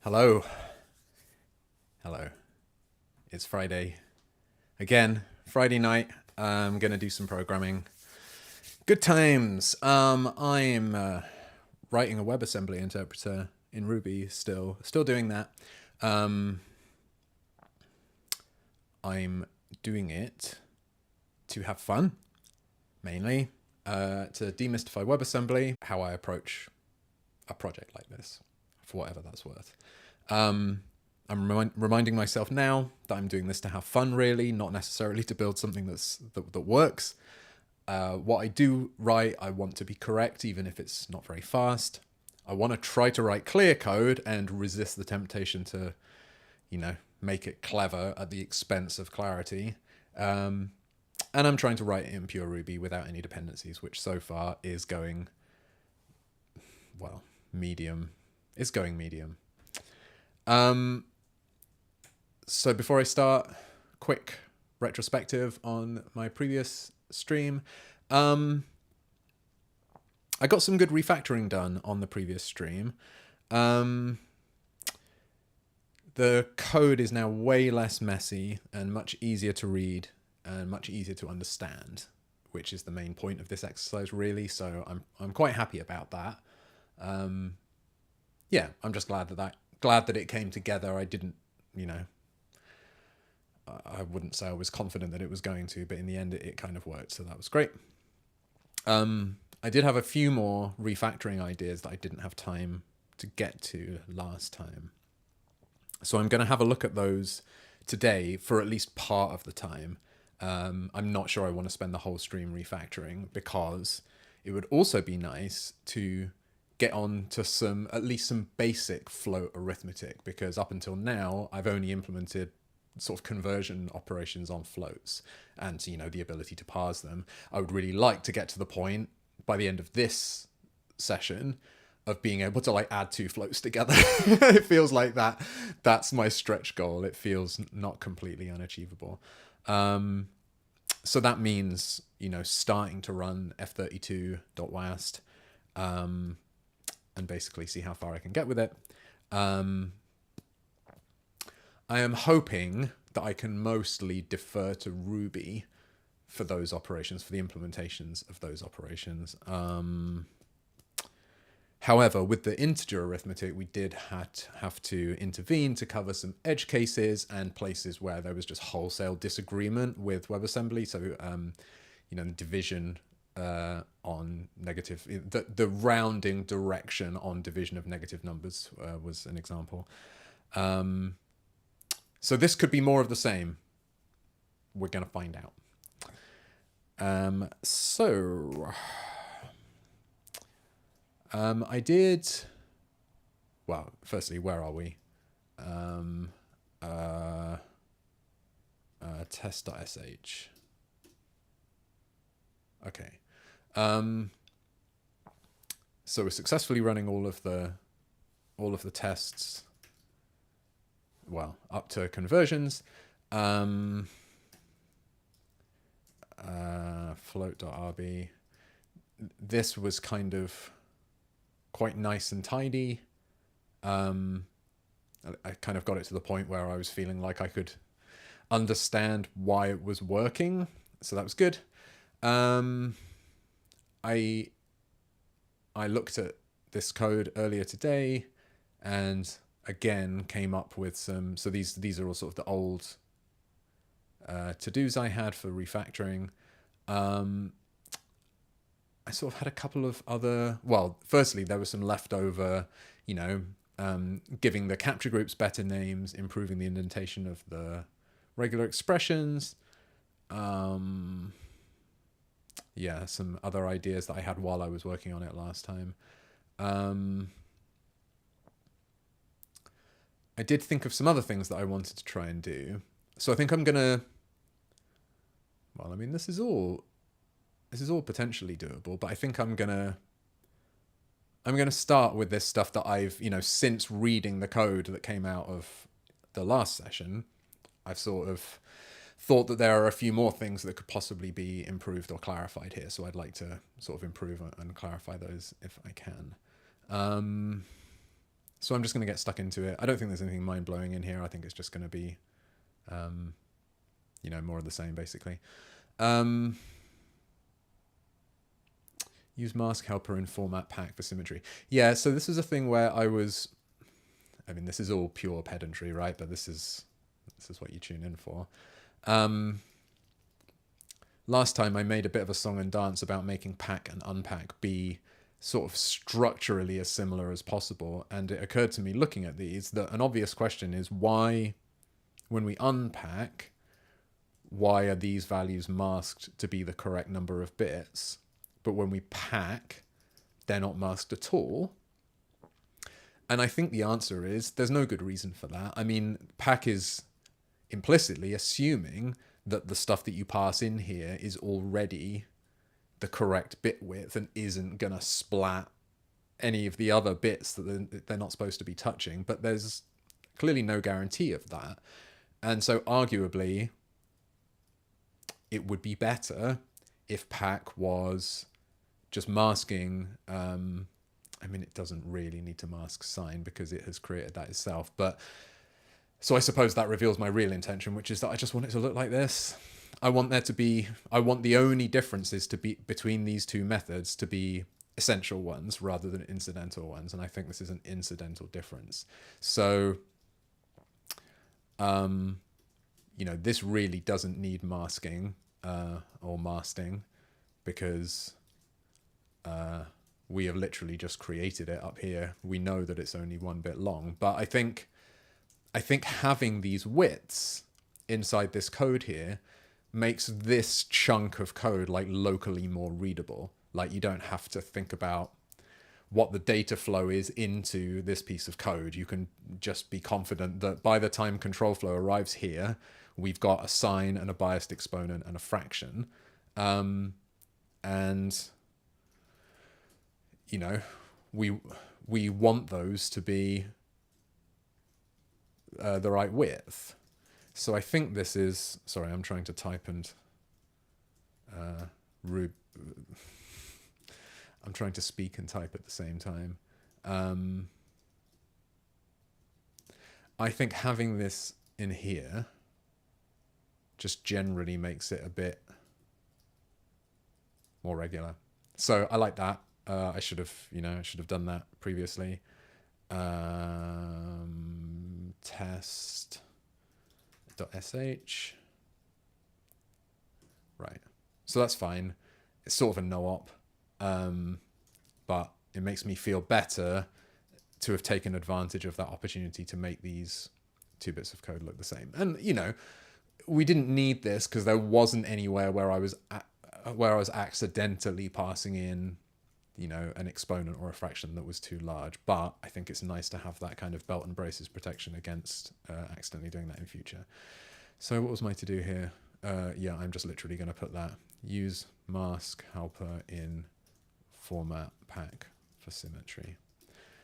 Hello. Hello. It's Friday. Again, Friday night. I'm going to do some programming. Good times. I'm writing a WebAssembly interpreter in Ruby still doing that. I'm doing it to have fun, mainly, to demystify WebAssembly, how I approach a project like this, for whatever that's worth. I'm reminding myself now that I'm doing this to have fun, really, not necessarily to build something that works. What I do write, I want to be correct, even if it's not very fast. I want to try to write clear code and resist the temptation to, make it clever at the expense of clarity. And I'm trying to write it in pure Ruby without any dependencies, which so far is going, well, medium. It's going medium. So before I start, quick retrospective on my previous stream. I got some good refactoring done on the previous stream. The code is now way less messy and much easier to read and much easier to understand, which is the main point of this exercise, really. So I'm quite happy about that. Yeah, I'm just glad that it came together. I didn't, I wouldn't say I was confident that it was going to, but in the end it kind of worked, so that was great. I did have a few more refactoring ideas that I didn't have time to get to last time. So I'm going to have a look at those today for at least part of the time. I'm not sure I want to spend the whole stream refactoring, because it would also be nice to get on to at least some basic float arithmetic, because up until now I've only implemented sort of conversion operations on floats and, the ability to parse them. I would really like to get to the point by the end of this session of being able to add two floats together. It feels like that's my stretch goal. It feels not completely unachievable. So that means, starting to run f32.wast and basically see how far I can get with it. I am hoping that I can mostly defer to Ruby for those operations, for the implementations of those operations. However, with the integer arithmetic, we did have to intervene to cover some edge cases and places where there was just wholesale disagreement with WebAssembly. So, the division on negative, the rounding direction on division of negative numbers was an example. So this could be more of the same. We're going to find out. I did... Well, firstly, where are we? Test.sh. Okay. So we're successfully running all of the tests. Well, up to conversions. Float.rb. This was kind of quite nice and tidy. I kind of got it to the point where I was feeling like I could understand why it was working, so that was good. I looked at this code earlier today and again came up with some... So these are all sort of the old to-dos I had for refactoring. I sort of had a couple of other... Well, firstly, there was some leftover, giving the capture groups better names, improving the indentation of the regular expressions. Yeah, some other ideas that I had while I was working on it last time. I did think of some other things that I wanted to try and do. So I think I'm going to... Well, I mean, this is all potentially doable, but I think I'm gonna start with this stuff that I've, since reading the code that came out of the last session, I've sort of thought that there are a few more things that could possibly be improved or clarified here. So I'd like to sort of improve and clarify those if I can. So I'm just going to get stuck into it. I don't think there's anything mind-blowing in here. I think it's just going to be, more of the same, basically. Use mask helper in format pack for symmetry. Yeah, so this is a thing where this is all pure pedantry, right? But this is what you tune in for. Last time I made a bit of a song and dance about making pack and unpack be sort of structurally as similar as possible. And it occurred to me looking at these that an obvious question is why, when we unpack, why are these values masked to be the correct number of bits? But when we pack, they're not masked at all. And I think the answer is there's no good reason for that. I mean, pack is implicitly assuming that the stuff that you pass in here is already the correct bit width and isn't going to splat any of the other bits that they're not supposed to be touching. But there's clearly no guarantee of that. And so arguably, it would be better if pack was just masking. It doesn't really need to mask sign because it has created that itself. But so I suppose that reveals my real intention, which is that I just want it to look like this. I want the only differences to be between these two methods to be essential ones rather than incidental ones. And I think this is an incidental difference. So, this really doesn't need masking or masking because we have literally just created it up here. We know that it's only one bit long, but I think having these widths inside this code here makes this chunk of code like locally more readable. Like you don't have to think about what the data flow is into this piece of code. You can just be confident that by the time control flow arrives here, we've got a sign and a biased exponent and a fraction. We want those to be the right width. So I think this is, sorry, I'm trying to type and I'm trying to speak and type at the same time. I think having this in here just generally makes it a bit more regular. So I like that. I should have done that previously. Test.sh. Right. So that's fine. It's sort of a no-op. But it makes me feel better to have taken advantage of that opportunity to make these two bits of code look the same. And, we didn't need this because there wasn't anywhere where I was accidentally passing in, an exponent or a fraction that was too large. But I think it's nice to have that kind of belt and braces protection against accidentally doing that in future. So what was my to-do here? I'm just literally going to put that. Use mask helper in format pack for symmetry.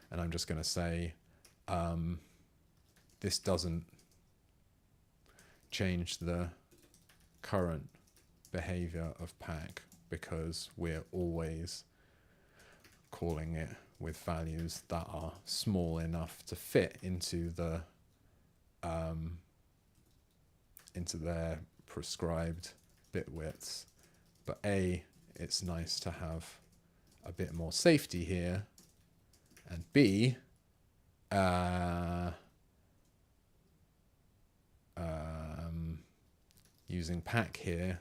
And I'm just going to say this doesn't change the current behavior of pack because we're always calling it with values that are small enough to fit into the into their prescribed bit widths. But A, it's nice to have a bit more safety here, and B, using pack here,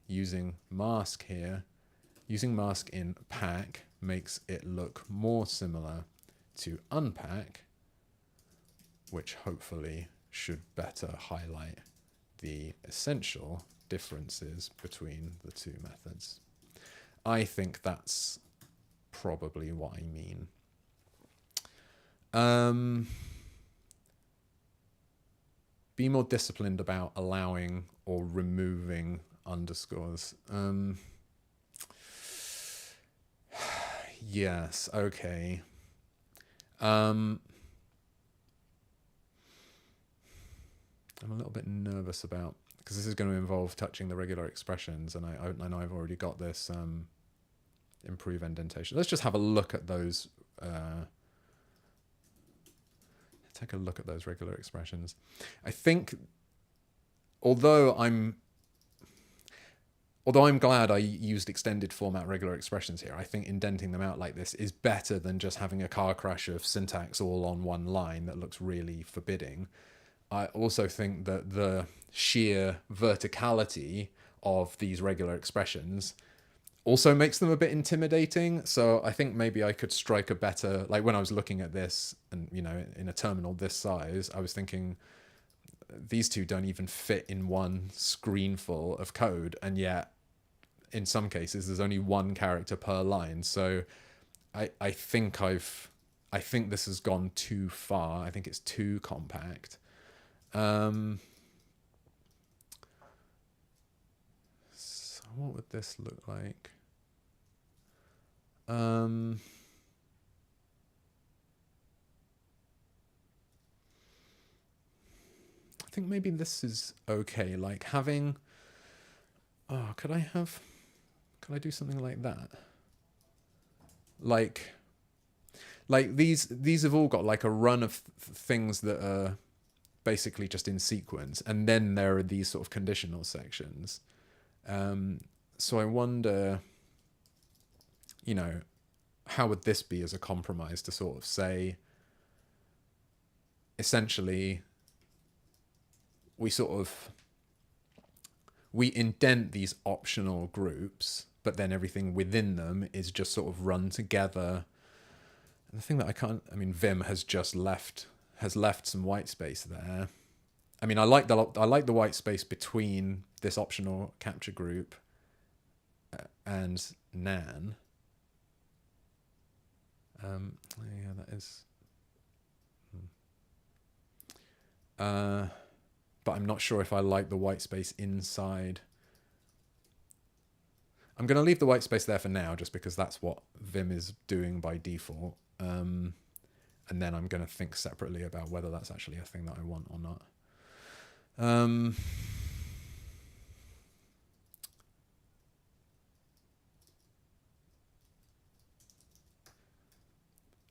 using mask here, using mask in pack makes it look more similar to unpack, which hopefully should better highlight the essential differences between the two methods. I think that's probably what I mean. Be more disciplined about allowing or removing underscores. Yes, okay. I'm a little bit nervous about, because this is going to involve touching the regular expressions, and I know I've already got this improve indentation. Let's just have a look at those take a look at those regular expressions. I think, although I'm glad I used extended format regular expressions here, I think indenting them out like this is better than just having a car crash of syntax all on one line that looks really forbidding. I also think that the sheer verticality of these regular expressions also makes them a bit intimidating. So I think maybe I could strike a better, like when I was looking at this and, you know, in a terminal this size, I was thinking these two don't even fit in one screen full of code. And yet in some cases, there's only one character per line. So I think this has gone too far. I think it's too compact. So what would this look like? I think maybe this is okay. Like having, could I do something like that? Like these have all got like a run of things that are basically just in sequence, and then there are these sort of conditional sections. So I wonder, you know, how would this be as a compromise to sort of say, essentially, we indent these optional groups, but then everything within them is just sort of run together. And the thing that Vim has just left some white space there. I mean, I like the white space between this optional capture group and nan. Yeah, that is. But I'm not sure if I like the white space inside. I'm going to leave the white space there for now, just because that's what Vim is doing by default. And then I'm going to think separately about whether that's actually a thing that I want or not.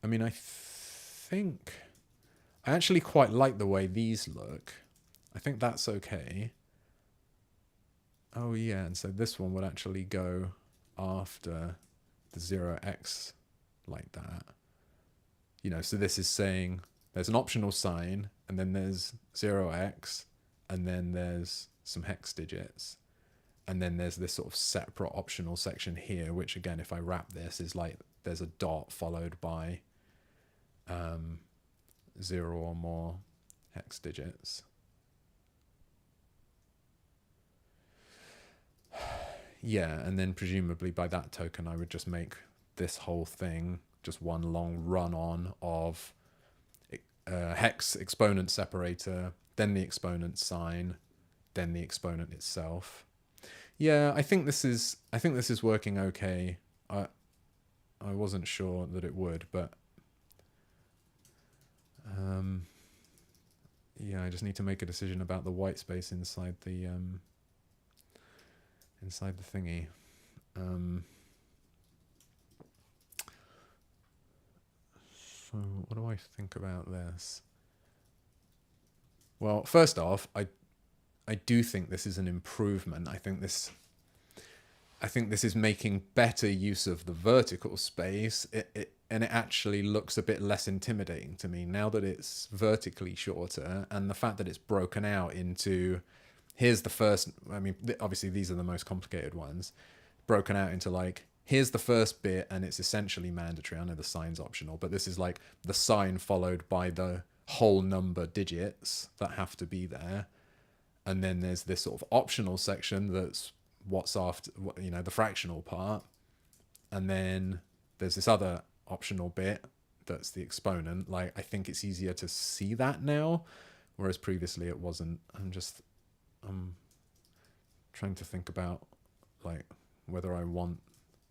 I mean, I think I actually quite like the way these look. I think that's okay. Oh yeah, and so this one would actually go after the 0x like that. You know, so this is saying there's an optional sign, and then there's 0x, and then there's some hex digits, and then there's this sort of separate optional section here, which again, if I wrap this, is like there's a dot followed by 0 or more hex digits. Yeah, and then presumably by that token, I would just make this whole thing just one long run-on of hex exponent separator, then the exponent sign, then the exponent itself. Yeah, I think this is working okay. I wasn't sure that it would, but yeah, I just need to make a decision about the white space inside the thingy. So what do I think about this? Well, first off, I do think this is an improvement. I think this is making better use of the vertical space. And it actually looks a bit less intimidating to me now that it's vertically shorter, and the fact that it's broken out into, here's the first, I mean, obviously these are the most complicated ones, broken out into like, here's the first bit, and it's essentially mandatory. I know the sign's optional, but this is like the sign followed by the whole number digits that have to be there. And then there's this sort of optional section that's what's after, you know, the fractional part. And then there's this other optional bit that's the exponent. Like, I think it's easier to see that now, whereas previously it wasn't. I'm trying to think about like whether I want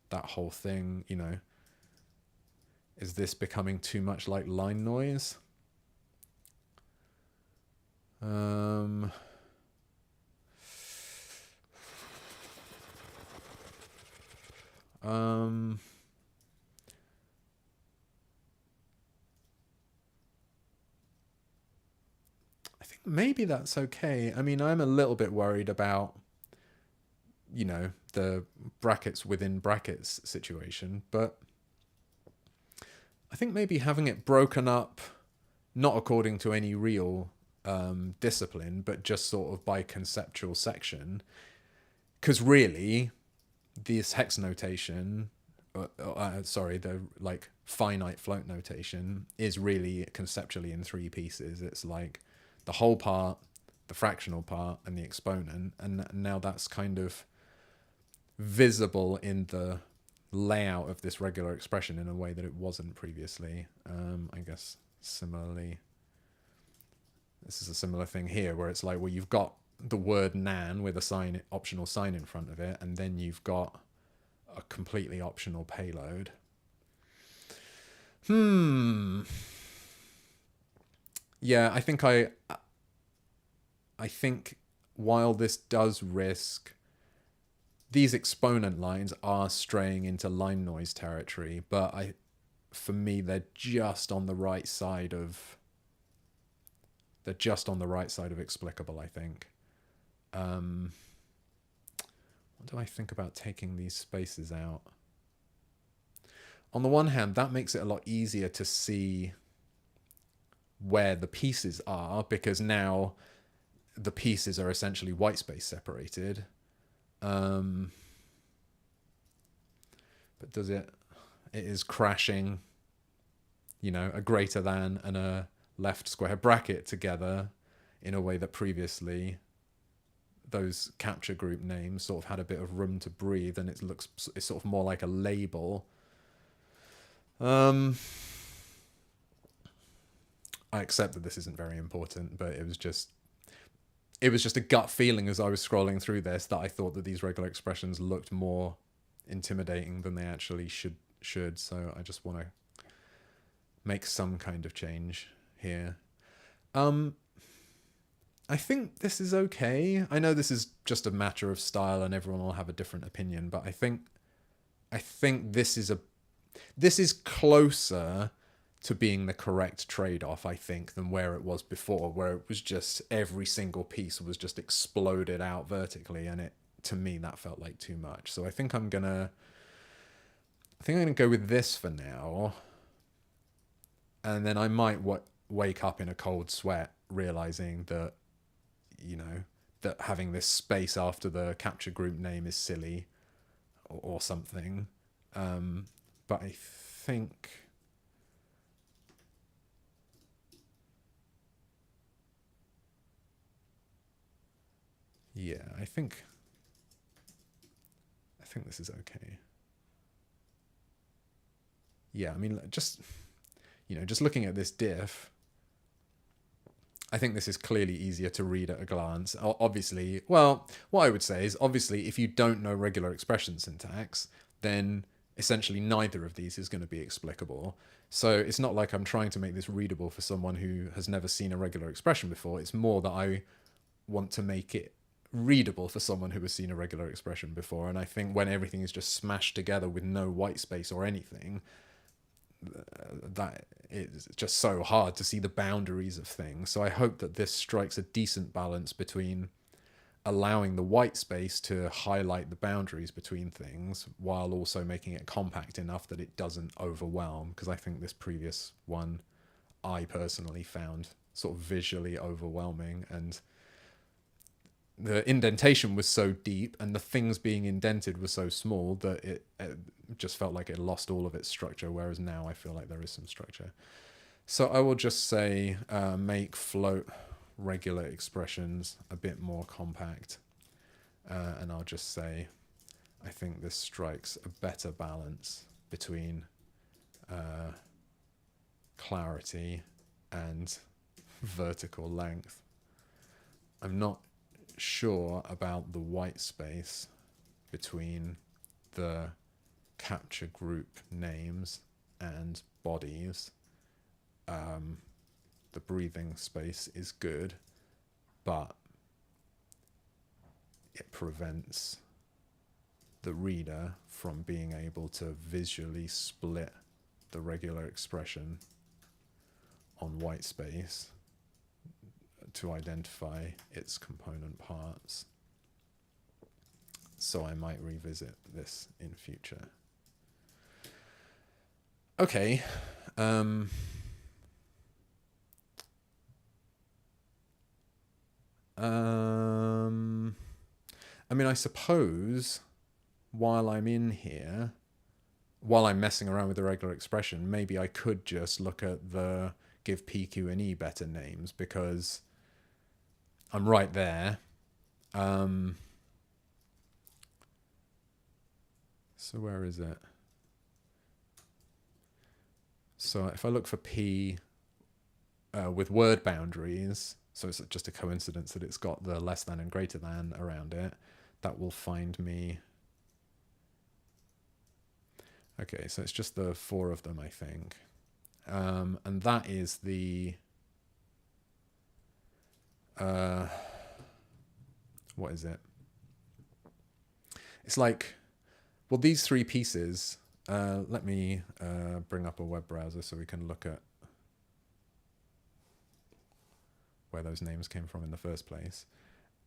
that whole thing, you know, is this becoming too much like line noise? I think maybe that's okay. I mean, I'm a little bit worried about, the brackets within brackets situation, but I think maybe having it broken up, not according to any real discipline, but just sort of by conceptual section, because really, this hex notation, the like finite float notation is really conceptually in three pieces. It's like the whole part, the fractional part, and the exponent, and now that's kind of visible in the layout of this regular expression in a way that it wasn't previously. I guess similarly, this is a similar thing here where it's like, well, you've got the word nan with a optional sign in front of it, and then you've got a completely optional payload. Yeah, I think while this does risk, these exponent lines are straying into line noise territory, but for me, they're just on the right side of explicable, I think. What do I think about taking these spaces out? On the one hand, that makes it a lot easier to see where the pieces are, because now the pieces are essentially white space separated. But does it is crashing, a greater than and a left square bracket together in a way that previously those capture group names sort of had a bit of room to breathe, and it's sort of more like a label. I accept that this isn't very important, but it was just a gut feeling as I was scrolling through this that I thought that these regular expressions looked more intimidating than they actually should. So I just want to make some kind of change here. I think this is okay. I know this is just a matter of style and everyone will have a different opinion, but I think this is closer to being the correct trade-off, I think, than where it was before, where it was just every single piece was just exploded out vertically, and to me that felt like too much. So I think I'm gonna go with this for now, and then I might wake up in a cold sweat realizing that that having this space after the capture group name is silly or something. But I think I think this is okay. Yeah, I mean, just looking at this diff, I think this is clearly easier to read at a glance. Obviously, well, what I would say is, obviously, if you don't know regular expression syntax, then essentially neither of these is going to be explicable. So it's not like I'm trying to make this readable for someone who has never seen a regular expression before. It's more that I want to make it readable for someone who has seen a regular expression before. And I think when everything is just smashed together with no white space or anything, that it's just so hard to see the boundaries of things. So I hope that this strikes a decent balance between allowing the white space to highlight the boundaries between things while also making it compact enough that it doesn't overwhelm, because I think this previous one I personally found sort of visually overwhelming, and the indentation was so deep and the things being indented were so small that it just felt like it lost all of its structure, whereas now I feel like there is some structure. So I will just say make float regular expressions a bit more compact, and I'll just say I think this strikes a better balance between clarity and vertical length. I'm not sure about the white space between the capture group names and bodies. The breathing space is good, but it prevents the reader from being able to visually split the regular expression on white space to identify its component parts. So I might revisit this in future. Okay. I mean, I suppose while I'm in here, while I'm messing around with the regular expression, maybe I could just look at the give P, Q, and E better names, because I'm right there. So where is it? So if I look for P with word boundaries, so it's just a coincidence that it's got the less than and greater than around it, that will find me. Okay, so it's just the 4 of them, I think. And that is the... what is it? It's like, well, these 3 pieces... let me bring up a web browser so we can look at where those names came from in the first place.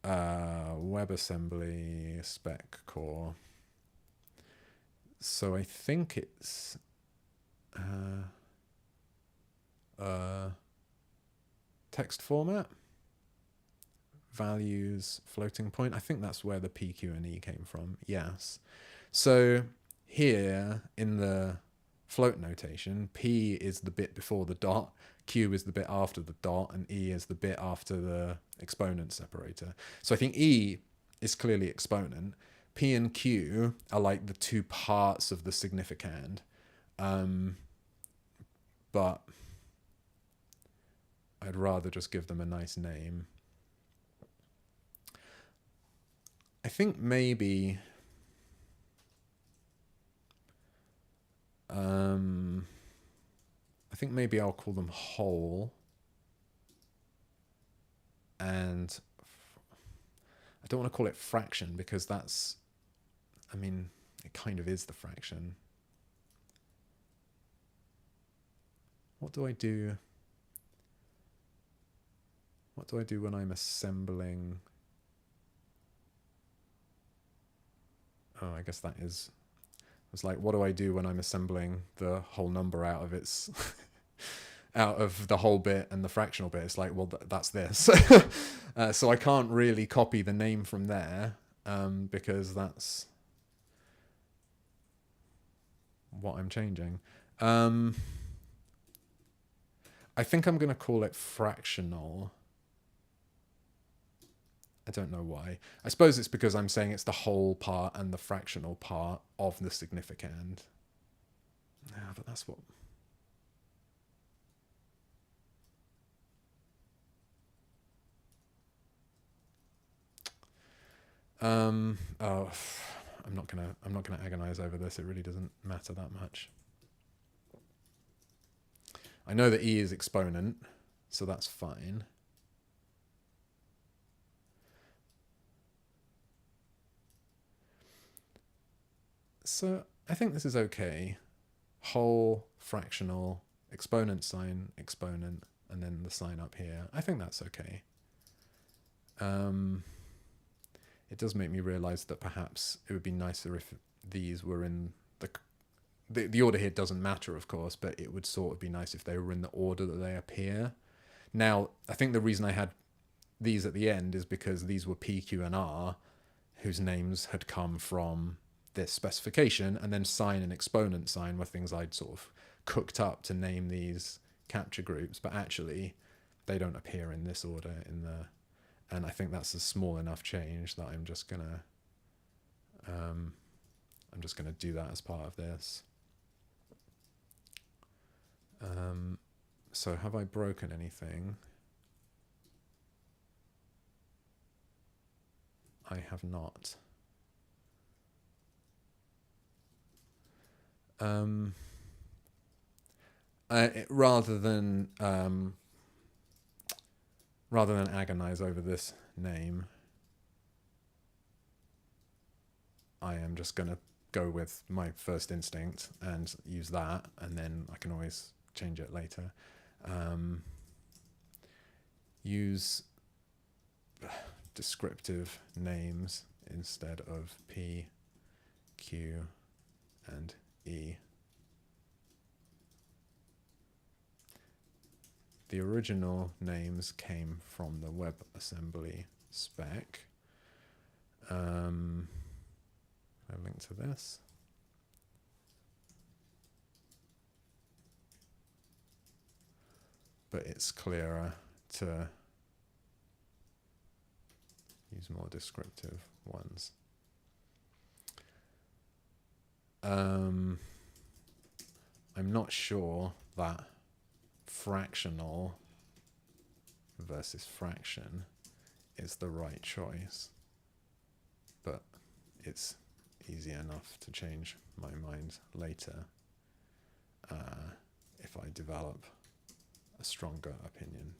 WebAssembly spec core. So I think it's text format, values, floating point. I think that's where the P, Q, and E came from. Yes. So here in the float notation, P is the bit before the dot, Q is the bit after the dot, and E is the bit after the exponent separator. So I think E is clearly exponent. P and Q are like the 2 parts of the significand. But I'd rather just give them a nice name. I think maybe... I think maybe I'll call them whole. And I don't want to call it fraction, because that's... I mean, it kind of is the fraction. What do I do? What do I do when I'm assembling? Oh, I guess that is... It's like, what do I do when I'm assembling the whole number out of its... out of the whole bit and the fractional bit? It's like, well, that's this. So I can't really copy the name from there, because that's what I'm changing. I think I'm going to call it fractional. I don't know why. I suppose it's because I'm saying it's the whole part and the fractional part of the significand. Yeah, but that's what... I'm not gonna agonize over this. It really doesn't matter that much. I know that E is exponent, so that's fine. So I think this is okay. Whole, fractional, exponent, sign, exponent, and then the sign up here. I think that's okay. It does make me realize that perhaps it would be nicer if these were in the order here doesn't matter, of course, but it would sort of be nice if they were in the order that they appear. Now, I think the reason I had these at the end is because these were P, Q, and R, whose names had come from this specification, and then sign and exponent sign were things I'd sort of cooked up to name these capture groups, but actually they don't appear in this order in the... And I think that's a small enough change that I'm just gonna do that as part of this. So have I broken anything? I have not. Rather than agonize over this name, I am just going to go with my first instinct and use that, and then I can always change it later. Use descriptive names instead of P, Q, and E. The original names came from the WebAssembly spec. I link to this. But it's clearer to use more descriptive ones. I'm not sure that fractional versus fraction is the right choice, but it's easy enough to change my mind later if I develop a stronger opinion.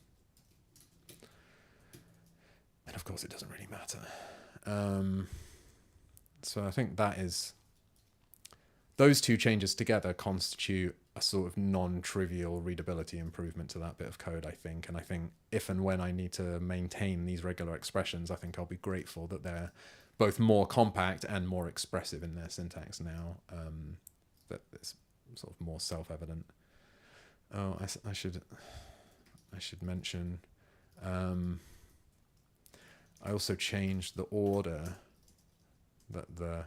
And of course it doesn't really matter. So I think that is, those two changes together constitute a sort of non-trivial readability improvement to that bit of code, I think. And I think if and when I need to maintain these regular expressions, I think I'll be grateful that they're both more compact and more expressive in their syntax now. That it's sort of more self-evident. Oh, I should mention, I also changed the order that the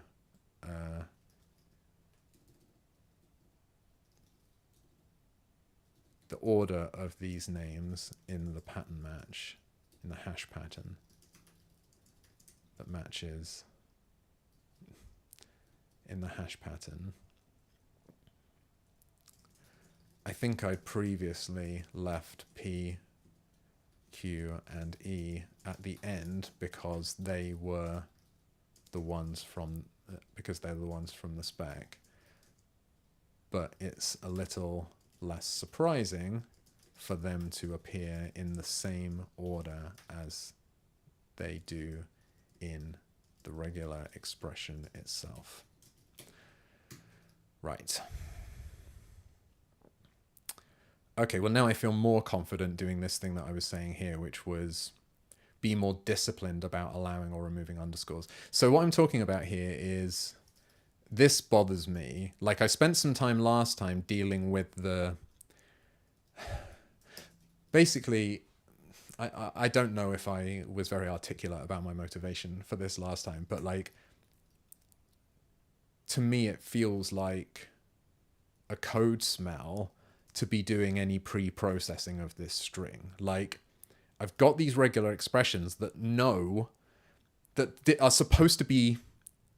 order of these names in the pattern match, in the hash pattern that matches in the hash pattern. I think I previously left P, Q, and E at the end because they were the ones from the spec. But it's a little less surprising for them to appear in the same order as they do in the regular expression itself. Right. Okay, well now I feel more confident doing this thing that I was saying here, which was be more disciplined about allowing or removing underscores. So what I'm talking about here is, this bothers me. Like, I spent some time last time dealing with the... Basically, I don't know if I was very articulate about my motivation for this last time, but like, to me it feels like a code smell to be doing any pre-processing of this string. Like, I've got these regular expressions that are supposed to be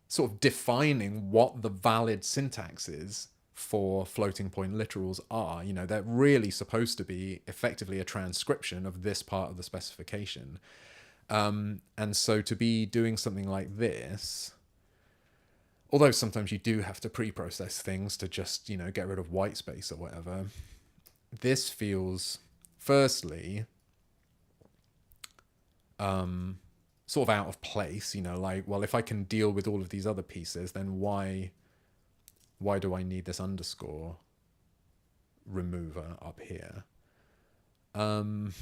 sort of defining what the valid syntax is for floating point literals are. You know, they're really supposed to be effectively a transcription of this part of the specification. And so to be doing something like this, although sometimes you do have to pre-process things to just, you know, get rid of white space or whatever, this feels, firstly, sort of out of place, you know, like, well, if I can deal with all of these other pieces, then why do I need this underscore remover up here? And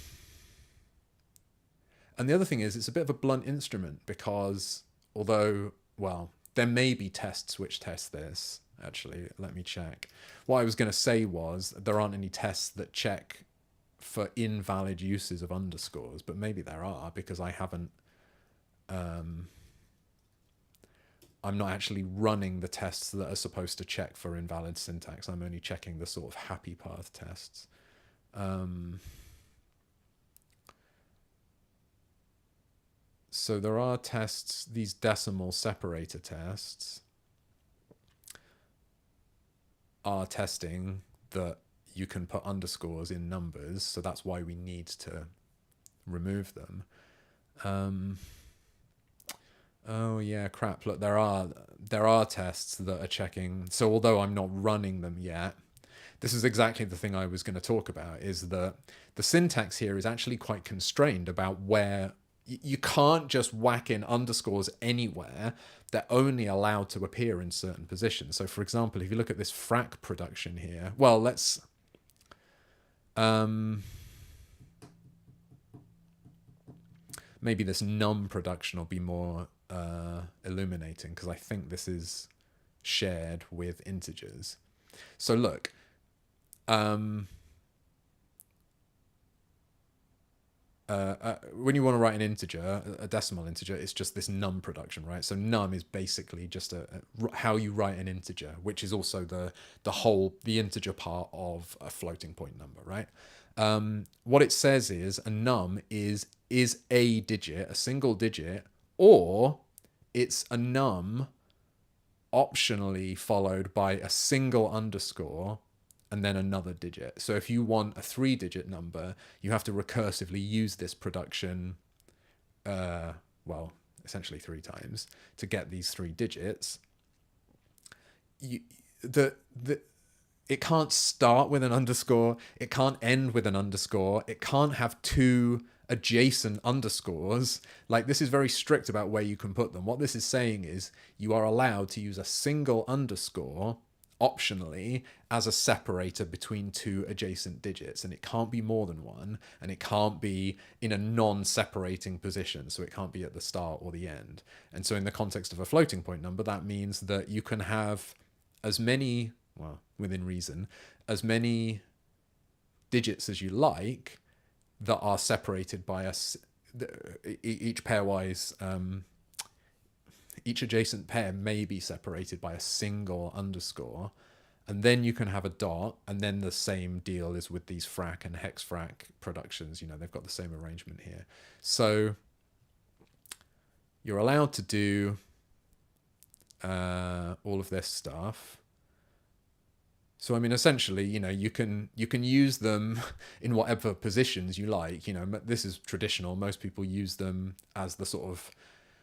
the other thing is, it's a bit of a blunt instrument because although, well, there may be tests which test this. Actually, let me check. What I was going to say was there aren't any tests that check for invalid uses of underscores, but maybe there are, because I haven't... I'm not actually running the tests that are supposed to check for invalid syntax. I'm only checking the sort of happy path tests. So there are tests, these decimal separator tests are testing that you can put underscores in numbers, so that's why we need to remove them. Oh yeah, crap. Look, there are tests that are checking. So although I'm not running them yet, this is exactly the thing I was going to talk about, is that the syntax here is actually quite constrained about where you can't just whack in underscores anywhere. They're only allowed to appear in certain positions. So for example, if you look at this frac production here, well, let's... maybe this num production will be more illuminating, because I think this is shared with integers. So look, when you want to write an integer, a decimal integer, it's just this num production, right? So num is basically just how you write an integer, which is also the integer part of a floating point number, right? What it says is a num is a digit, a single digit, or it's a num optionally followed by a single underscore and then another digit. So if you want a 3-digit number, you have to recursively use this production, well, essentially 3 times to get these 3 digits. It can't start with an underscore. It can't end with an underscore. It can't have 2 adjacent underscores. Like, this is very strict about where you can put them. What this is saying is you are allowed to use a single underscore optionally as a separator between 2 adjacent digits, and it can't be more than one, and it can't be in a non-separating position, so it can't be at the start or the end. And so in the context of a floating point number, that means that you can have as many, well, within reason, as many digits as you like that are separated by each pairwise, each adjacent pair may be separated by a single underscore, and then you can have a dot, and then the same deal is with these frac and hex frac productions. You know, they've got the same arrangement here. So you're allowed to do all of this stuff. So I mean, essentially, you know, you can use them in whatever positions you like. You know, this is traditional. Most people use them as the sort of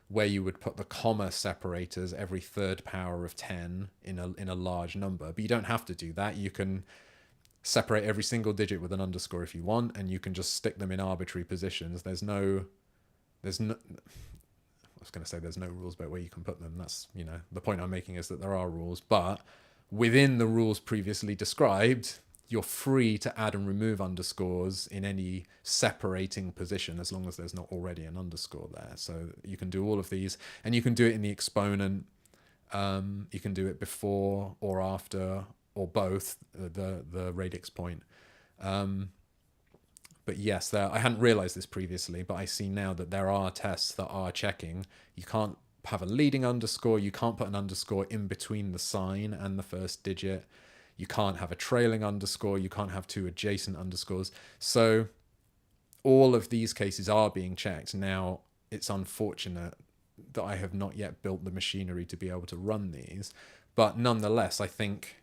where you would put the comma separators every third power of 10 in a large number. But you don't have to do that. You can separate every single digit with an underscore if you want, and you can just stick them in arbitrary positions. There's no I was going to say there's no rules about where you can put them. That's, you know, the point I'm making is that there are rules, but within the rules previously described, you're free to add and remove underscores in any separating position as long as there's not already an underscore there. So you can do all of these, and you can do it in the exponent. You can do it before or after or both the radix point. But yes, I hadn't realized this previously, but I see now that there are tests that are checking. You can't have a leading underscore. You can't put an underscore in between the sign and the first digit. You can't have a trailing underscore. You can't have 2 adjacent underscores. So all of these cases are being checked. Now, it's unfortunate that I have not yet built the machinery to be able to run these. But nonetheless, I think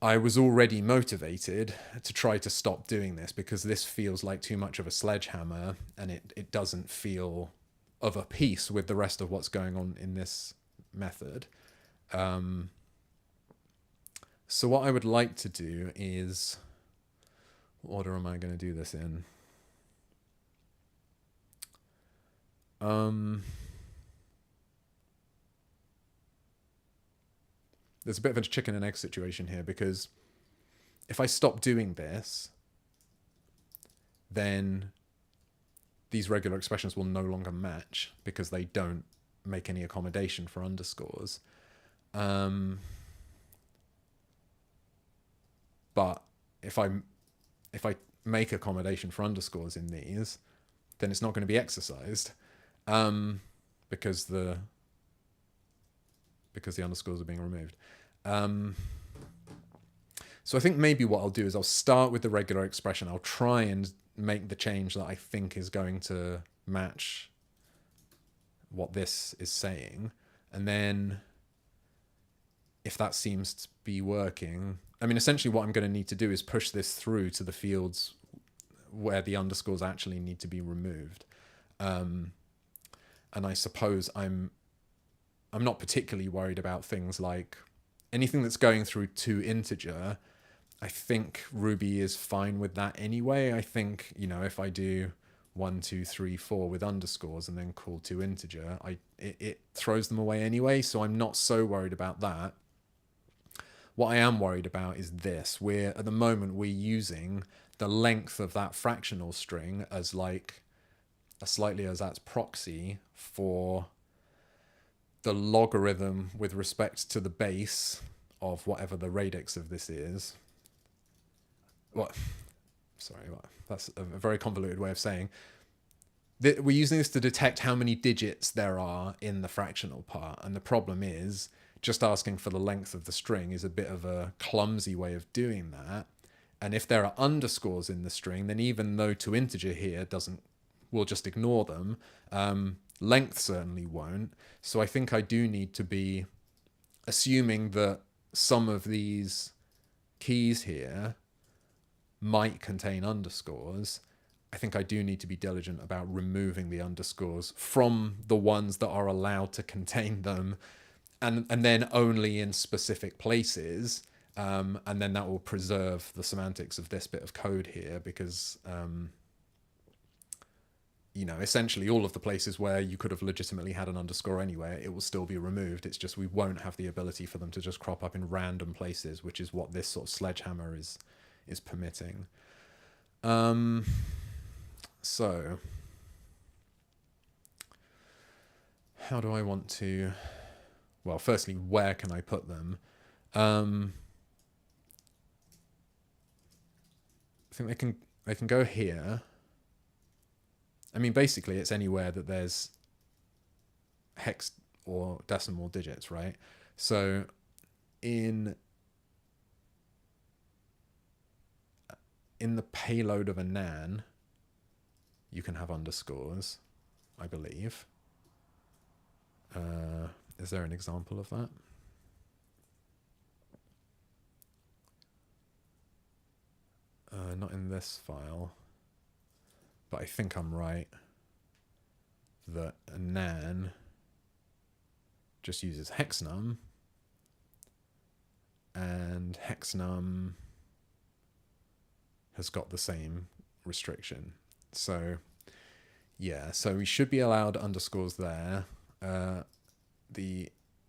I was already motivated to try to stop doing this, because this feels like too much of a sledgehammer, and it doesn't feel of a piece with the rest of what's going on in this method. So what I would like to do is, what order am I going to do this in? There's a bit of a chicken and egg situation here, because if I stop doing this, then these regular expressions will no longer match because they don't make any accommodation for underscores. But if I make accommodation for underscores in these, then it's not going to be exercised, because the underscores are being removed. So I think maybe what I'll do is I'll start with the regular expression. I'll try and make the change that I think is going to match what this is saying, and then if that seems to be working, I mean, essentially what I'm going to need to do is push this through to the fields where the underscores actually need to be removed. And I suppose I'm not particularly worried about things like anything that's going through to integer. I think Ruby is fine with that anyway. I think, you know, if I do 1, 2, 3, 4 with underscores and then call to integer, it throws them away anyway. So I'm not so worried about that. What I am worried about is this. At the moment, we're using the length of that fractional string as like a slightly ersatz proxy for the logarithm with respect to the base of whatever the radix of this is. What? Sorry, that's a very convoluted way of saying. We're using this to detect how many digits there are in the fractional part, and the problem is just asking for the length of the string is a bit of a clumsy way of doing that. And if there are underscores in the string, then even though toInteger here we'll just ignore them. Length certainly won't. So I think I do need to be assuming that some of these keys here might contain underscores. I think I do need to be diligent about removing the underscores from the ones that are allowed to contain them, and then only in specific places. And then that will preserve the semantics of this bit of code here, because essentially all of the places where you could have legitimately had an underscore anywhere, it will still be removed. It's just we won't have the ability for them to just crop up in random places, which is what this sort of sledgehammer is permitting. So how do I want to, well, firstly, where can I put them? I think they can go here. I mean, basically, it's anywhere that there's hex or decimal digits, right? So in the payload of a nan, you can have underscores, I believe. Is there an example of that? Not in this file, but I think I'm right that a nan just uses hexnum, and hexnum has got the same restriction. So yeah, so we should be allowed underscores there. The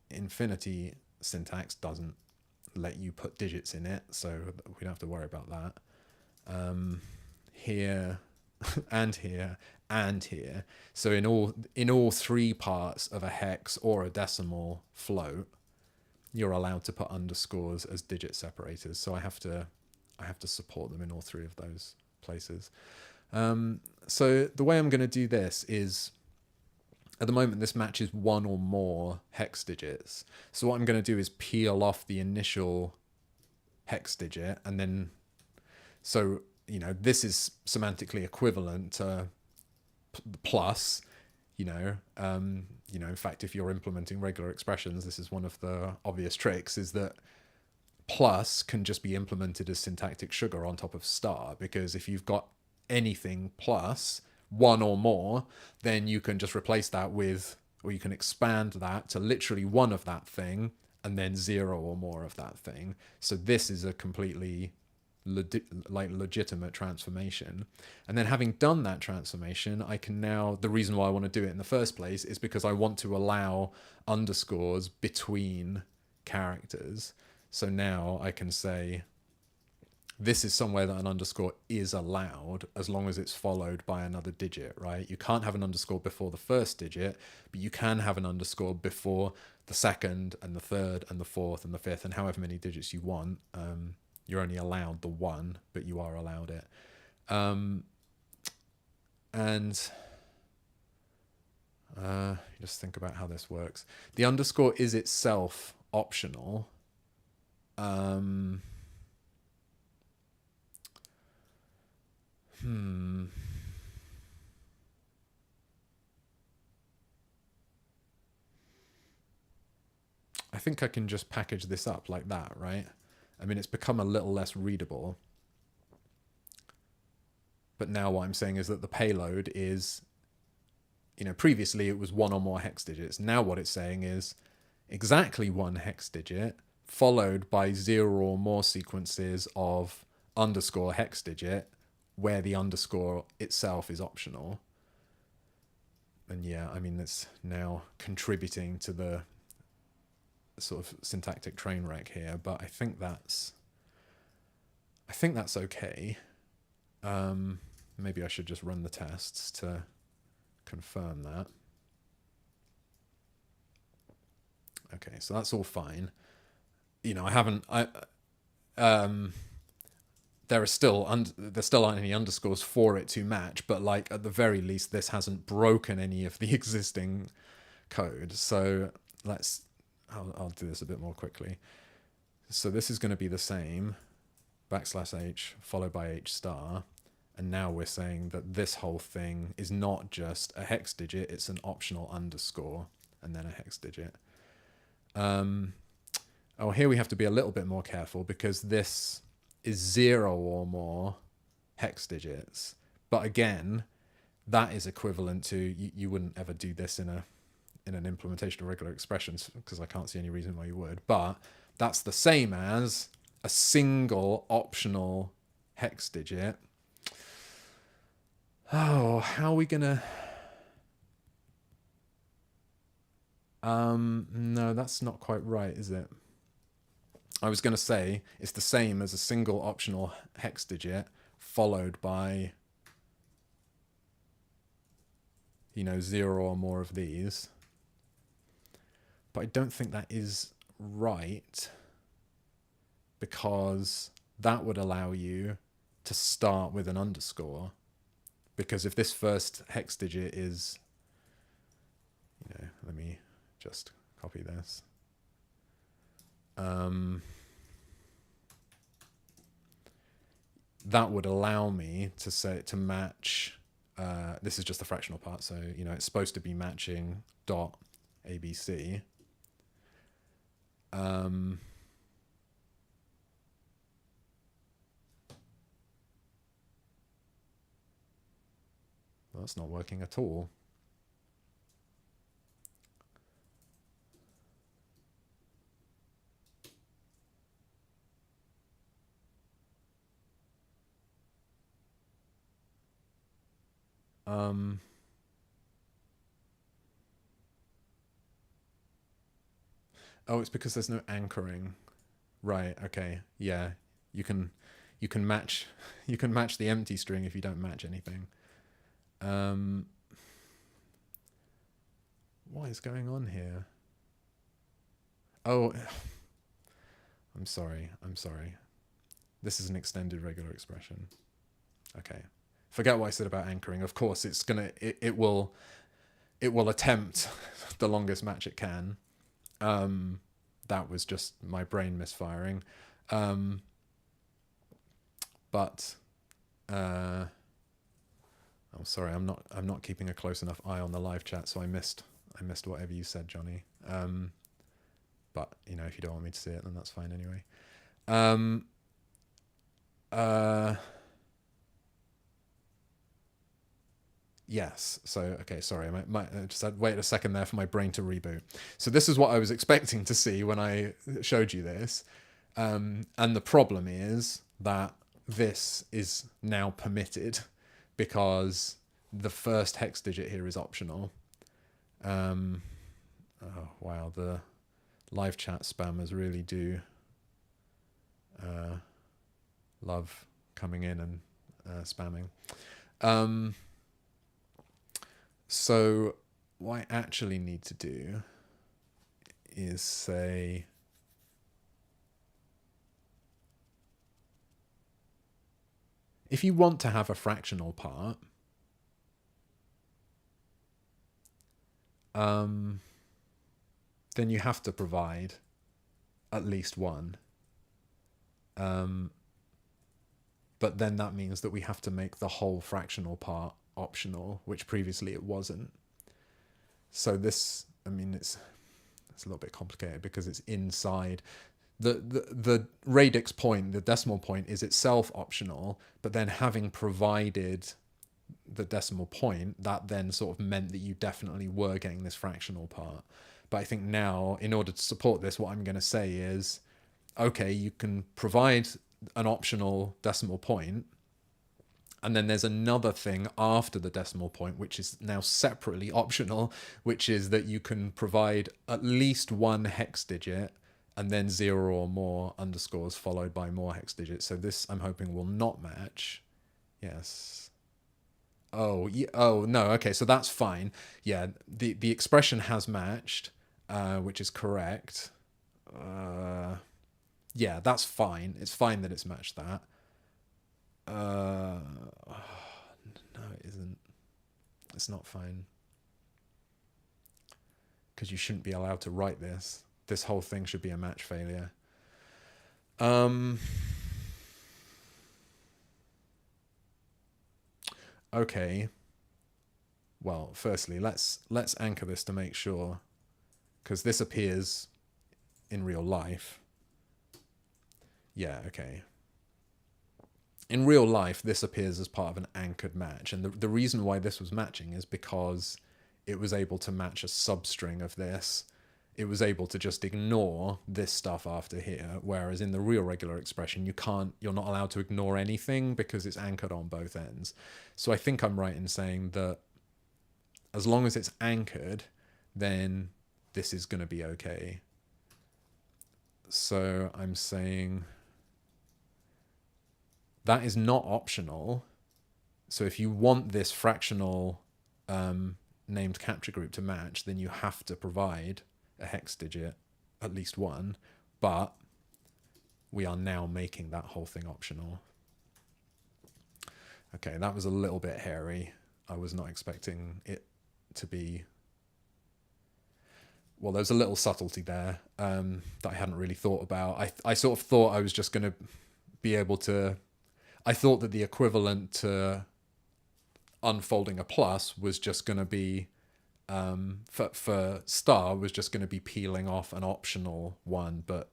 infinity syntax doesn't let you put digits in it, so we don't have to worry about that. Here and here and here. So in all three parts of a hex or a decimal float, you're allowed to put underscores as digit separators. So I have to support them in all three of those places. So the way I'm going to do this is, at the moment, this matches one or more hex digits. So what I'm going to do is peel off the initial hex digit, and then, so, this is semantically equivalent to plus, in fact, if you're implementing regular expressions, this is one of the obvious tricks, is that plus can just be implemented as syntactic sugar on top of star, because if you've got anything plus one or more, then you can just replace that with, or you can expand that to literally one of that thing and then zero or more of that thing. So this is a completely legitimate transformation. And then having done that transformation, I can now, the reason why I want to do it in the first place is because I want to allow underscores between characters. So now I can say, this is somewhere that an underscore is allowed as long as it's followed by another digit, right? You can't have an underscore before the first digit, but you can have an underscore before the second and the third and the fourth and the fifth and however many digits you want. You're only allowed the one, but you are allowed it. Just think about how this works. The underscore is itself optional. I think I can just package this up like that, right? I mean, it's become a little less readable. But now what I'm saying is that the payload is, previously it was one or more hex digits. Now what it's saying is exactly one hex digit followed by 0 or more sequences of underscore hex digit, where the underscore itself is optional. And yeah, I mean, that's now contributing to the sort of syntactic train wreck here, but I think that's okay. Maybe I should just run the tests to confirm that. Okay, so that's all fine. You know, there still aren't any underscores for it to match, but like at the very least, this hasn't broken any of the existing code. So I'll do this a bit more quickly. So this is going to be the same, \h followed by h star. And now we're saying that this whole thing is not just a hex digit, it's an optional underscore and then a hex digit. Oh, here we have to be a little bit more careful because this is 0 or more hex digits. But again, that is equivalent to, you wouldn't ever do this in an implementation of regular expressions because I can't see any reason why you would. But that's the same as a single optional hex digit. Oh, how are we gonna... no, that's not quite right, is it? I was going to say it's the same as a single optional hex digit followed by, 0 or more of these. But I don't think that is right because that would allow you to start with an underscore. Because if this first hex digit is, let me just copy this. That would allow me to match, this is just the fractional part, so it's supposed to be matching dot ABC. Well, that's not working at all. Oh, it's because there's no anchoring. Right, okay. Yeah. You can match the empty string if you don't match anything. What is going on here? Oh, I'm sorry. This is an extended regular expression. Okay. Forget what I said about anchoring. Of course, it will attempt the longest match it can. That was just my brain misfiring. But I'm sorry, I'm not keeping a close enough eye on the live chat, so I missed whatever you said, Johnny. But if you don't want me to see it, then that's fine anyway. Yes. So, okay, sorry. I just had wait a second there for my brain to reboot. So this is what I was expecting to see when I showed you this. And the problem is that this is now permitted because the first hex digit here is optional. Oh, wow. The live chat spammers really do love coming in and spamming. So what I actually need to do is say, if you want to have a fractional part, then you have to provide at least one. But then that means that we have to make the whole fractional part optional, which previously it wasn't. So this, it's a little bit complicated because it's inside the radix point, the decimal point is itself optional, but then having provided the decimal point, that then sort of meant that you definitely were getting this fractional part. But I think now, in order to support this, what I'm going to say is, okay, you can provide an optional decimal point, and then there's another thing after the decimal point, which is now separately optional, which is that you can provide at least one hex digit and then 0 or more underscores followed by more hex digits. So this, I'm hoping, will not match. Yes. Oh, yeah, oh no. Okay, so that's fine. Yeah, the expression has matched, which is correct. Yeah, that's fine. It's fine that it's matched that. No, it isn't. It's not fine because you shouldn't be allowed to write this. This whole thing should be a match failure. Okay. Well, firstly, let's anchor this to make sure, because this appears in real life. Yeah, okay. In real life, this appears as part of an anchored match, and the reason why this was matching is because it was able to match a substring of this. It was able to just ignore this stuff after here, whereas in the real regular expression, you're not allowed to ignore anything because it's anchored on both ends. So I think I'm right in saying that as long as it's anchored, then this is going to be okay. So I'm saying that is not optional. So if you want this fractional named capture group to match, then you have to provide a hex digit, at least one, but we are now making that whole thing optional. Okay, that was a little bit hairy. I was not expecting it to be... Well, there's a little subtlety there that I hadn't really thought about. I sort of thought I was just going to be able to... I thought that the equivalent to unfolding a plus was just going to be... for star was just going to be peeling off an optional one, but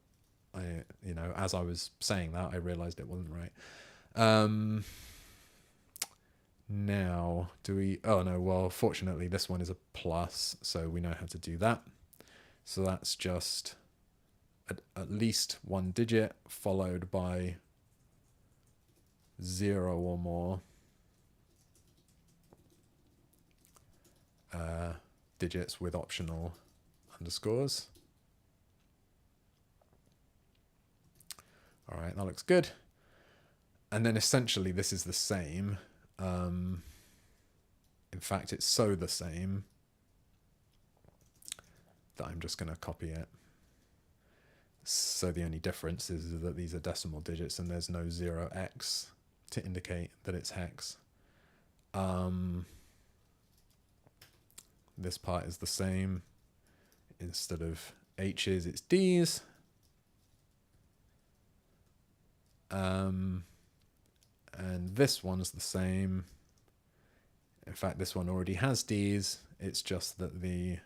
as I was saying that, I realized it wasn't right. Now, do we... Oh, no, well, fortunately, this one is a plus, so we know how to do that. So that's just at least one digit followed by 0 or more digits with optional underscores. All right, that looks good. And then essentially this is the same. In fact, it's so the same that I'm just going to copy it. So the only difference is that these are decimal digits and there's no 0x to indicate that it's hex. This part is the same. Instead of H's, it's D's. And this one's the same. In fact, this one already has D's. It's just that the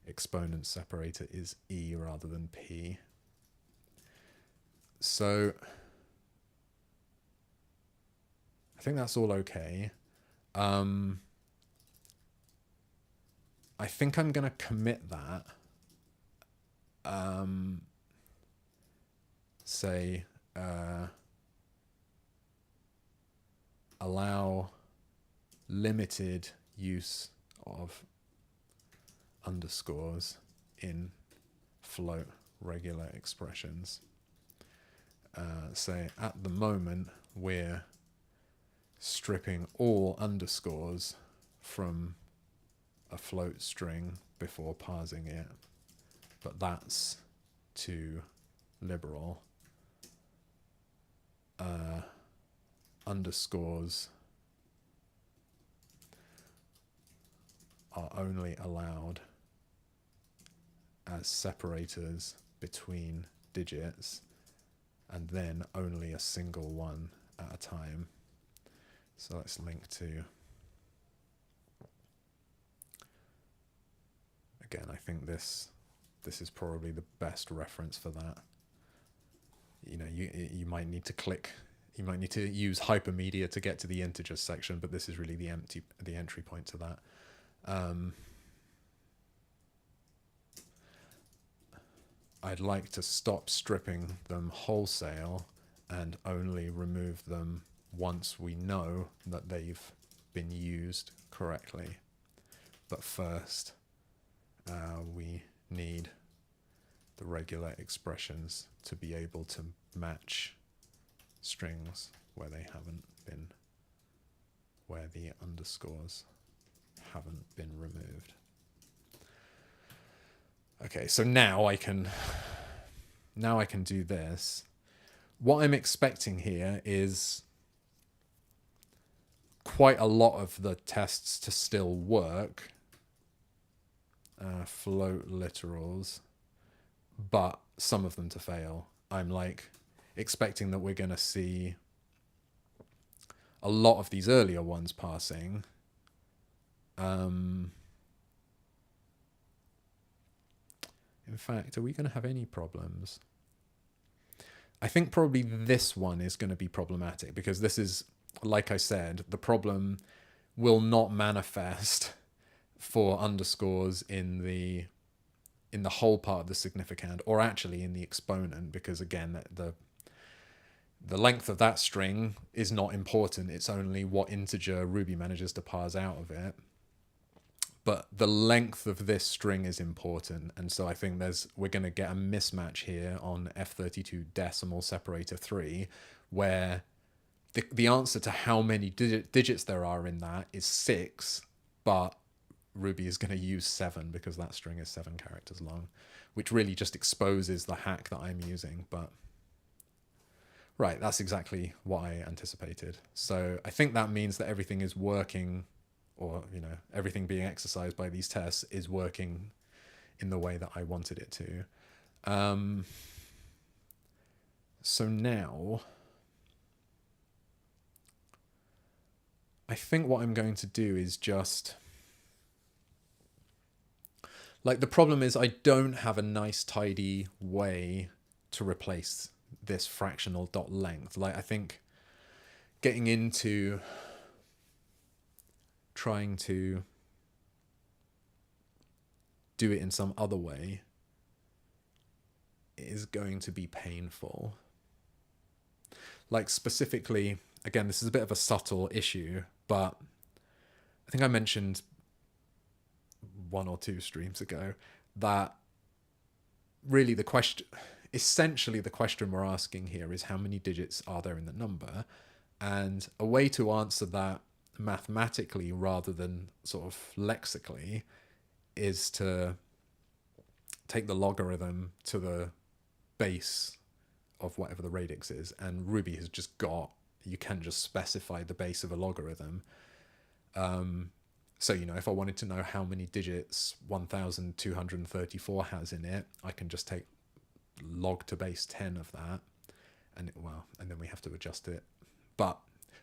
exponent separator is E rather than P. So I think that's all okay. I think I'm going to commit that. Say, allow limited use of underscores in float regular expressions. Say at the moment we're stripping all underscores from a float string before parsing it, but that's too liberal. Underscores are only allowed as separators between digits, and then only a single one at a time. So let's link to... Again, I think this is probably the best reference for that. You might need to click... You might need to use hypermedia to get to the integers section, but this is really the entry point to that. I'd like to stop stripping them wholesale and only remove them once we know that they've been used correctly. But first, we need the regular expressions to be able to match strings where they haven't been where the underscores haven't been removed. Okay, so now I can do this. What I'm expecting here is quite a lot of the tests to still work. Float literals, but some of them to fail. I'm like expecting that we're going to see a lot of these earlier ones passing. In fact, are we going to have any problems? I think probably this one is going to be problematic because this is, like I said, the problem will not manifest for underscores in the whole part of the significand, or actually in the exponent, because again, the length of that string is not important. It's only what integer Ruby manages to parse out of it. But the length of this string is important, and so I think we're going to get a mismatch here on F32 decimal separator 3, where the answer to how many digits there are in that is 6, but Ruby is going to use 7 because that string is 7 characters long, which really just exposes the hack that I'm using. But right, that's exactly what I anticipated. So I think that means that everything is working, or everything being exercised by these tests is working in the way that I wanted it to. So now I think what I'm going to do is just, like, the problem is I don't have a nice tidy way to replace this fractional dot length. Like, I think getting into trying to do it in some other way is going to be painful. Like, specifically, again, this is a bit of a subtle issue, but I think I mentioned 1 or 2 streams ago that really essentially the question we're asking here is how many digits are there in the number, and a way to answer that mathematically rather than sort of lexically is to take the logarithm to the base of whatever the radix is, and Ruby has just got, you can just specify the base of a logarithm. So, if I wanted to know how many digits 1234 has in it, I can just take log to base 10 of that, and then we have to adjust it. But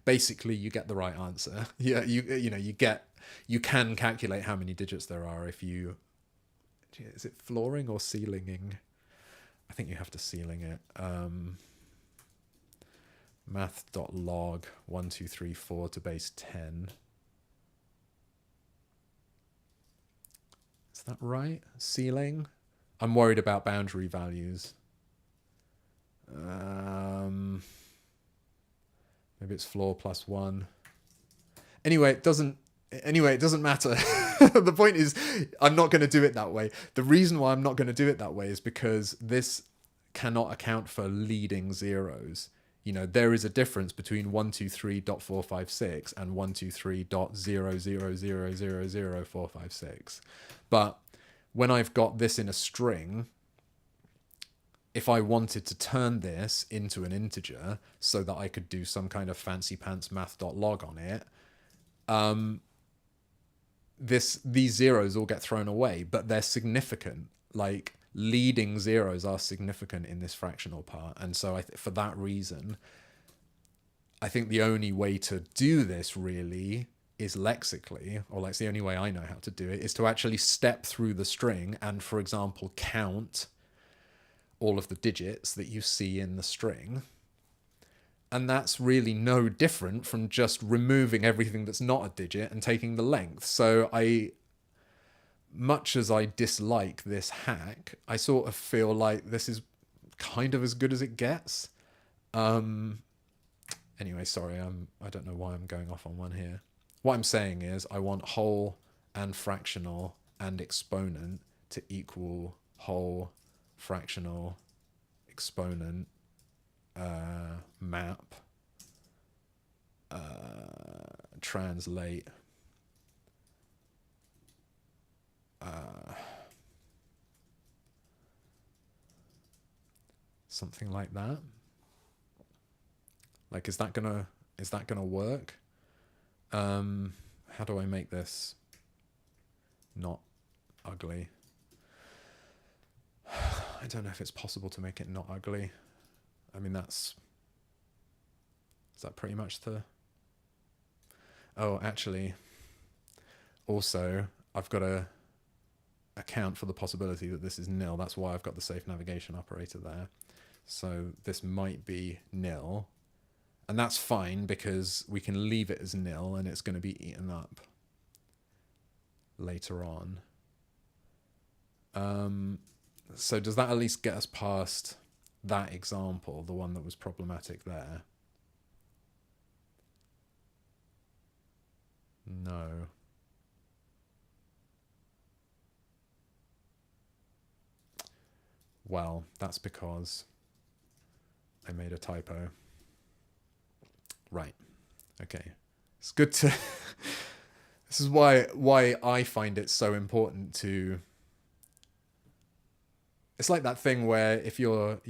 basically, you get the right answer. Yeah, you can calculate how many digits there are if you, is it flooring or ceilinging? I think you have to ceiling it. Math.log 1234 to base 10. Is that right? Ceiling? I'm worried about boundary values. Maybe it's floor plus 1. Anyway, it doesn't matter. The point is, I'm not going to do it that way. The reason why I'm not going to do it that way is because this cannot account for leading zeros. There is a difference between 123.456 and 123.000000456. But when I've got this in a string, if I wanted to turn this into an integer so that I could do some kind of fancy pants math.log on it, these zeros all get thrown away, but they're significant. Like, leading zeros are significant in this fractional part, and so for that reason, I think the only way to do this really is lexically, or like the only way I know how to do it is to actually step through the string and, for example, count all of the digits that you see in the string. And that's really no different from just removing everything that's not a digit and taking the length. So much as I dislike this hack, I sort of feel like this is kind of as good as it gets. Anyway, sorry, I don't know why I'm going off on one here. What I'm saying is I want whole and fractional and exponent to equal whole, fractional, exponent, map, translate something like that. Like, is that gonna work? How do I make this not ugly? I don't know if it's possible to make it not ugly. I mean, is that pretty much the... Oh, actually, also, I've got to account for the possibility that this is nil. That's why I've got the safe navigation operator there. So this might be nil. And that's fine because we can leave it as nil and it's going to be eaten up later on. So does that at least get us past that example, the one that was problematic there? No. Well, that's because I made a typo. Right. Okay. It's good to... This is why I find it so important to... It's like that thing where if you're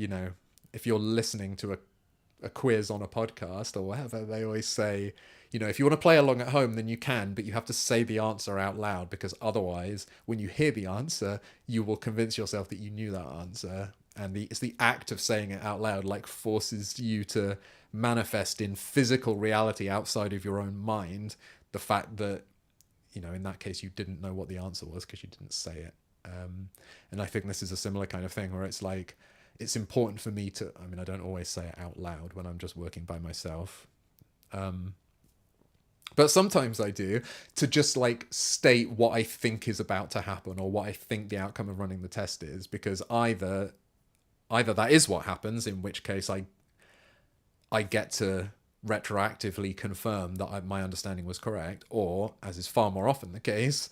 listening to a quiz on a podcast or whatever, they always say, if you want to play along at home, then you can, but you have to say the answer out loud, because otherwise, when you hear the answer, you will convince yourself that you knew that answer. And it's the act of saying it out loud, like, forces you to manifest in physical reality outside of your own mind the fact that, in that case, you didn't know what the answer was because you didn't say it. And I think this is a similar kind of thing where it's like, it's important for me to, I don't always say it out loud when I'm just working by myself. But sometimes I do, to just like state what I think is about to happen or what I think the outcome of running the test is, because either that is what happens, in which case I get to retroactively confirm that my understanding was correct, or, as is far more often the case,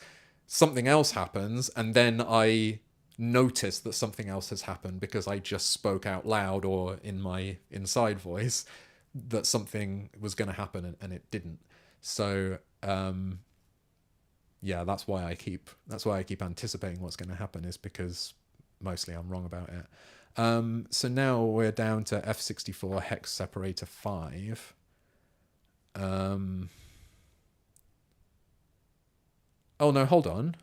something else happens and then I notice that something else has happened because I just spoke out loud or in my inside voice that something was going to happen and it didn't. So yeah, that's why I keep anticipating what's going to happen, is because mostly I'm wrong about it. So now we're down to F64 hex separator 5. Oh no, hold on.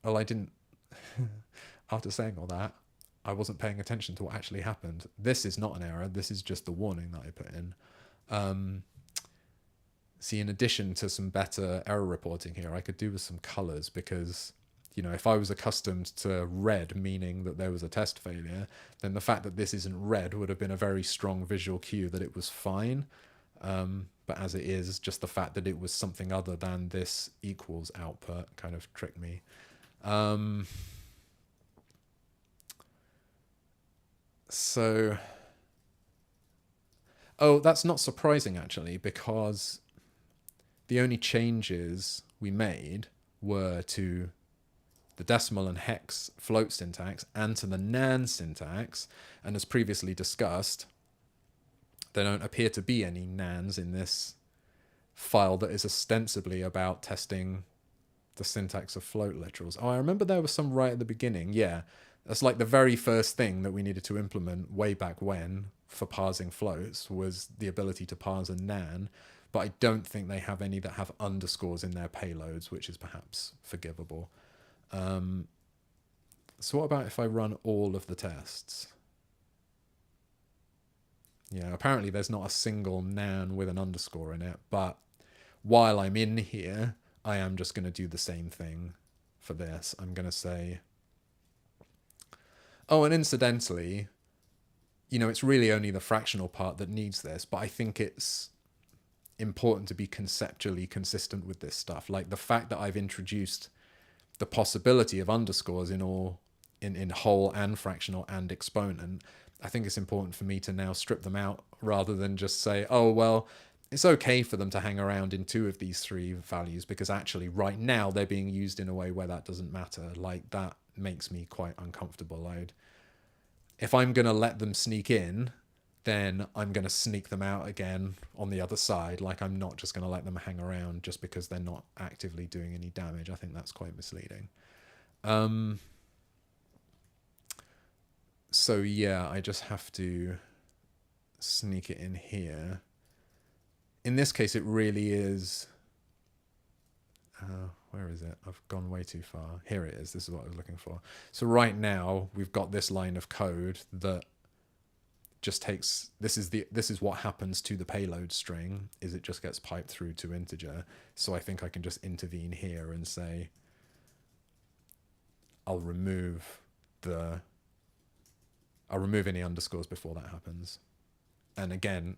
Well, I didn't... After saying all that, I wasn't paying attention to what actually happened. This is not an error. This is just the warning that I put in. See, in addition to some better error reporting here, I could do with some colors, because, if I was accustomed to red meaning that there was a test failure, then the fact that this isn't red would have been a very strong visual cue that it was fine. But as it is, just the fact that it was something other than this equals output kind of tricked me. So, that's not surprising actually, because the only changes we made were to the decimal and hex float syntax and to the nan syntax. And as previously discussed, there don't appear to be any nans in this file that is ostensibly about testing the syntax of float literals. Oh, I remember there was some right at the beginning. Yeah, that's like the very first thing that we needed to implement way back when for parsing floats, was the ability to parse a nan. But I don't think they have any that have underscores in their payloads, which is perhaps forgivable. So what about if I run all of the tests? Yeah, apparently there's not a single nan with an underscore in it, but while I'm in here, I am just going to do the same thing for this. I'm going to say... Oh, and incidentally, it's really only the fractional part that needs this, but I think it's important to be conceptually consistent with this stuff. Like the fact that I've introduced the possibility of underscores in whole and fractional and exponent, I think it's important for me to now strip them out rather than just say, oh, well, it's okay for them to hang around in 2 of these 3 values because actually right now they're being used in a way where that doesn't matter. Like, that makes me quite uncomfortable. If I'm going to let them sneak in, then I'm going to sneak them out again on the other side. Like, I'm not just going to let them hang around just because they're not actively doing any damage. I think that's quite misleading. So yeah, I just have to sneak it in here. In this case, it really is... where is it? I've gone way too far. Here it is. This is what I was looking for. So right now, we've got this line of code that just takes... This is what happens to the payload string, is it just gets piped through to integer. So I think I can just intervene here and say, I'll remove any underscores before that happens. And again,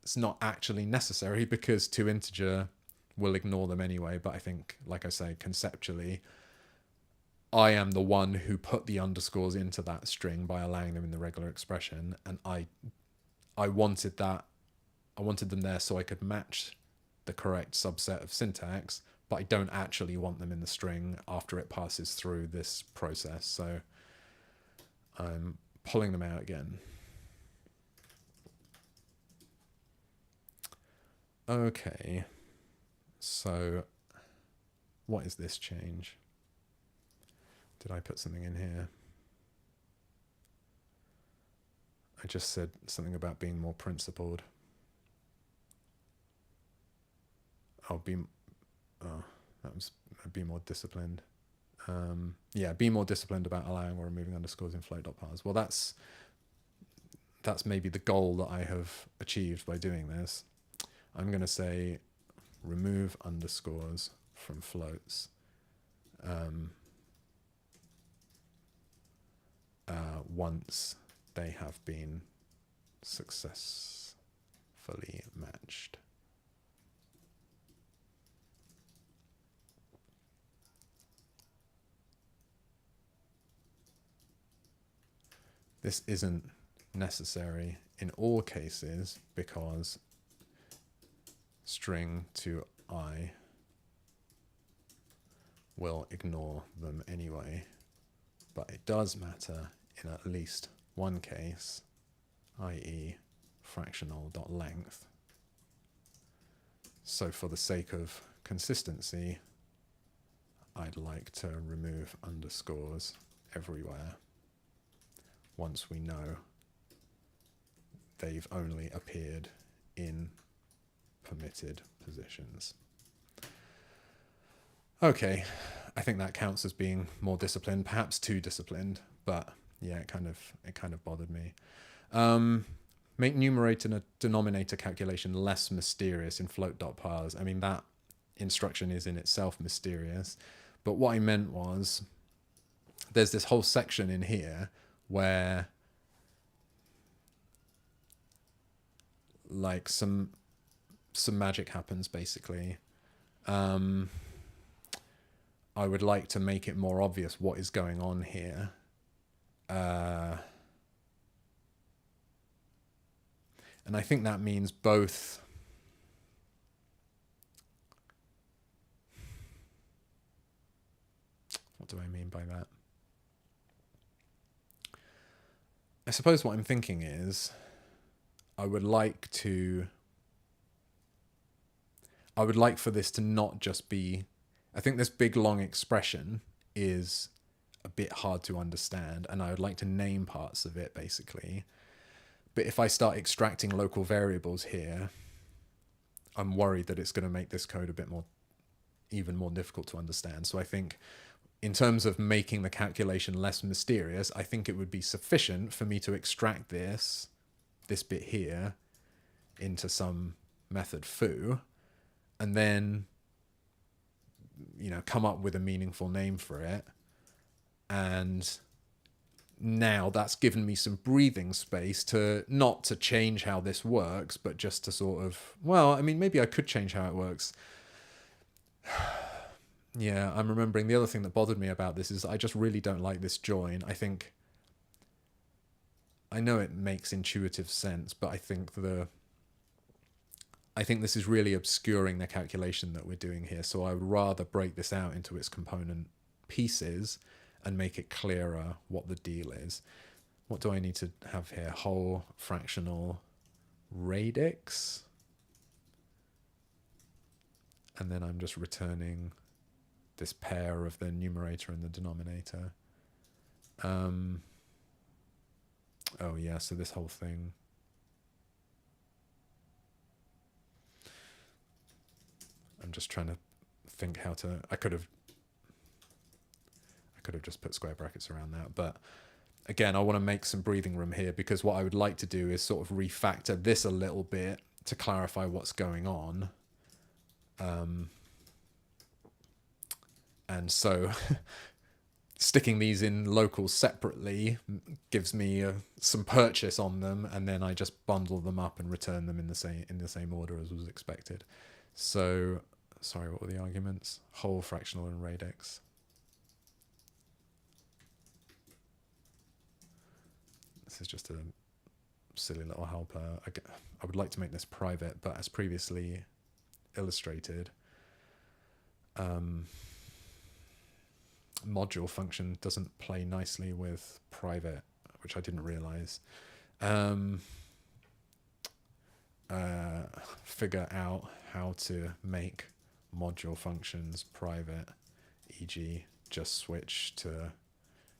it's not actually necessary because toInteger will ignore them anyway. But I think, like I say, conceptually, I am the one who put the underscores into that string by allowing them in the regular expression. And I wanted that. I wanted them there so I could match the correct subset of syntax, but I don't actually want them in the string after it passes through this process. So I'm pulling them out again. Okay, so what is this change? Did I put something in here? I just said something about being more principled. Be more disciplined. Yeah, be more disciplined about allowing or removing underscores in float.parse. Well, that's maybe the goal that I have achieved by doing this. I'm going to say remove underscores from floats once they have been successfully matched. This isn't necessary in all cases because string to I will ignore them anyway, but it does matter in at least one case, i.e. fractional.length. So for the sake of consistency, I'd like to remove underscores everywhere once we know they've only appeared in permitted positions. Okay, I think that counts as being more disciplined, perhaps too disciplined, but yeah, it kind of bothered me. Make numerator and a denominator calculation less mysterious in float.parse. I mean, that instruction is in itself mysterious, but what I meant was there's this whole section in here where like some magic happens basically. I would like to make it more obvious what is going on here. And I think that means both what do I mean by that? I suppose what I'm thinking is I would like for this to not just be... I think this big long expression is a bit hard to understand, and I would like to name parts of it, basically. But if I start extracting local variables here, I'm worried that it's going to make this code even more difficult to understand. So I think in terms of making the calculation less mysterious, I think it would be sufficient for me to extract this bit here into some method foo, and then, come up with a meaningful name for it. And now that's given me some breathing space not to change how this works, but just to sort of, well, I mean, maybe I could change how it works. Yeah, I'm remembering the other thing that bothered me about this is I just really don't like this join. I know it makes intuitive sense, but I think this is really obscuring the calculation that we're doing here. So I would rather break this out into its component pieces and make it clearer what the deal is. what do I need to have here? Whole fractional radix. And then I'm just returning this pair of the numerator and the denominator. Oh yeah, so this whole thing. I'm just trying to think how to, I could have just put square brackets around that, but again, I want to make some breathing room here, because what I would like to do is sort of refactor this a little bit to clarify what's going on. And so sticking these in locals separately gives me some purchase on them, and then I just bundle them up and return them in the same order as was expected. So, sorry, what were the arguments? Whole, fractional, and radix. This is just a silly little helper. I would like to make this private, but as previously illustrated, module function doesn't play nicely with private, which I didn't realize. Figure out how to make module functions private, e.g. just switch to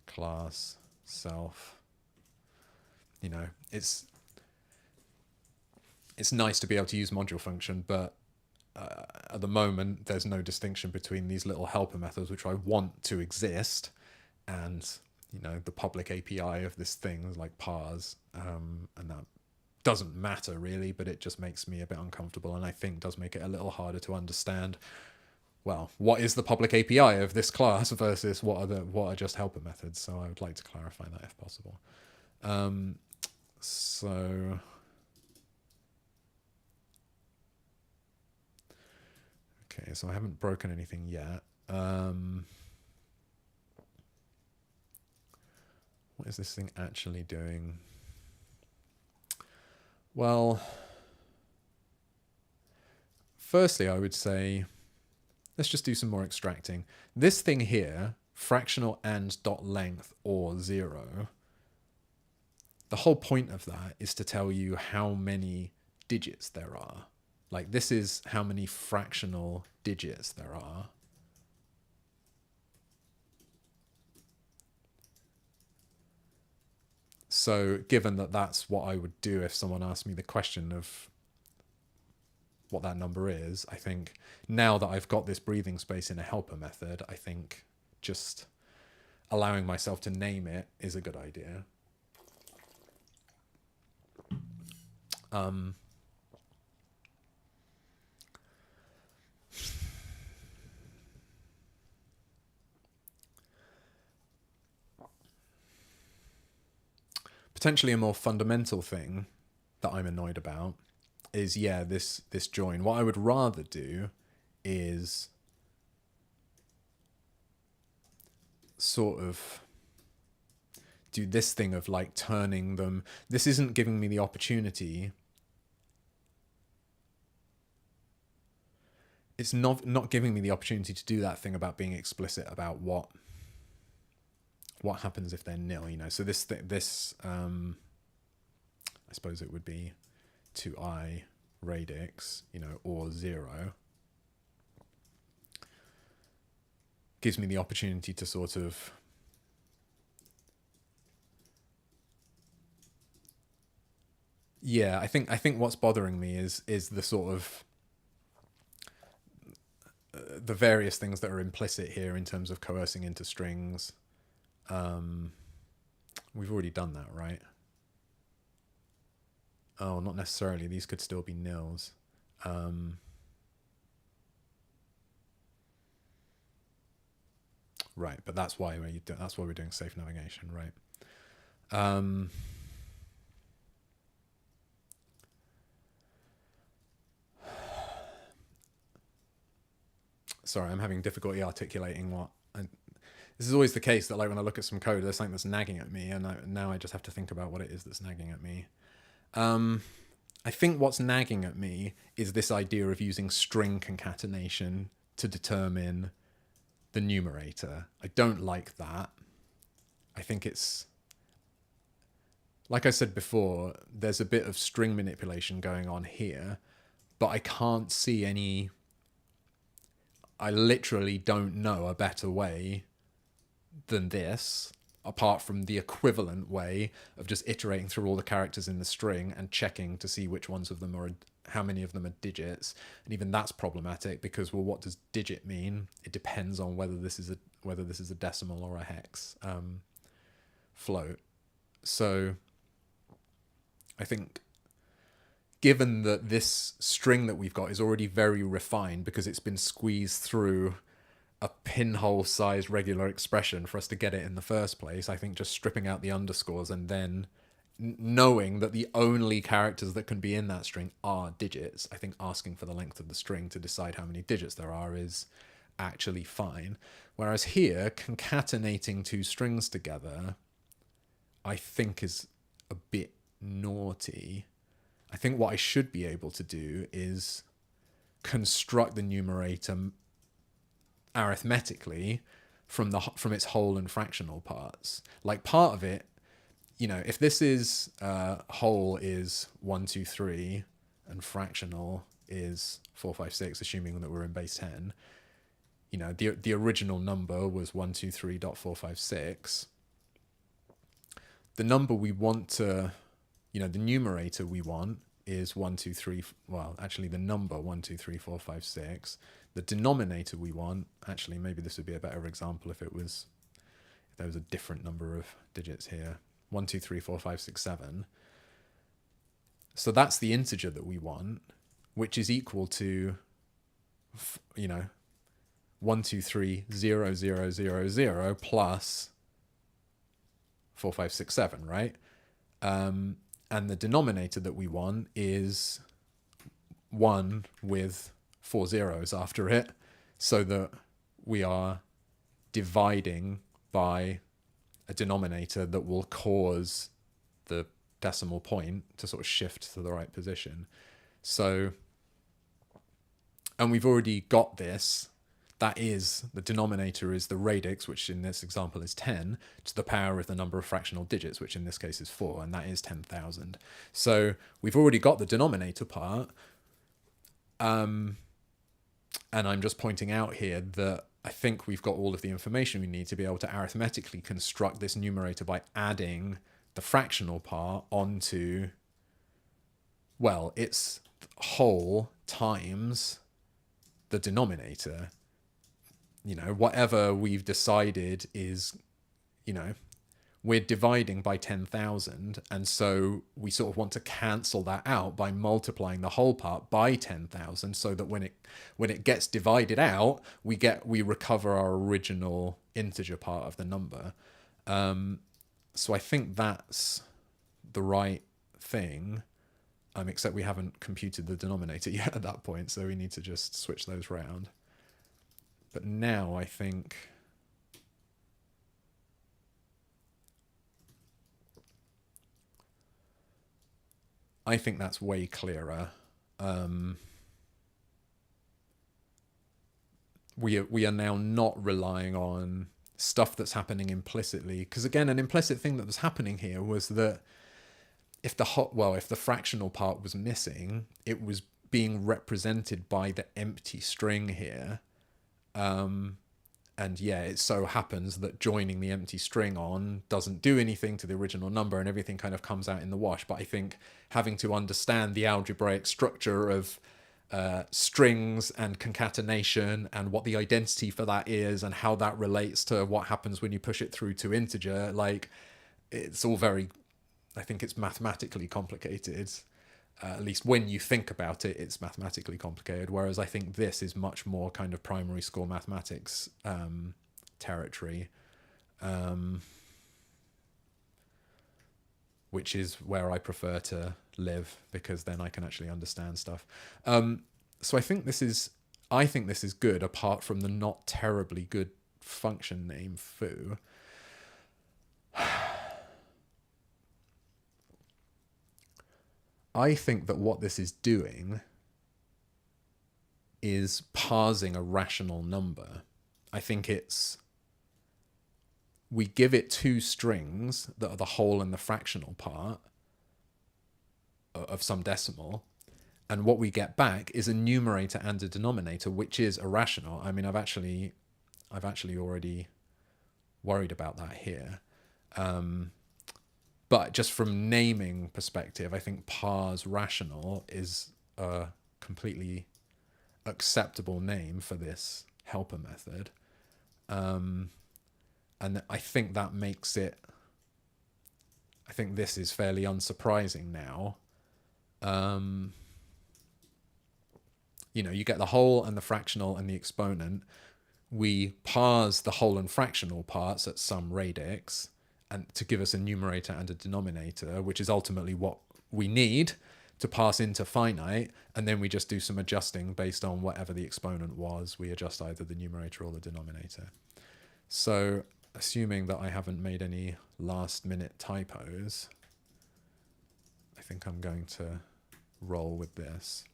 class self. You know, it's nice to be able to use module function, but at the moment there's no distinction between these little helper methods, which I want to exist, and, you know, the public API of this thing, like parse, and that doesn't matter really, but it just makes me a bit uncomfortable, and I think does make it a little harder to understand, well, what is the public API of this class versus what are just helper methods. So I would like to clarify that if possible. So okay, so I haven't broken anything yet. What is this thing actually doing? Well, firstly, I would say, let's just do some more extracting. This thing here, fractional and dot length or 0, the whole point of that is to tell you how many digits there are. Like, this is how many fractional digits there are. So given that that's what I would do if someone asked me the question of what that number is, I think now that I've got this breathing space in a helper method, I think just allowing myself to name it is a good idea. Potentially a more fundamental thing that I'm annoyed about is, yeah, this join. What I would rather do is sort of do this thing of like turning them. This isn't giving me the opportunity. It's not giving me the opportunity to do that thing about being explicit about what happens if they're nil, you know. So this I suppose it would be 2i radix, you know, or 0, gives me the opportunity to sort of I think what's bothering me is the sort of the various things that are implicit here in terms of coercing into strings. We've already done that, right? Oh, not necessarily. These could still be nils. Right, but that's why we're doing safe navigation, right? Sorry, I'm having difficulty articulating what. This is always the case that, like, when I look at some code, there's something that's nagging at me, and now I just have to think about what it is that's nagging at me. I think what's nagging at me is this idea of using string concatenation to determine the numerator. I don't like that. I think it's like I said before, there's a bit of string manipulation going on here, but I can't see any. I literally don't know a better way than this, apart from the equivalent way of just iterating through all the characters in the string and checking to see which ones of them are, how many of them are digits. And even that's problematic because, well, what does digit mean? It depends on whether this is a decimal or a hex float. So I think, given that this string that we've got is already very refined because it's been squeezed through a pinhole-sized regular expression for us to get it in the first place, I think just stripping out the underscores and then knowing that the only characters that can be in that string are digits, I think asking for the length of the string to decide how many digits there are is actually fine. Whereas here, concatenating two strings together, I think is a bit naughty. I think what I should be able to do is construct the numerator arithmetically from its whole and fractional parts. Like, part of it, you know, if this is whole is 1, 2, 3 and fractional is 4, 5, 6, assuming that we're in base 10, you know, the original number was 123.456. The number we want to, you know, the numerator we want is 1, 2, 3. Well, actually, the number 1, 2, 3, 4, 5, 6. The denominator we want, actually, maybe this would be a better example if there was a different number of digits here. 1, 2, 3, 4, 5, 6, 7. So that's the integer that we want, which is equal to, you know, 1, 2, 3, 0, 0, 0, 0 plus 4, 5, 6, 7, right? And the denominator that we want is 1 with 4 zeros after it, so that we are dividing by a denominator that will cause the decimal point to sort of shift to the right position. So, and we've already got this. That is, the denominator is the radix, which in this example is 10, to the power of the number of fractional digits, which in this case is 4, and that is 10,000. So we've already got the denominator part. And I'm just pointing out here that I think we've got all of the information we need to be able to arithmetically construct this numerator by adding the fractional part onto, well, it's whole times the denominator. You know, whatever we've decided is, you know, we're dividing by 10,000, and so we sort of want to cancel that out by multiplying the whole part by 10,000, so that when it gets divided out, we recover our original integer part of the number. So I think that's the right thing, except we haven't computed the denominator yet at that point, so we need to just switch those around. But now I think that's way clearer. We are now not relying on stuff that's happening implicitly, because again, an implicit thing that was happening here was that if the fractional part was missing, it was being represented by the empty string here. And yeah, it so happens that joining the empty string on doesn't do anything to the original number, and everything kind of comes out in the wash. But I think having to understand the algebraic structure of strings and concatenation and what the identity for that is and how that relates to what happens when you push it through to integer, like, it's all very, I think it's mathematically complicated. At least when you think about it, it's mathematically complicated. Whereas I think this is much more kind of primary school mathematics territory, which is where I prefer to live, because then I can actually understand stuff. So I think this is good, apart from the not terribly good function name foo. I think that what this is doing is parsing a rational number. I think it's we give it two strings that are the whole and the fractional part of some decimal, and what we get back is a numerator and a denominator, which is irrational. I mean, I've actually already worried about that here. But just from naming perspective, I think parse rational is a completely acceptable name for this helper method. And I think that makes it, I think this is fairly unsurprising now. You get the whole and the fractional and the exponent. We parse the whole and fractional parts at some radix and to give us a numerator and a denominator, which is ultimately what we need to pass into finite. And then we just do some adjusting based on whatever the exponent was. We adjust either the numerator or the denominator. So assuming that I haven't made any last minute typos, I think I'm going to roll with this.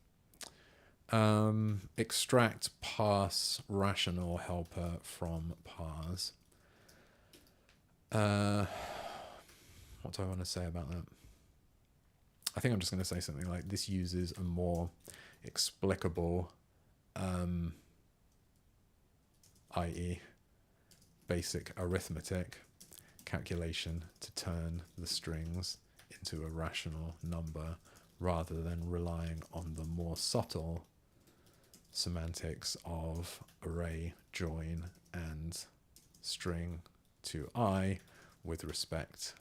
Extract parse rational helper from parse. What do I want to say about that? I think I'm just going to say something like this uses a more explicable, i.e. basic arithmetic calculation to turn the strings into a rational number rather than relying on the more subtle semantics of array, join, and string to I with respect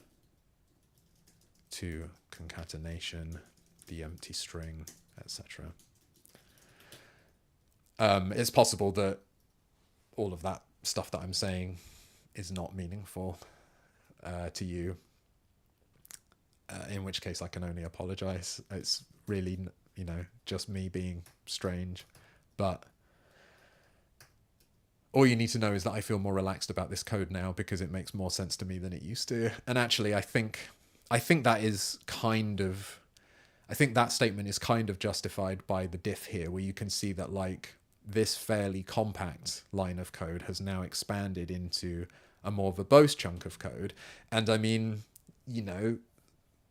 to concatenation, the empty string, etc. It's possible that all of that stuff that I'm saying is not meaningful to you, in which case I can only apologize. It's really, just me being strange. But all you need to know is that I feel more relaxed about this code now because it makes more sense to me than it used to. And actually, I think that is kind of, I think that statement is kind of justified by the diff here, where you can see that like this fairly compact line of code has now expanded into a more verbose chunk of code. And I mean,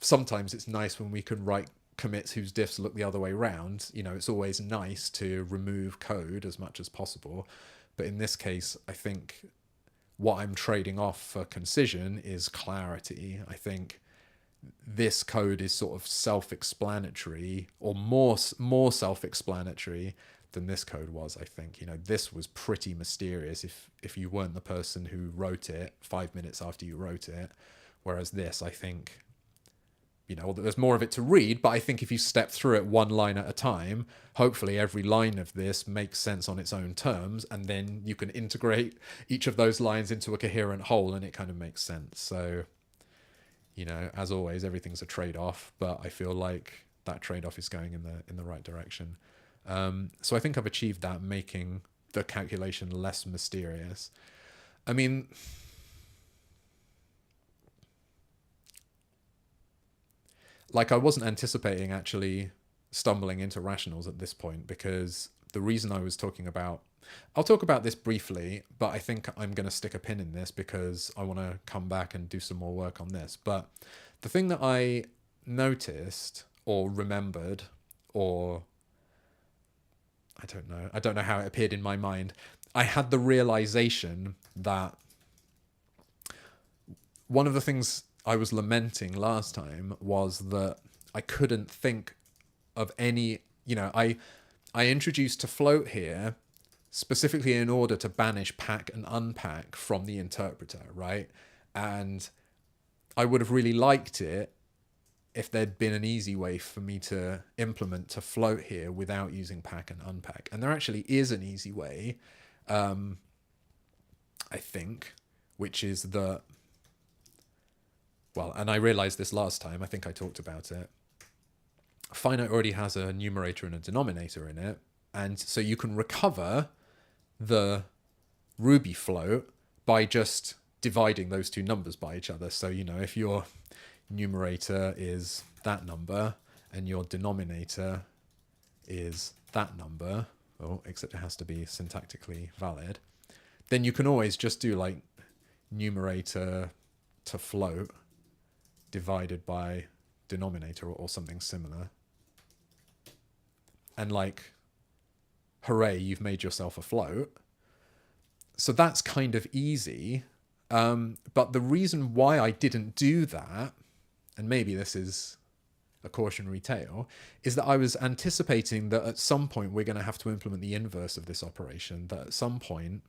sometimes it's nice when we can write commits whose diffs look the other way around. It's always nice to remove code as much as possible. But in this case, I think what I'm trading off for concision is clarity. I think this code is sort of self-explanatory, or more self-explanatory than this code was. I think, this was pretty mysterious if you weren't the person who wrote it 5 minutes after you wrote it. Whereas this, I think, there's more of it to read, but I think if you step through it one line at a time, hopefully every line of this makes sense on its own terms, and then you can integrate each of those lines into a coherent whole, and it kind of makes sense. So, as always, everything's a trade-off, but I feel like that trade-off is going in the right direction. So I think I've achieved that, making the calculation less mysterious. I mean, like, I wasn't anticipating actually stumbling into rationals at this point, because the reason I was I'll talk about this briefly, but I think I'm going to stick a pin in this because I want to come back and do some more work on this. But the thing that I noticed or remembered, or I don't know how it appeared in my mind, I had the realization that one of the things I was lamenting last time was that I couldn't think of any, I introduced to float here specifically in order to banish pack and unpack from the interpreter, right? And I would have really liked it if there'd been an easy way for me to implement to float here without using pack and unpack. And there actually is an easy way, I think, which is that, well, and I realized this last time, I think I talked about it. Finite already has a numerator and a denominator in it. And so you can recover the Ruby float by just dividing those two numbers by each other. So, if your numerator is that number and your denominator is that number, except it has to be syntactically valid, then you can always just do like numerator to float divided by denominator or something similar. And like, hooray, you've made yourself a float. So that's kind of easy. But the reason why I didn't do that, and maybe this is a cautionary tale, is that I was anticipating that at some point we're going to have to implement the inverse of this operation, that at some point,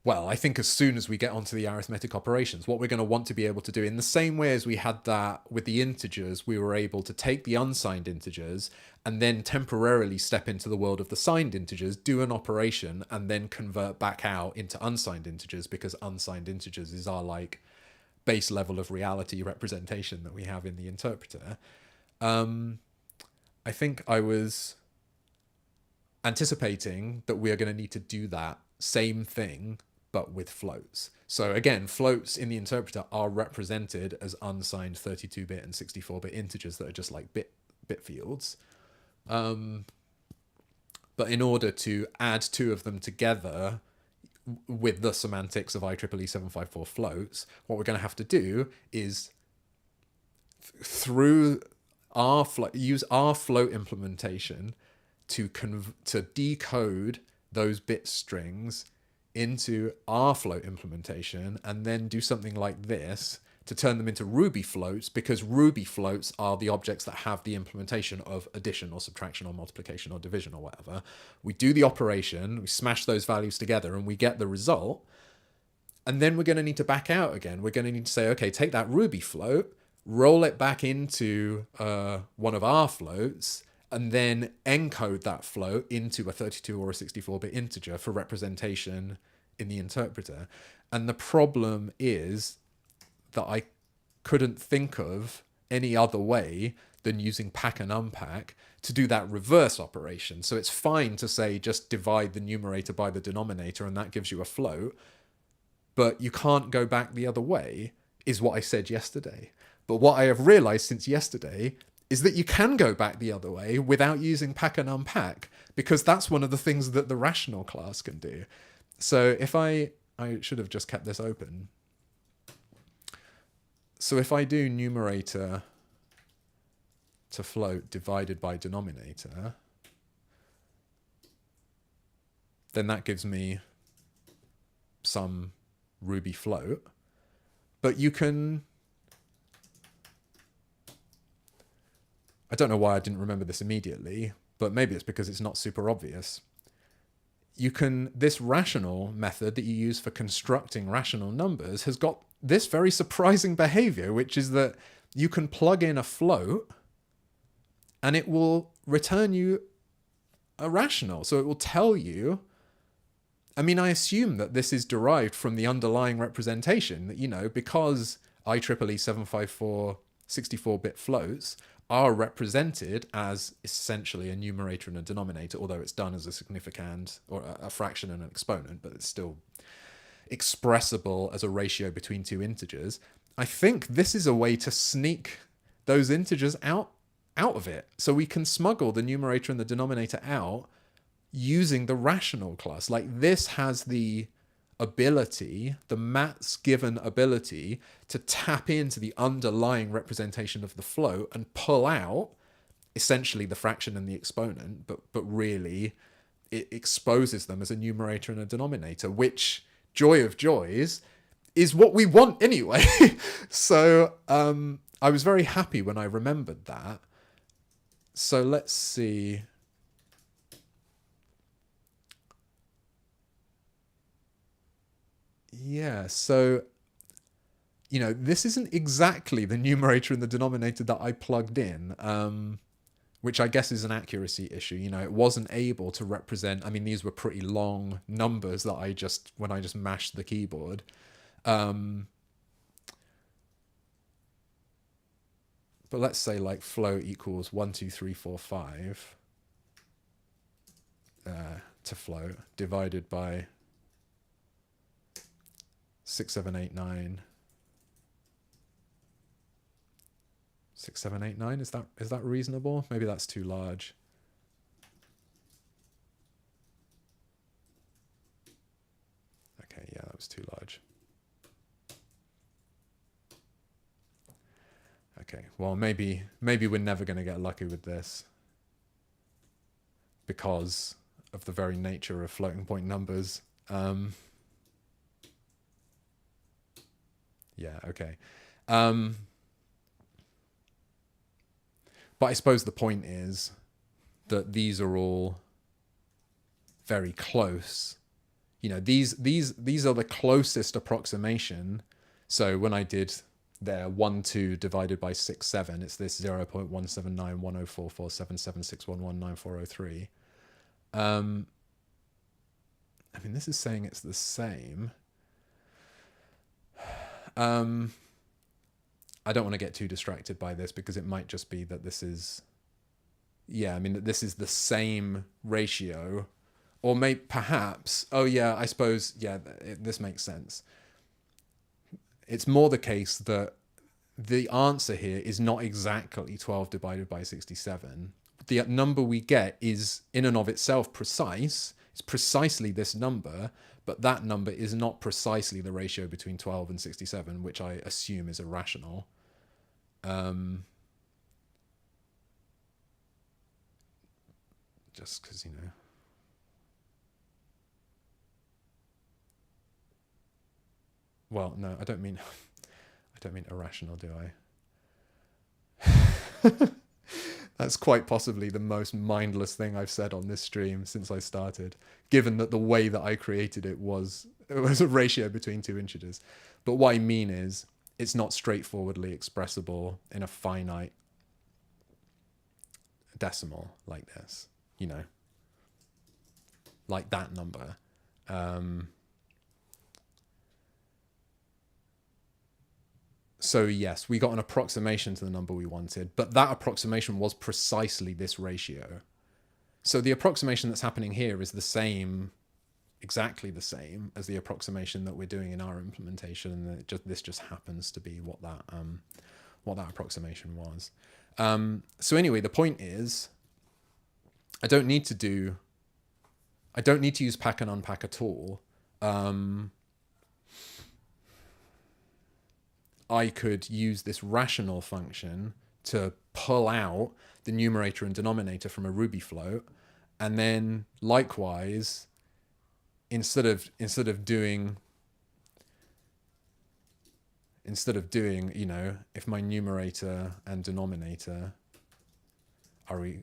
well, I think as soon as we get onto the arithmetic operations, what we're going to want to be able to do, in the same way as we had that with the integers, we were able to take the unsigned integers and then temporarily step into the world of the signed integers, do an operation, and then convert back out into unsigned integers, because unsigned integers is our like base level of reality representation that we have in the interpreter. I think I was anticipating that we are going to need to do that same thing, but with floats. So again, floats in the interpreter are represented as unsigned 32-bit and 64-bit integers that are just like bit fields. But in order to add two of them together with the semantics of IEEE 754 floats, what we're going to have to do is through our use our float implementation to decode those bit strings into our float implementation, and then do something like this to turn them into Ruby floats, because Ruby floats are the objects that have the implementation of addition or subtraction or multiplication or division or whatever. We do the operation, we smash those values together, and we get the result. And then we're going to need to back out again. We're going to need to say, okay, take that Ruby float, roll it back into one of our floats, and then encode that float into a 32 or a 64-bit integer for representation in the interpreter. And the problem is that I couldn't think of any other way than using pack and unpack to do that reverse operation. So it's fine to say just divide the numerator by the denominator and that gives you a float, but you can't go back the other way, is what I said yesterday. But what I have realized since yesterday is that you can go back the other way without using pack and unpack, because that's one of the things that the rational class can do. So if I should have just kept this open. So if I do numerator to float divided by denominator, then that gives me some Ruby float. But you can... I don't know why I didn't remember this immediately, but maybe it's because it's not super obvious. This rational method that you use for constructing rational numbers has got this very surprising behavior, which is that you can plug in a float and it will return you a rational. So it will tell you, I mean, I assume that this is derived from the underlying representation that, you know, because IEEE 754 64-bit floats are represented as essentially a numerator and a denominator, although it's done as a significand or a fraction and an exponent, but it's still expressible as a ratio between two integers. I think this is a way to sneak those integers out of it. So we can smuggle the numerator and the denominator out using the rational class. Like, this has the ability, the Maths given ability, to tap into the underlying representation of the float and pull out essentially the fraction and the exponent, but really it exposes them as a numerator and a denominator, which, joy of joys, is what we want anyway. So I was very happy when I remembered that. So let's see. Yeah, so, you know, this isn't exactly the numerator and the denominator that I plugged in, which I guess is an accuracy issue. You know, it wasn't able to represent, I mean, these were pretty long numbers that when I just mashed the keyboard. But let's say like float equals 1, 2, 3, 4, 5 to float divided by 6, 7, 8, 9. 6, 7, 8, 9. Is that reasonable? Maybe that's too large. that was too large. Okay, well, maybe we're never going to get lucky with this because of the very nature of floating point numbers. Yeah, okay. But I suppose the point is that these are all very close. You know, these are the closest approximation. So when I did there 1, 2 divided by 6, 7, it's this 0.179104477611940. I mean, this is saying it's the same. I don't want to get too distracted by this because it might just be that this is, yeah, I mean, that this is the same ratio, or maybe perhaps, oh yeah, I suppose, yeah, this makes sense. It's more the case that the answer here is not exactly 12 divided by 67. The number we get is in and of itself precise. It's precisely this number, but that number is not precisely the ratio between 12 and 67, which I assume is irrational. Just because, you know. Well, no, I don't mean irrational, do I? That's quite possibly the most mindless thing I've said on this stream since I started, given that the way that I created it was a ratio between two integers. But what I mean is, it's not straightforwardly expressible in a finite decimal like this, you know, like that number. So yes, we got an approximation to the number we wanted, but that approximation was precisely this ratio. So the approximation that's happening here is the same, exactly the same as the approximation that we're doing in our implementation, and this just happens to be what that approximation was. So anyway, the point is, I don't need to use pack and unpack at all. I could use this rational function to pull out the numerator and denominator from a Ruby float, and then likewise, instead of doing, you know, if my numerator and denominator are you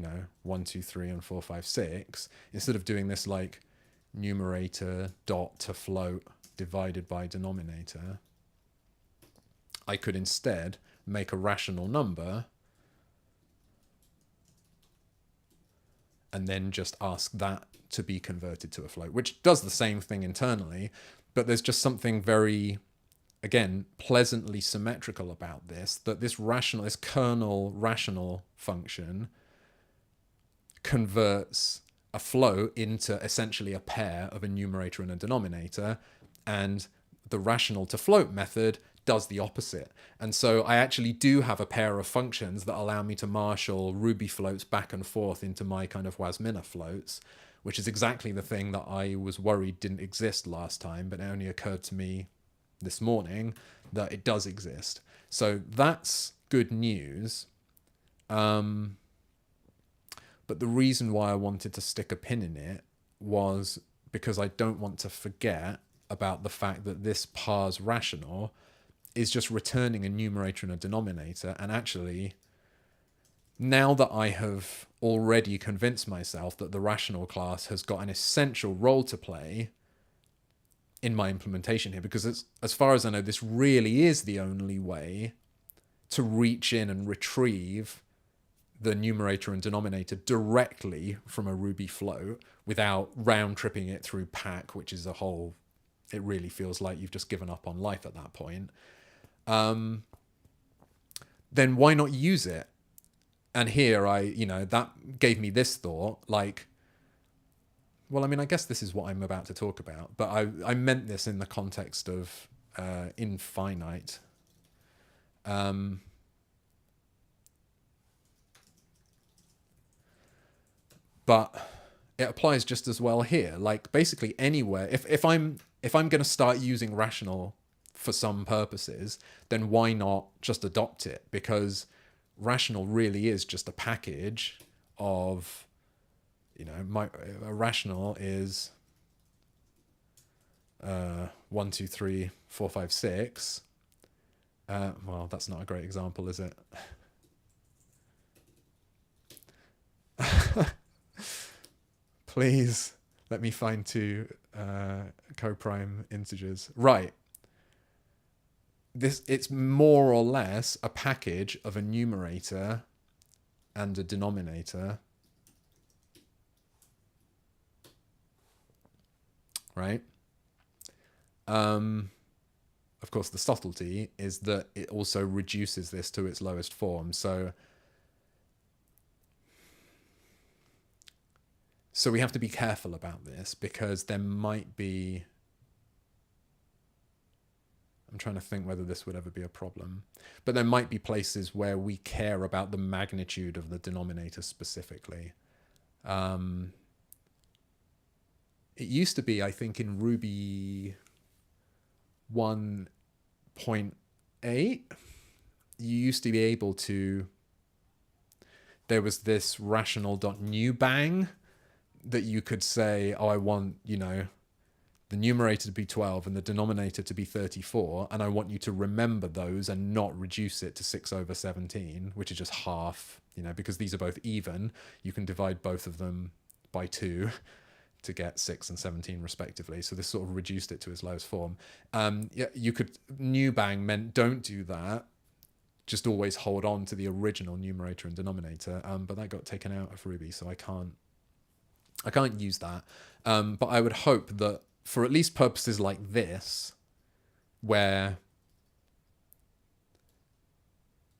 know 1, 2, 3, and 4, 5, 6, instead of doing this like numerator dot to float divided by denominator, I could instead make a rational number and then just ask that to be converted to a float, which does the same thing internally, but there's just something very, again, pleasantly symmetrical about this, that this kernel rational function converts a float into essentially a pair of a numerator and a denominator, and the rational to float method does the opposite. And so I actually do have a pair of functions that allow me to marshal Ruby floats back and forth into my kind of Wasmina floats, which is exactly the thing that I was worried didn't exist last time, but it only occurred to me this morning that it does exist. So that's good news. But the reason why I wanted to stick a pin in it was because I don't want to forget about the fact that this parse rational is just returning a numerator and a denominator. And actually, now that I have already convinced myself that the rational class has got an essential role to play in my implementation here, because as far as I know, this really is the only way to reach in and retrieve the numerator and denominator directly from a Ruby float without round tripping it through pack, which is it really feels like you've just given up on life at that point. Then why not use it? And here that gave me this thought, like, well, I mean, I guess this is what I'm about to talk about, but I meant this in the context of infinite. But it applies just as well here. Like basically anywhere, if I'm if I'm going to start using rational for some purposes, then why not just adopt it? Because rational really is just a package of, a rational is 1, 2, 3, 4, 5, 6. Well, that's not a great example, is it? Please let me find two coprime integers. Right. It's more or less a package of a numerator and a denominator. Right? Of course, the subtlety is that it also reduces this to its lowest form. So we have to be careful about this, because there might be... I'm trying to think whether this would ever be a problem. But there might be places where we care about the magnitude of the denominator specifically. It used to be, I think, in Ruby 1.8, you used to be able to... There was this rational.newBang that you could say, oh, I want, the numerator to be 12 and the denominator to be 34, and I want you to remember those and not reduce it to 6/17, which is just half, because these are both even. You can divide both of them by 2 to get 6 and 17 respectively. So this sort of reduced it to its lowest form. You could... newBang meant don't do that. Just always hold on to the original numerator and denominator. But that got taken out of Ruby, so I can't use that. But I would hope that for at least purposes like this, where,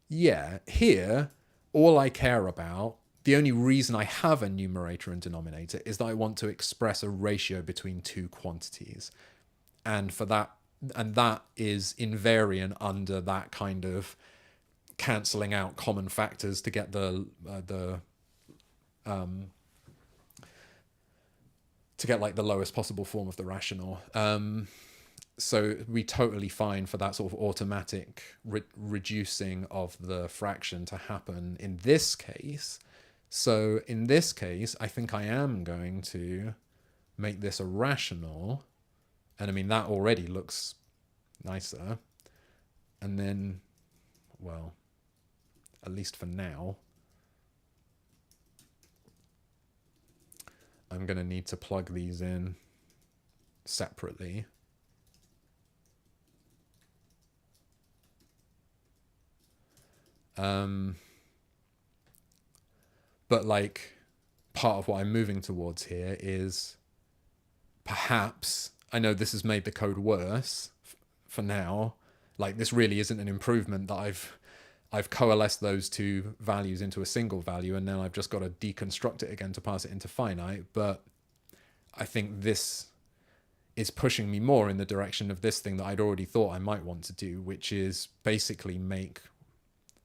here, all I care about, the only reason I have a numerator and denominator is that I want to express a ratio between two quantities. And that is invariant under that kind of cancelling out common factors to get the lowest possible form of the rational. So we totally fine for that sort of automatic reducing of the fraction to happen in this case. So in this case, I think I am going to make this a rational. And I mean, that already looks nicer. And then, well, at least for now, I'm going to need to plug these in separately. But part of what I'm moving towards here is perhaps, I know this has made the code worse for now. This really isn't an improvement that I've coalesced those two values into a single value, and now I've just got to deconstruct it again to pass it into finite. But I think this is pushing me more in the direction of this thing that I'd already thought I might want to do, which is basically make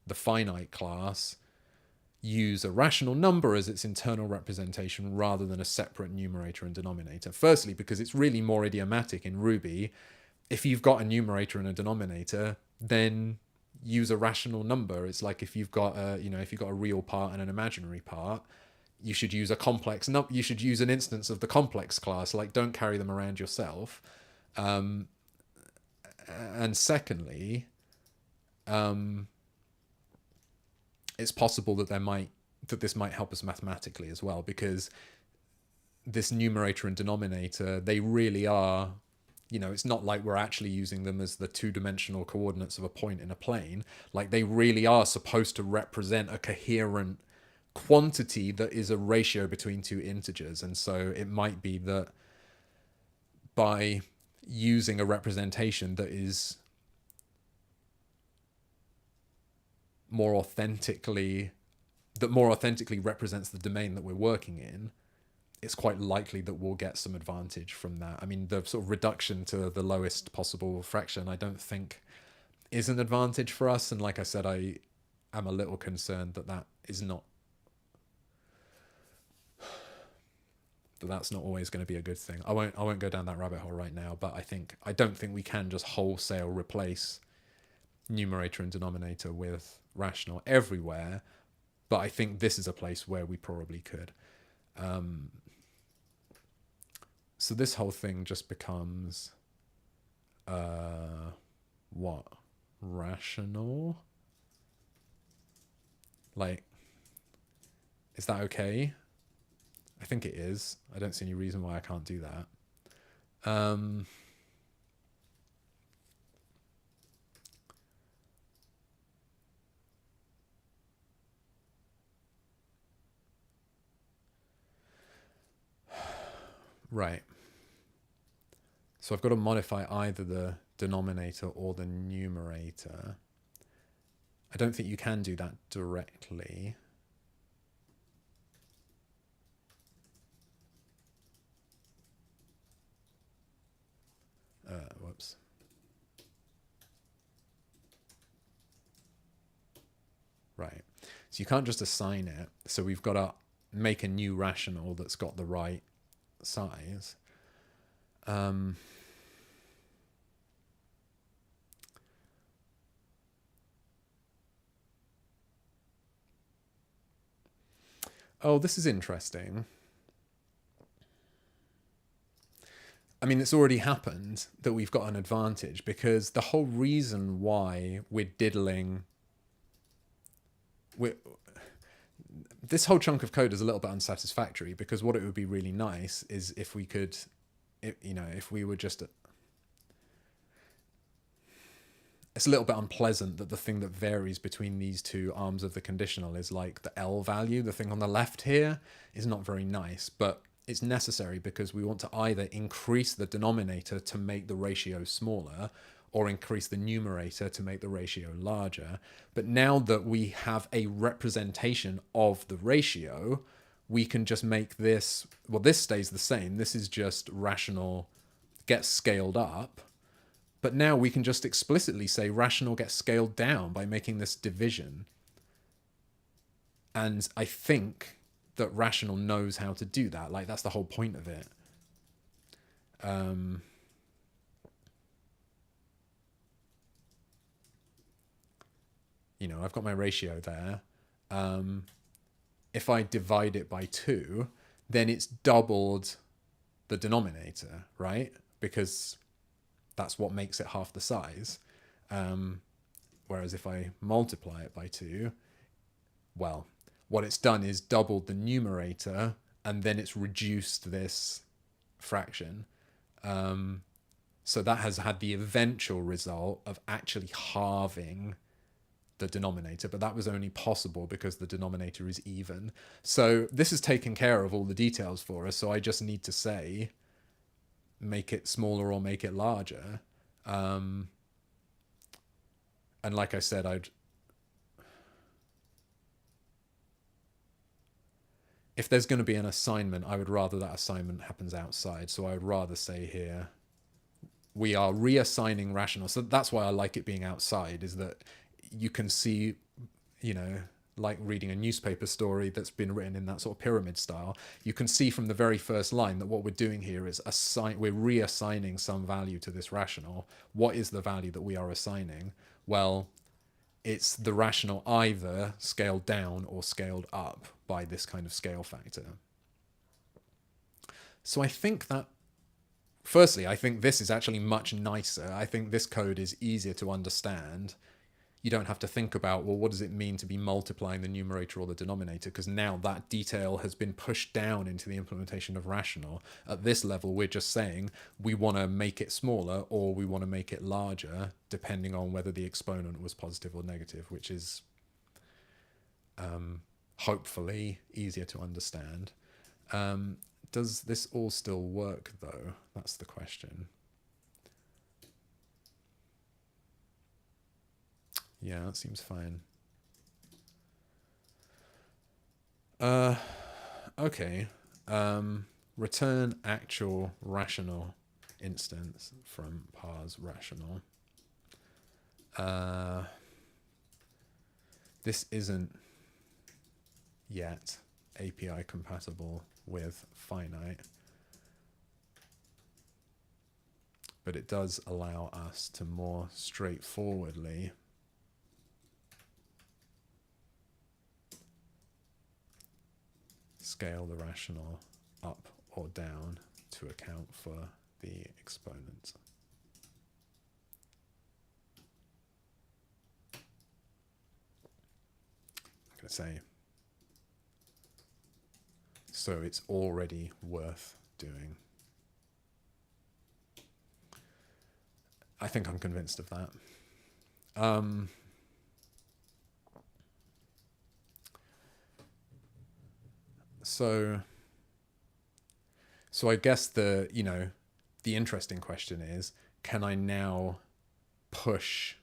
the finite class use a rational number as its internal representation rather than a separate numerator and denominator. Firstly, because it's really more idiomatic in Ruby. If you've got a numerator and a denominator, then use a rational number. It's like if you've got a real part and an imaginary part, you should use a complex you should use an instance of the complex class. Don't carry them around yourself. And secondly, it's possible that this might help us mathematically as well, because this numerator and denominator, they really are, it's not like we're actually using them as the two-dimensional coordinates of a point in a plane. They really are supposed to represent a coherent quantity that is a ratio between two integers. And so it might be that by using a representation that is more authentically represents the domain that we're working in, it's quite likely that we'll get some advantage from that. I mean, the sort of reduction to the lowest possible fraction, I don't think is an advantage for us. And like I said, I am a little concerned that is not that that's not always going to be a good thing. I won't go down that rabbit hole right now, but I don't think we can just wholesale replace numerator and denominator with rational everywhere, but I think this is a place where we probably could. So this whole thing just becomes what? Rational? Like, is that okay? I think it is. I don't see any reason why I can't do that. Right. So I've got to modify either the denominator or the numerator. I don't think you can do that directly. Whoops. Right. So you can't just assign it. So we've got to make a new rational that's got the right size. Oh, this is interesting. I mean, it's already happened that we've got an advantage, because the whole reason why we're diddling... this whole chunk of code is a little bit unsatisfactory, because what it would be really nice is if we could, if we were just... It's a little bit unpleasant that the thing that varies between these two arms of the conditional is like the L value. The thing on the left here is not very nice, but it's necessary because we want to either increase the denominator to make the ratio smaller or increase the numerator to make the ratio larger. But now that we have a representation of the ratio, we can just make this, well, this stays the same. This is just rational gets scaled up. But now we can just explicitly say rational gets scaled down by making this division. And I think that rational knows how to do that. Like, that's the whole point of it. I've got my ratio there. If I divide it by 2, then it's doubled the denominator, right? Because that's what makes it half the size. Whereas if I multiply it by 2, well, what it's done is doubled the numerator, and then it's reduced this fraction. So that has had the eventual result of actually halving the denominator, but that was only possible because the denominator is even. So this has taken care of all the details for us, so I just need to say make it smaller or make it larger. And like I said, if there's going to be an assignment, I would rather that assignment happens outside. So I would rather say here, we are reassigning rational. So that's why I like it being outside, is that you can see, like reading a newspaper story that's been written in that sort of pyramid style, you can see from the very first line that what we're doing here is we're reassigning some value to this rational. What is the value that we are assigning? Well, it's the rational either scaled down or scaled up by this kind of scale factor. So I think that, firstly, I think this is actually much nicer. I think this code is easier to understand. You don't have to think about, well, what does it mean to be multiplying the numerator or the denominator? Because now that detail has been pushed down into the implementation of rational. At this level, we're just saying we want to make it smaller or we want to make it larger, depending on whether the exponent was positive or negative, which is hopefully easier to understand. Does this all still work, though? That's the question. Yeah, that seems fine. Okay. Return actual rational instance from parse rational. This isn't yet API compatible with finite, but it does allow us to more straightforwardly scale the rational up or down to account for the exponent. I'm going to say, so it's already worth doing. I think I'm convinced of that. So I guess the interesting question is, can I now push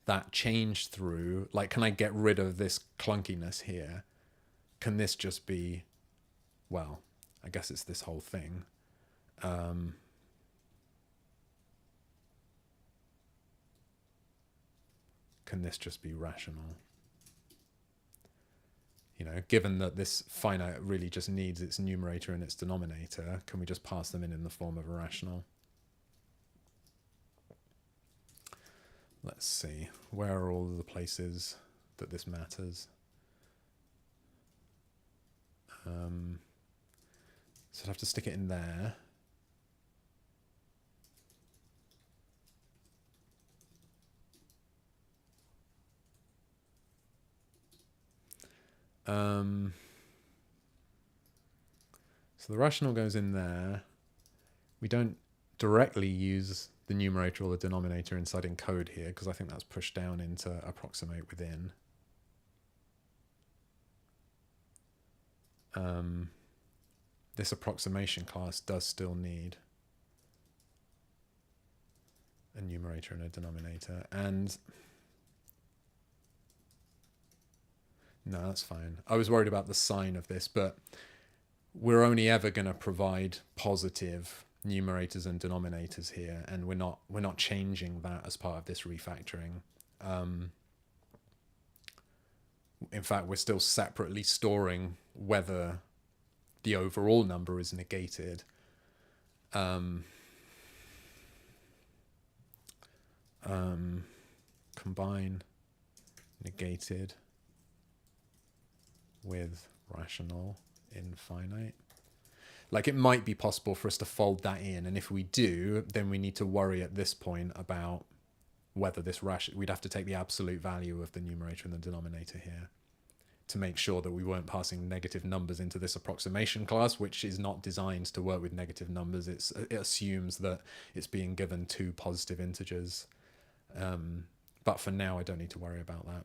that change through? Like, can I get rid of this clunkiness here? Can this just be, well, I guess it's this whole thing. Can this just be rational? Given that this finite really just needs its numerator and its denominator, can we just pass them in the form of a rational? Let's see, where are all the places that this matters? So I'd have to stick it in there. So the rational goes in there. We don't directly use the numerator or the denominator inside encode here, because I think that's pushed down into approximate within. This approximation class does still need a numerator and a denominator, and no, that's fine. I was worried about the sign of this, but we're only ever going to provide positive numerators and denominators here, and we're not changing that as part of this refactoring. In fact, we're still separately storing whether the overall number is negated. Combine negated with rational in finite. Like, it might be possible for us to fold that in, and if we do, then we need to worry at this point about whether this we'd have to take the absolute value of the numerator and the denominator here to make sure that we weren't passing negative numbers into this approximation class, which is not designed to work with negative numbers. It assumes that it's being given two positive integers. But for now, I don't need to worry about that.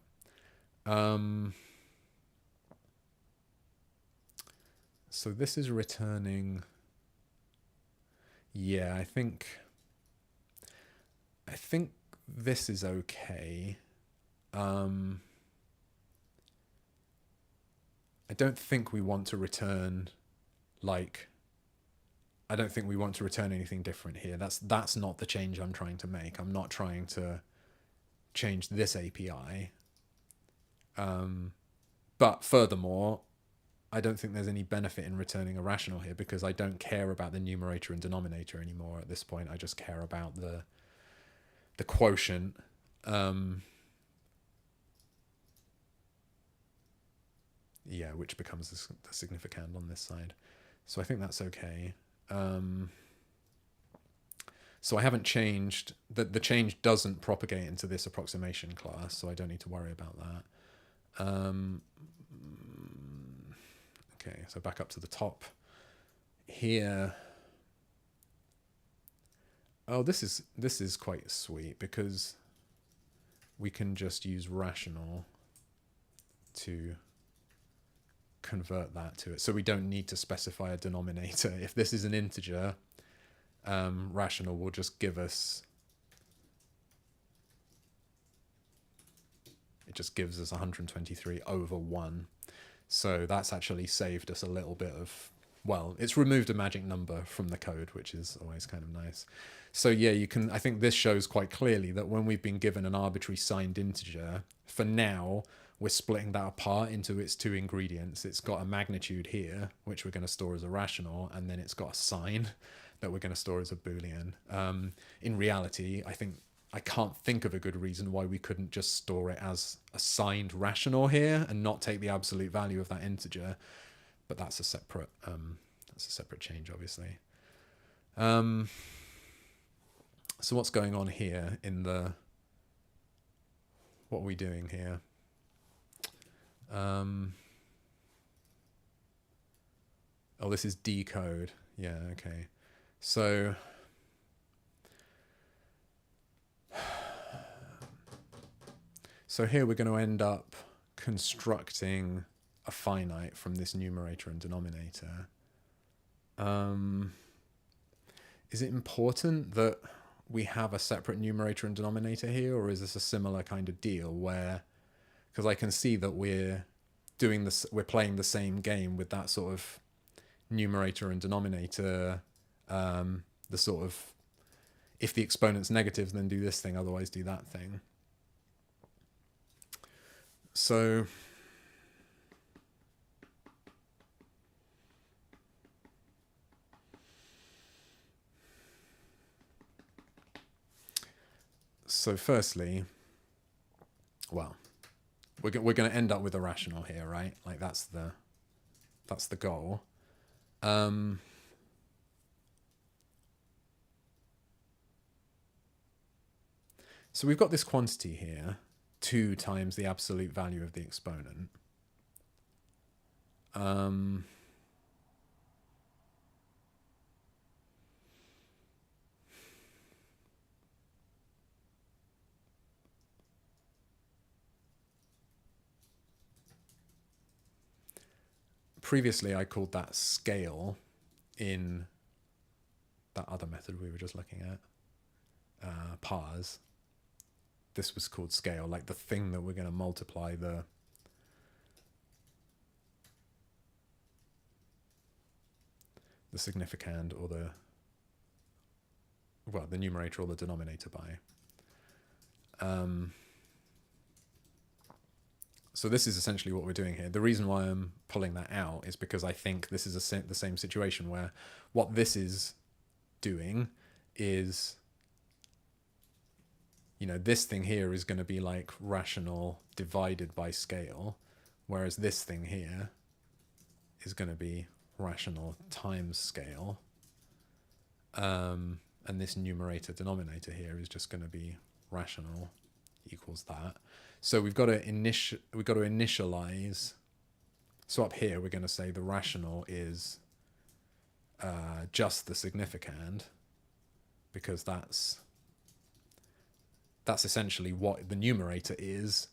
So this is returning. Yeah, I think this is okay. I don't think we want to return, I don't think we want to return anything different here. That's not the change I'm trying to make. I'm not trying to change this API. But furthermore, I don't think there's any benefit in returning a rational here, because I don't care about the numerator and denominator anymore at this point. I just care about the quotient. Yeah, which becomes the significand on this side. So I think that's okay. So I haven't changed, the change doesn't propagate into this approximation class, so I don't need to worry about that. Okay, so back up to the top here. Oh, this is quite sweet, because we can just use rational to convert that to it. So we don't need to specify a denominator. If this is an integer, rational will just give us, it just gives us 123 over 1. So that's actually saved us a little bit of, well, it's removed a magic number from the code, which is always kind of nice. So yeah, I think this shows quite clearly that when we've been given an arbitrary signed integer, for now, we're splitting that apart into its two ingredients. It's got a magnitude here, which we're going to store as a rational, and then it's got a sign that we're going to store as a Boolean. In reality, I can't think of a good reason why we couldn't just store it as a signed rational here and not take the absolute value of that integer. But that's a separate change, obviously. So what's going on here in the... What are we doing here? Oh, this is decode. Yeah, okay. So here we're going to end up constructing a finite from this numerator and denominator. Is it important that we have a separate numerator and denominator here, or is this a similar kind of deal where, because I can see that we're playing the same game with that sort of numerator and denominator, the sort of, if the exponent's negative, then do this thing, otherwise do that thing. So firstly, well, we're going to end up with a rational here, right? Like that's the goal. So we've got this quantity here, 2 times the absolute value of the exponent. Previously, I called that scale in that other method we were just looking at, parse. This was called scale, like the thing that we're going to multiply the significand or the numerator or the denominator by. So this is essentially what we're doing here. The reason why I'm pulling that out is because I think this is the same situation where what this is doing is, this thing here is going to be like rational divided by scale, whereas this thing here is going to be rational times scale. And this numerator denominator here is just going to be rational equals that. So we've got to initialize. So up here we're going to say the rational is just the significand, because that's essentially what the numerator is,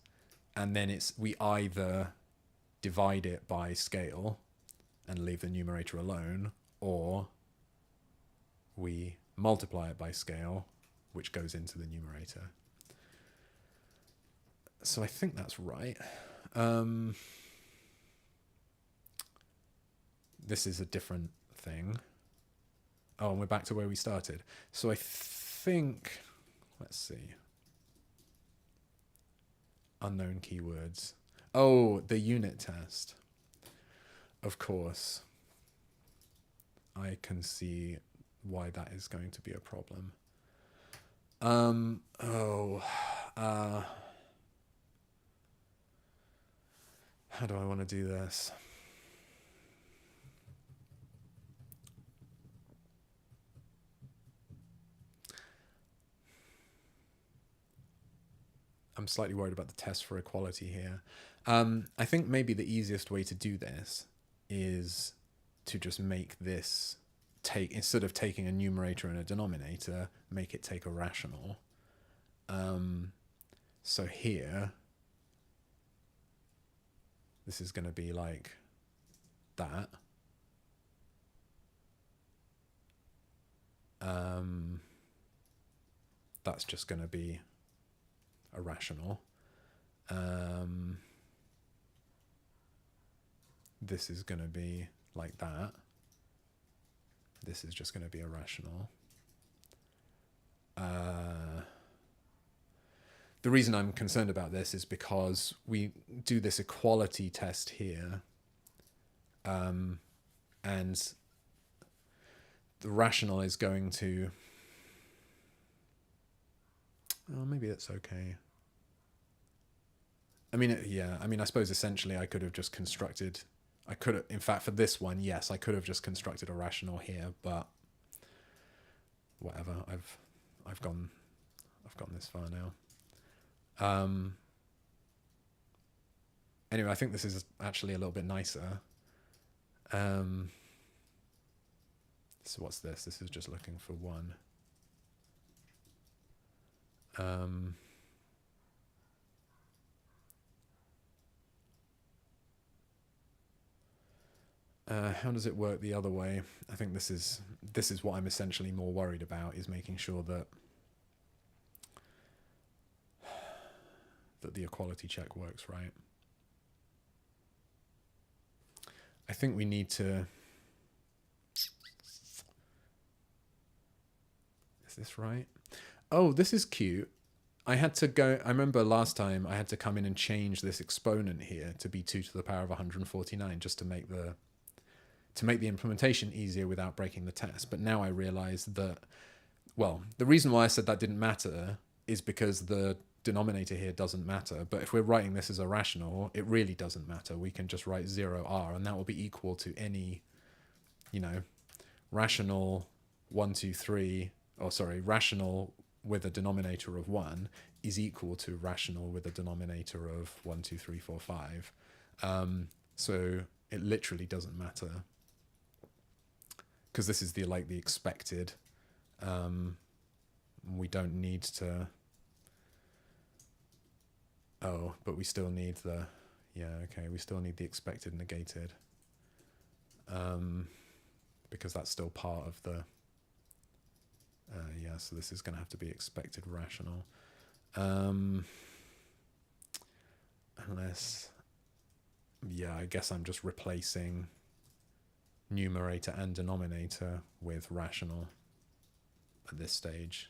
and then we either divide it by scale and leave the numerator alone, or we multiply it by scale, which goes into the numerator. So I think that's right. This is a different thing. Oh, and we're back to where we started. So I think, let's see. Unknown keywords. Oh, the unit test. Of course. I can see why that is going to be a problem. How do I want to do this? I'm slightly worried about the test for equality here. I think maybe the easiest way to do this is to just make this instead of taking a numerator and a denominator, make it take a rational. So here, this is going to be like that. That's just going to be a rational. This is going to be like that. This is just going to be a rational. the reason I'm concerned about this is because we do this equality test here, and the rational is going to... Oh, maybe that's okay. I mean, I suppose essentially I could have just constructed... in fact, for this one, yes, I could have just constructed a rational here, but whatever. I've gone this far now. Anyway, I think this is actually a little bit nicer. So what's this? This is just looking for one. How does it work the other way? I think this is what I'm essentially more worried about, is making sure that the equality check works right. I think we need to... Is this right? Oh, this is cute. I remember last time I had to come in and change this exponent here to be 2 to the power of 149 just to make the implementation easier without breaking the test. But now I realize that, well, the reason why I said that didn't matter is because the denominator here doesn't matter. But if we're writing this as a rational, it really doesn't matter. We can just write 0r, and that will be equal to any, rational 1, 2, 3, rational with a denominator of 1 is equal to rational with a denominator of 1, 2, 3, 4, 5. So it literally doesn't matter, because this is the expected. We don't need to... Oh, but we still need the... Yeah, okay, we still need the expected negated. Because that's still part of the... yeah, so this is going to have to be expected rational. Unless... Yeah, I guess I'm just replacing numerator and denominator with rational at this stage.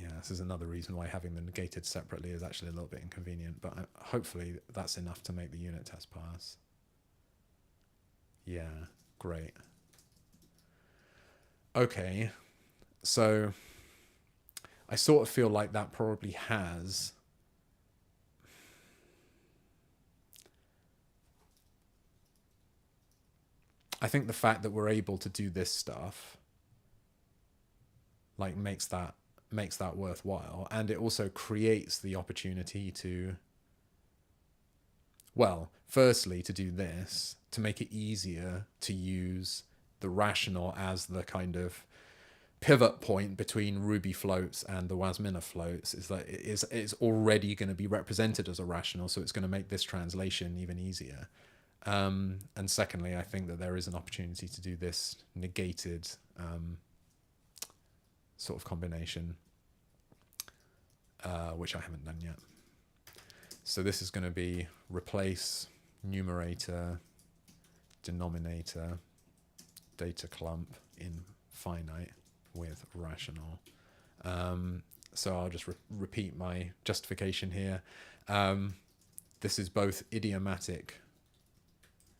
Yeah, this is another reason why having them negated separately is actually a little bit inconvenient, but hopefully that's enough to make the unit test pass. Yeah, great. Okay, so I sort of feel like that probably has... I think the fact that we're able to do this stuff makes that worthwhile, and it also creates the opportunity to, well, firstly to do this, to make it easier to use the rational as the kind of pivot point between Ruby floats and the Wasmina floats, is that it's already going to be represented as a rational, so it's going to make this translation even easier. And secondly, I think that there is an opportunity to do this negated sort of combination, which I haven't done yet. So this is going to be replace numerator, denominator, data clump in finite with rational. So I'll just repeat my justification here. This is both idiomatic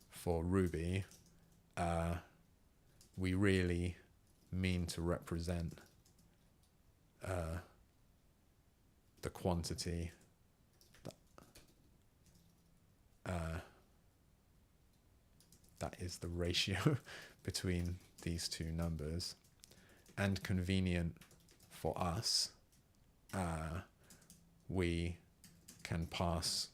for Ruby. We really mean to represent the quantity that is the ratio between these two numbers, and convenient for us, we can pass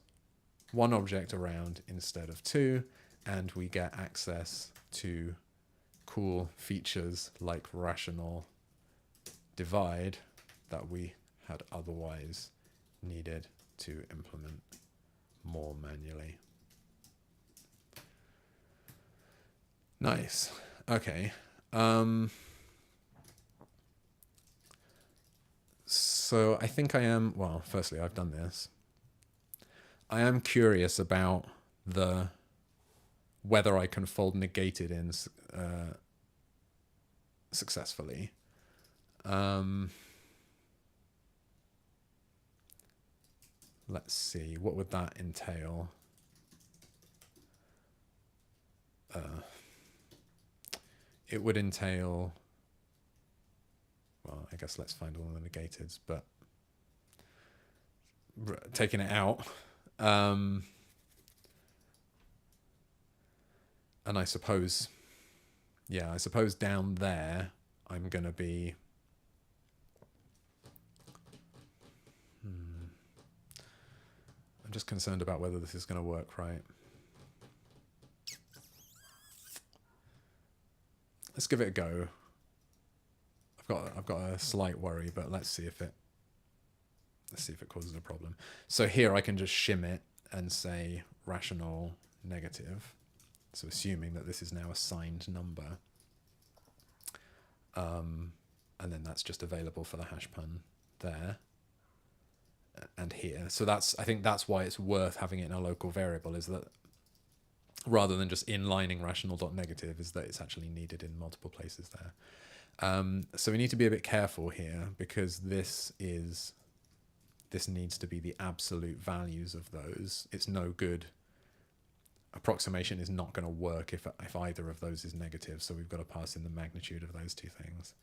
one object around instead of two, and we get access to cool features like rational divide that we had otherwise needed to implement more manually. Nice. Okay. So I think I am, well, firstly, I've done this. I am curious about whether I can fold negated in successfully. let's see, what would that entail? It would entail, well, I guess let's find all the negateds, but taking it out. And I suppose, yeah, I suppose down there, I'm going to be... I'm just concerned about whether this is going to work right. Let's give it a go. I've got a slight worry, but let's see if it causes a problem. So here I can just shim it and say rational negative. So assuming that this is now a signed number. And then that's just available for the hash pun there and here. So I think that's why it's worth having it in a local variable, is that rather than just inlining rational.negative, is that it's actually needed in multiple places there. So we need to be a bit careful here, because this needs to be the absolute values of those. It's no good. Approximation is not going to work if either of those is negative, so we've got to pass in the magnitude of those two things.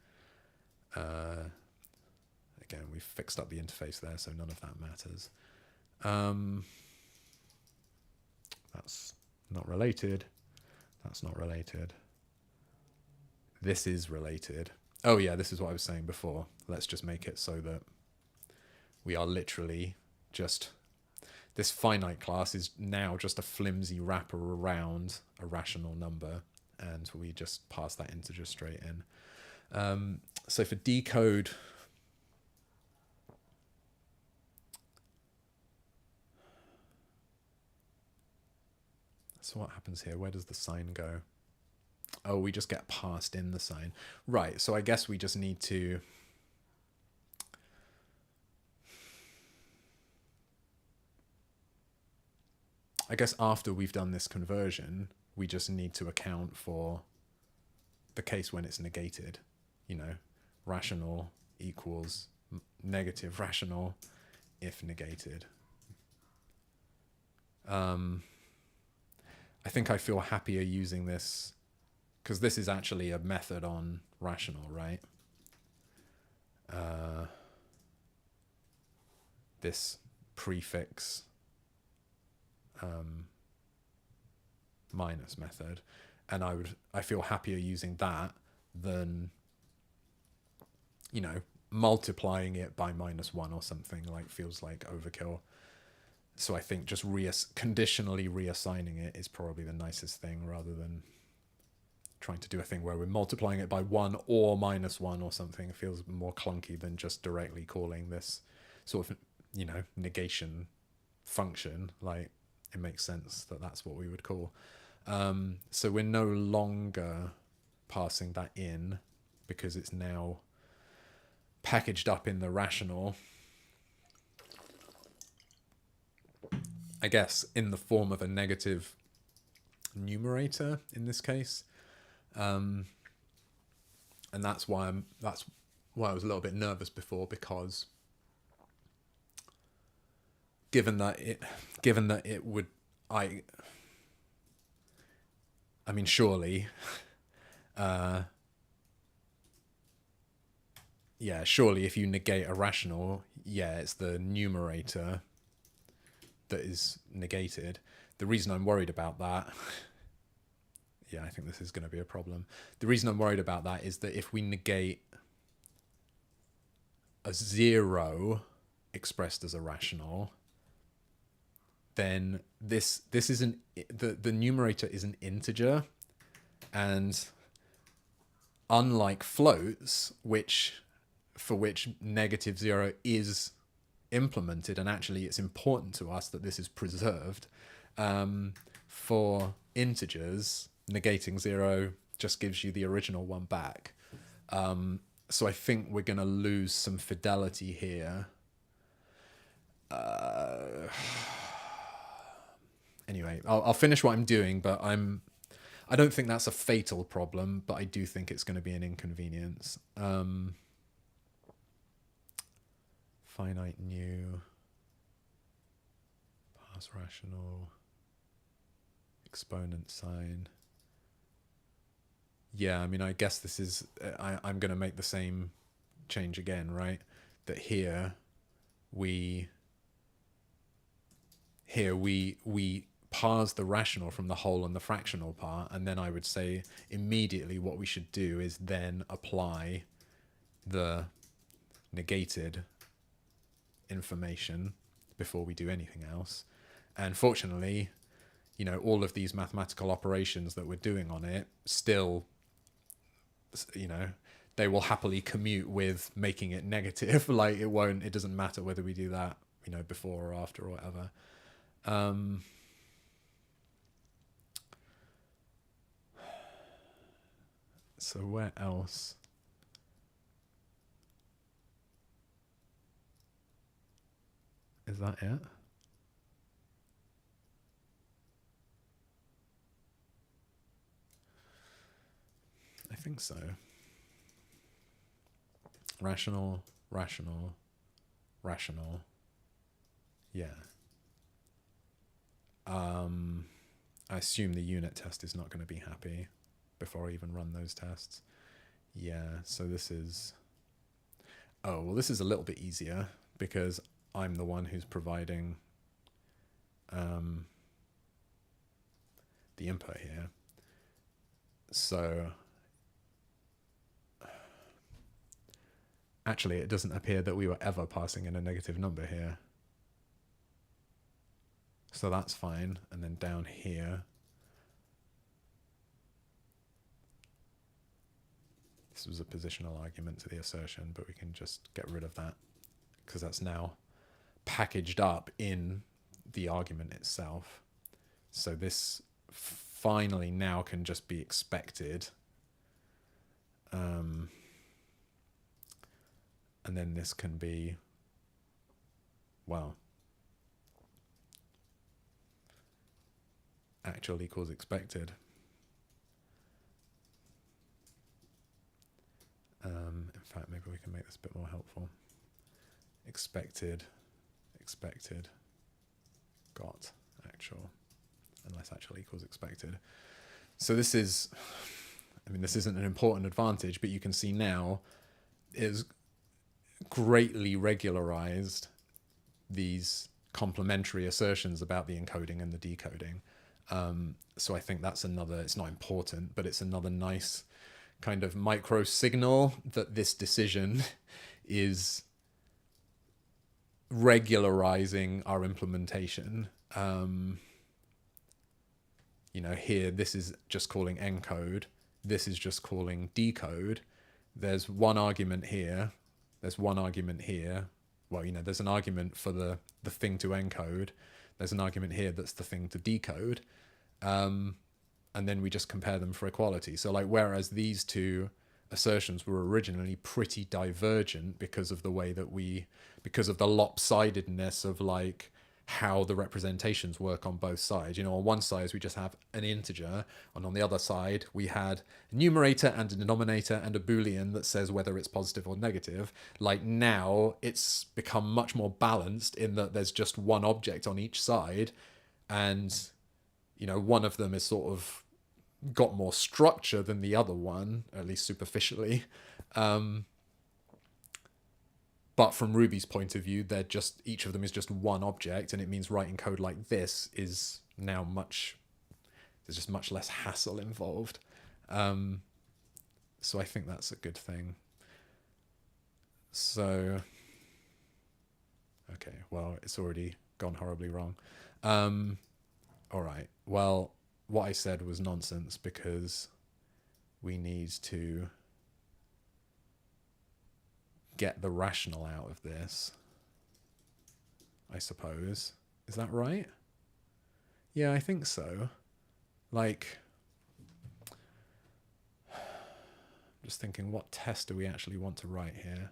Again, we've fixed up the interface there, so none of that matters. That's not related. That's not related. This is related. Oh yeah, this is what I was saying before. Let's just make it so that we are literally just... This finite class is now just a flimsy wrapper around a rational number, and we just pass that integer straight in. So for decode... So what happens here? Where does the sign go? Oh, we just get passed in the sign. Right, so I guess we just need to... I guess after we've done this conversion, we just need to account for the case when it's negated. You know, rational equals negative rational if negated. I think I feel happier using this, because this is actually a method on rational, right? This prefix minus method, and I feel happier using that than, you know, multiplying it by -1 or something. Like, feels like overkill. So I think just conditionally reassigning it is probably the nicest thing, rather than trying to do a thing where we're multiplying it by 1 or -1 or something. It feels more clunky than just directly calling this sort of, you know, negation function. Like, it makes sense that that's what we would call. So we're no longer passing that in, because it's now packaged up in the rational, I guess, in the form of a negative numerator in this case. And that's why I was a little bit nervous before, because given that it would, I mean, surely, yeah, surely if you negate a rational, yeah, it's the numerator that is negated. The reason I'm worried about that, yeah, I think this is going to be a problem. The reason I'm worried about that is that if we negate a 0 expressed as a rational, then this isn't, the numerator is an integer, and unlike floats, for which -0 is implemented, and actually it's important to us that this is preserved, for integers, negating 0 just gives you the original one back. So I think we're going to lose some fidelity here. Anyway, I'll finish what I'm doing, but I don't think that's a fatal problem, but I do think it's going to be an inconvenience. Finite new. plus rational, exponent sign. Yeah, I mean, I guess this is, I'm going to make the same change again, right? That here we parse the rational from the whole and the fractional part, and then I would say immediately what we should do is then apply the negated information before we do anything else. And fortunately, you know, all of these mathematical operations that we're doing on it still, you know, they will happily commute with making it negative. Like it doesn't matter whether we do that, you know, before or after or whatever. So where else? Is that it? I think so. Rational, rational, rational. Yeah. I assume the unit test is not going to be happy before I even run those tests. Yeah, so this is... Oh, well, this is a little bit easier because I'm the one who's providing the input here. So actually, it doesn't appear that we were ever passing in a negative number here. So that's fine. And then down here, this was a positional argument to the assertion, but we can just get rid of that because that's now packaged up in the argument itself. So this finally now can just be expected. And then this can be, well, actual equals expected. In fact, maybe we can make this a bit more helpful. Expected, got actual, unless actual equals expected. So this is, I mean, this isn't an important advantage, but you can see now is greatly regularized these complementary assertions about the encoding and the decoding. So I think that's another, it's not important, but it's another nice kind of micro signal that this decision is regularizing our implementation. You know, here, this is just calling encode. This is just calling decode. There's one argument here. There's one argument here. Well, you know, there's an argument for the thing to encode. There's an argument here that's the thing to decode. And then we just compare them for equality. So like, whereas these two assertions were originally pretty divergent because of the way that because of the lopsidedness of like how the representations work on both sides. You know, on one side we just have an integer, and on the other side we had a numerator and a denominator and a Boolean that says whether it's positive or negative. Like now it's become much more balanced in that there's just one object on each side, and you know, one of them is sort of got more structure than the other one, at least superficially. But from Ruby's point of view, they're just, each of them is just one object, and it means writing code like this is now there's just much less hassle involved. So I think that's a good thing. So, okay, well, it's already gone horribly wrong. All right, well, what I said was nonsense because we need to get the rational out of this, I suppose. Is that right? Yeah, I think so. Like, I'm just thinking, what test do we actually want to write here?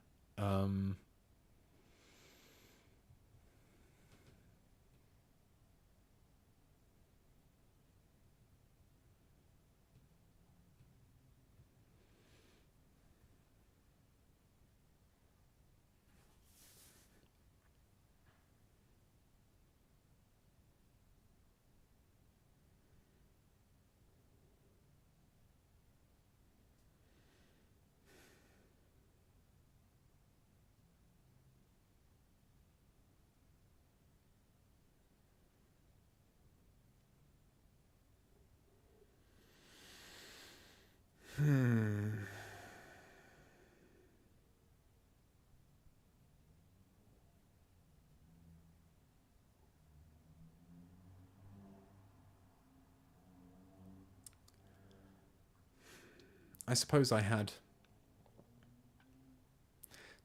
I suppose I had...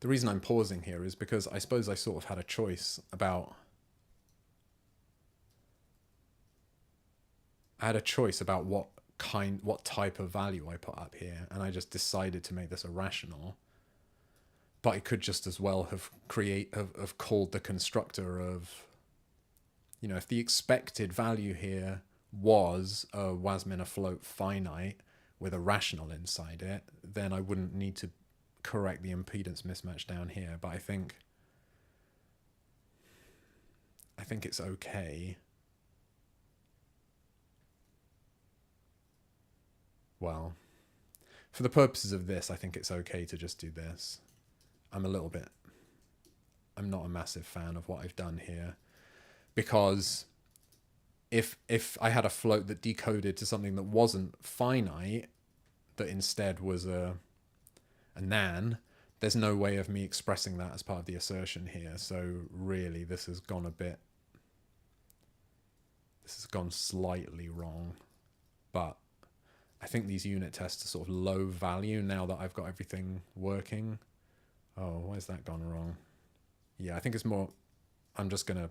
The reason I'm pausing here is because I suppose I sort of had a choice about... I had a choice about what type of value I put up here, and I just decided to make this a rational. But I could just as well have called the constructor of, you know, if the expected value here was a Wasminer float finite with a rational inside it, then I wouldn't need to correct the impedance mismatch down here. But I think it's okay. Well, for the purposes of this, I think it's okay to just do this. I'm not a massive fan of what I've done here, because if I had a float that decoded to something that wasn't finite, that instead was a nan, there's no way of me expressing that as part of the assertion here. So really, this has gone slightly wrong, but I think these unit tests are sort of low value now that I've got everything working. Oh, where's that gone wrong? Yeah, I think it's more... I'm just going to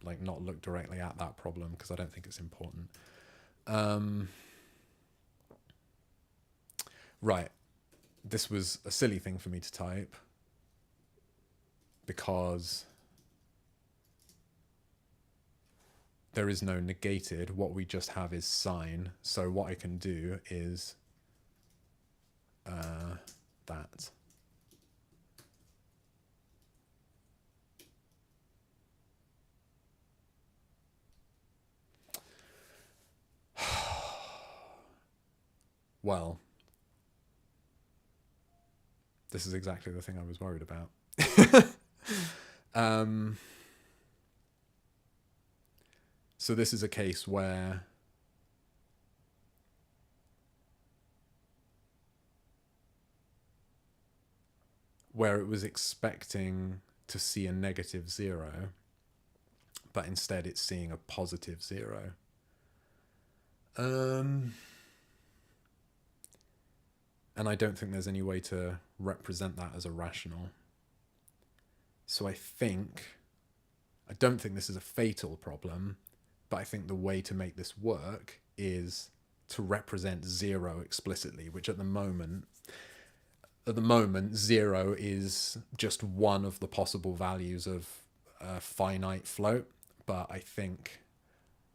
like not look directly at that problem because I don't think it's important. Right. This was a silly thing for me to type because there is no negated. What we just have is sine. So what I can do is that. Well, this is exactly the thing I was worried about. So this is a case where it was expecting to see a negative 0, but instead it's seeing a positive 0. And I don't think there's any way to represent that as a rational. So I don't think this is a fatal problem, but I think the way to make this work is to represent 0 explicitly, which at the moment 0 is just one of the possible values of a finite float, but I think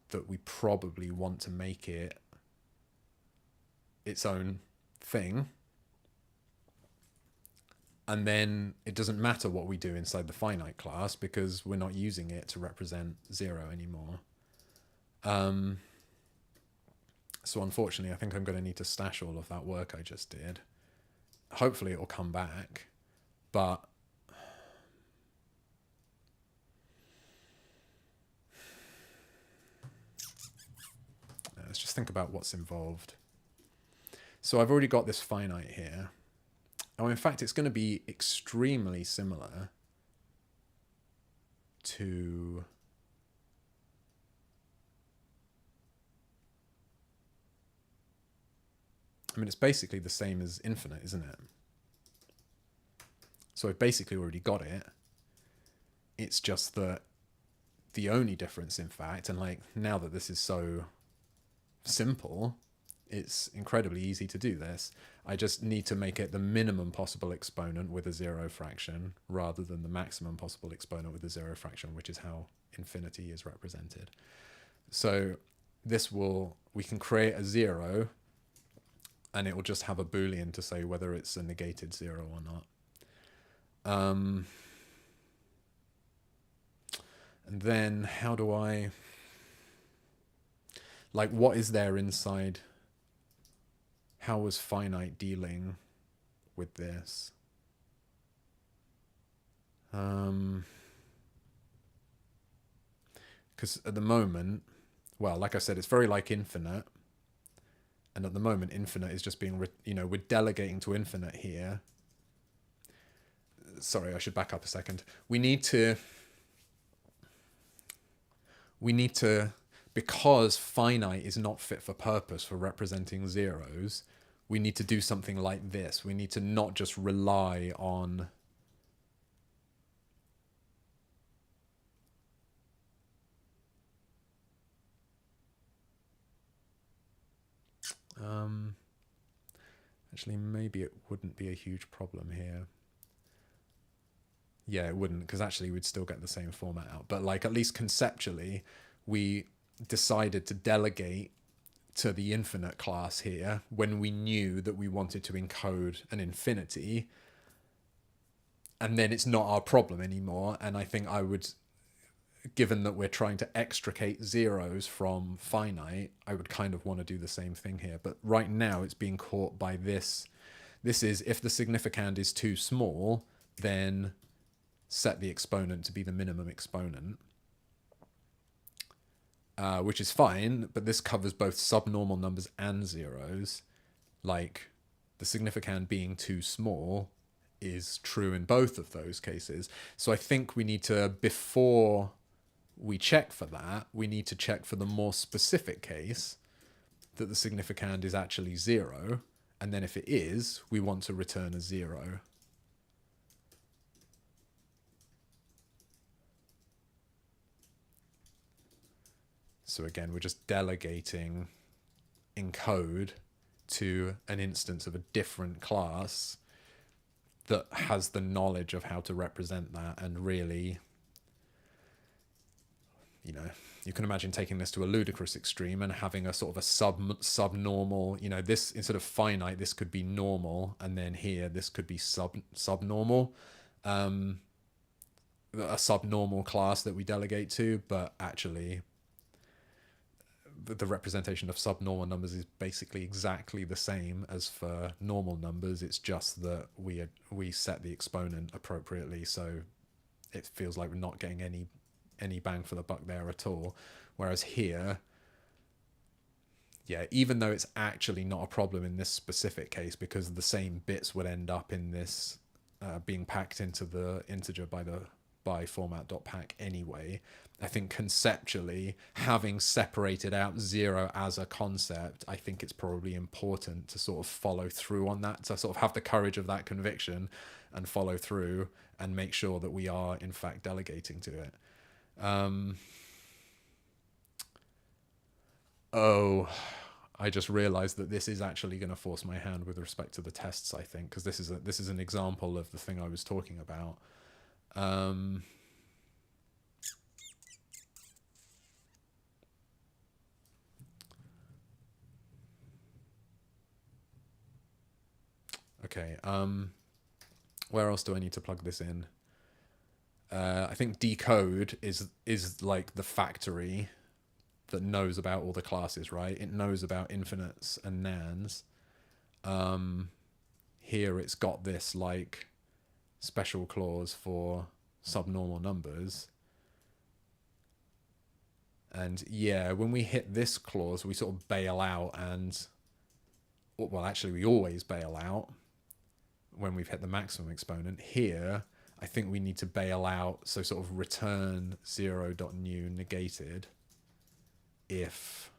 that we probably want to make it its own thing, and then it doesn't matter what we do inside the finite class because we're not using it to represent 0 anymore. So unfortunately, I think I'm going to need to stash all of that work I just did. Hopefully it will come back, but let's just think about what's involved. So I've already got this finite here. Oh, in fact, it's going to be extremely similar to... I mean, it's basically the same as infinite, isn't it? So I've basically already got it. It's just that the only difference, in fact, and like now that this is so simple, it's incredibly easy to do this. I just need to make it the minimum possible exponent with a 0 fraction rather than the maximum possible exponent with a 0 fraction, which is how infinity is represented. So we can create a 0 and it will just have a Boolean to say whether it's a negated 0 or not. And then how do I... Like, what is there inside? How was finite dealing with this? Because at the moment, well, like I said, it's very like infinite. And at the moment, infinite is just being, we're delegating to infinite here. Sorry, I should back up a second. We need to, because finite is not fit for purpose for representing zeros, we need to do something like this. We need to not just rely on actually, maybe it wouldn't be a huge problem here. Yeah, it wouldn't, because actually we'd still get the same format out. But like, at least conceptually, we decided to delegate to the infinite class here when we knew that we wanted to encode an infinity, and then it's not our problem anymore. And I think I would, given that we're trying to extricate zeros from finite, I would kind of want to do the same thing here. But right now it's being caught by this. This is, if the significand is too small, then set the exponent to be the minimum exponent, which is fine, but this covers both subnormal numbers and zeros. Like, the significand being too small is true in both of those cases. So I think we need to, before we check for that, we need to check for the more specific case that the significand is actually 0. And then if it is, we want to return a 0. So again, we're just delegating encode to an instance of a different class that has the knowledge of how to represent that. And really, you know, you can imagine taking this to a ludicrous extreme and having a sort of a subnormal, you know, this, instead of finite, this could be normal, and then here this could be subnormal, a subnormal class that we delegate to. But actually the representation of subnormal numbers is basically exactly the same as for normal numbers. It's just that we set the exponent appropriately, so it feels like we're not getting any bang for the buck there at all. Whereas here, yeah, even though it's actually not a problem in this specific case, because the same bits would end up in this being packed into the integer by format.pack anyway, I think conceptually, having separated out 0 as a concept, I think it's probably important to sort of follow through on that, to sort of have the courage of that conviction and follow through and make sure that we are in fact delegating to it. Oh, I just realized that this is actually going to force my hand with respect to the tests, I think, because this is an example of the thing I was talking about. Okay, where else do I need to plug this in? I think decode is like the factory that knows about all the classes, right? It knows about infinites and nans. Here it's got this like special clause for subnormal numbers. And yeah, when we hit this clause, we sort of bail out, and, well, actually we always bail out when we've hit the maximum exponent. Here, I think we need to bail out, so sort of return 0.new negated if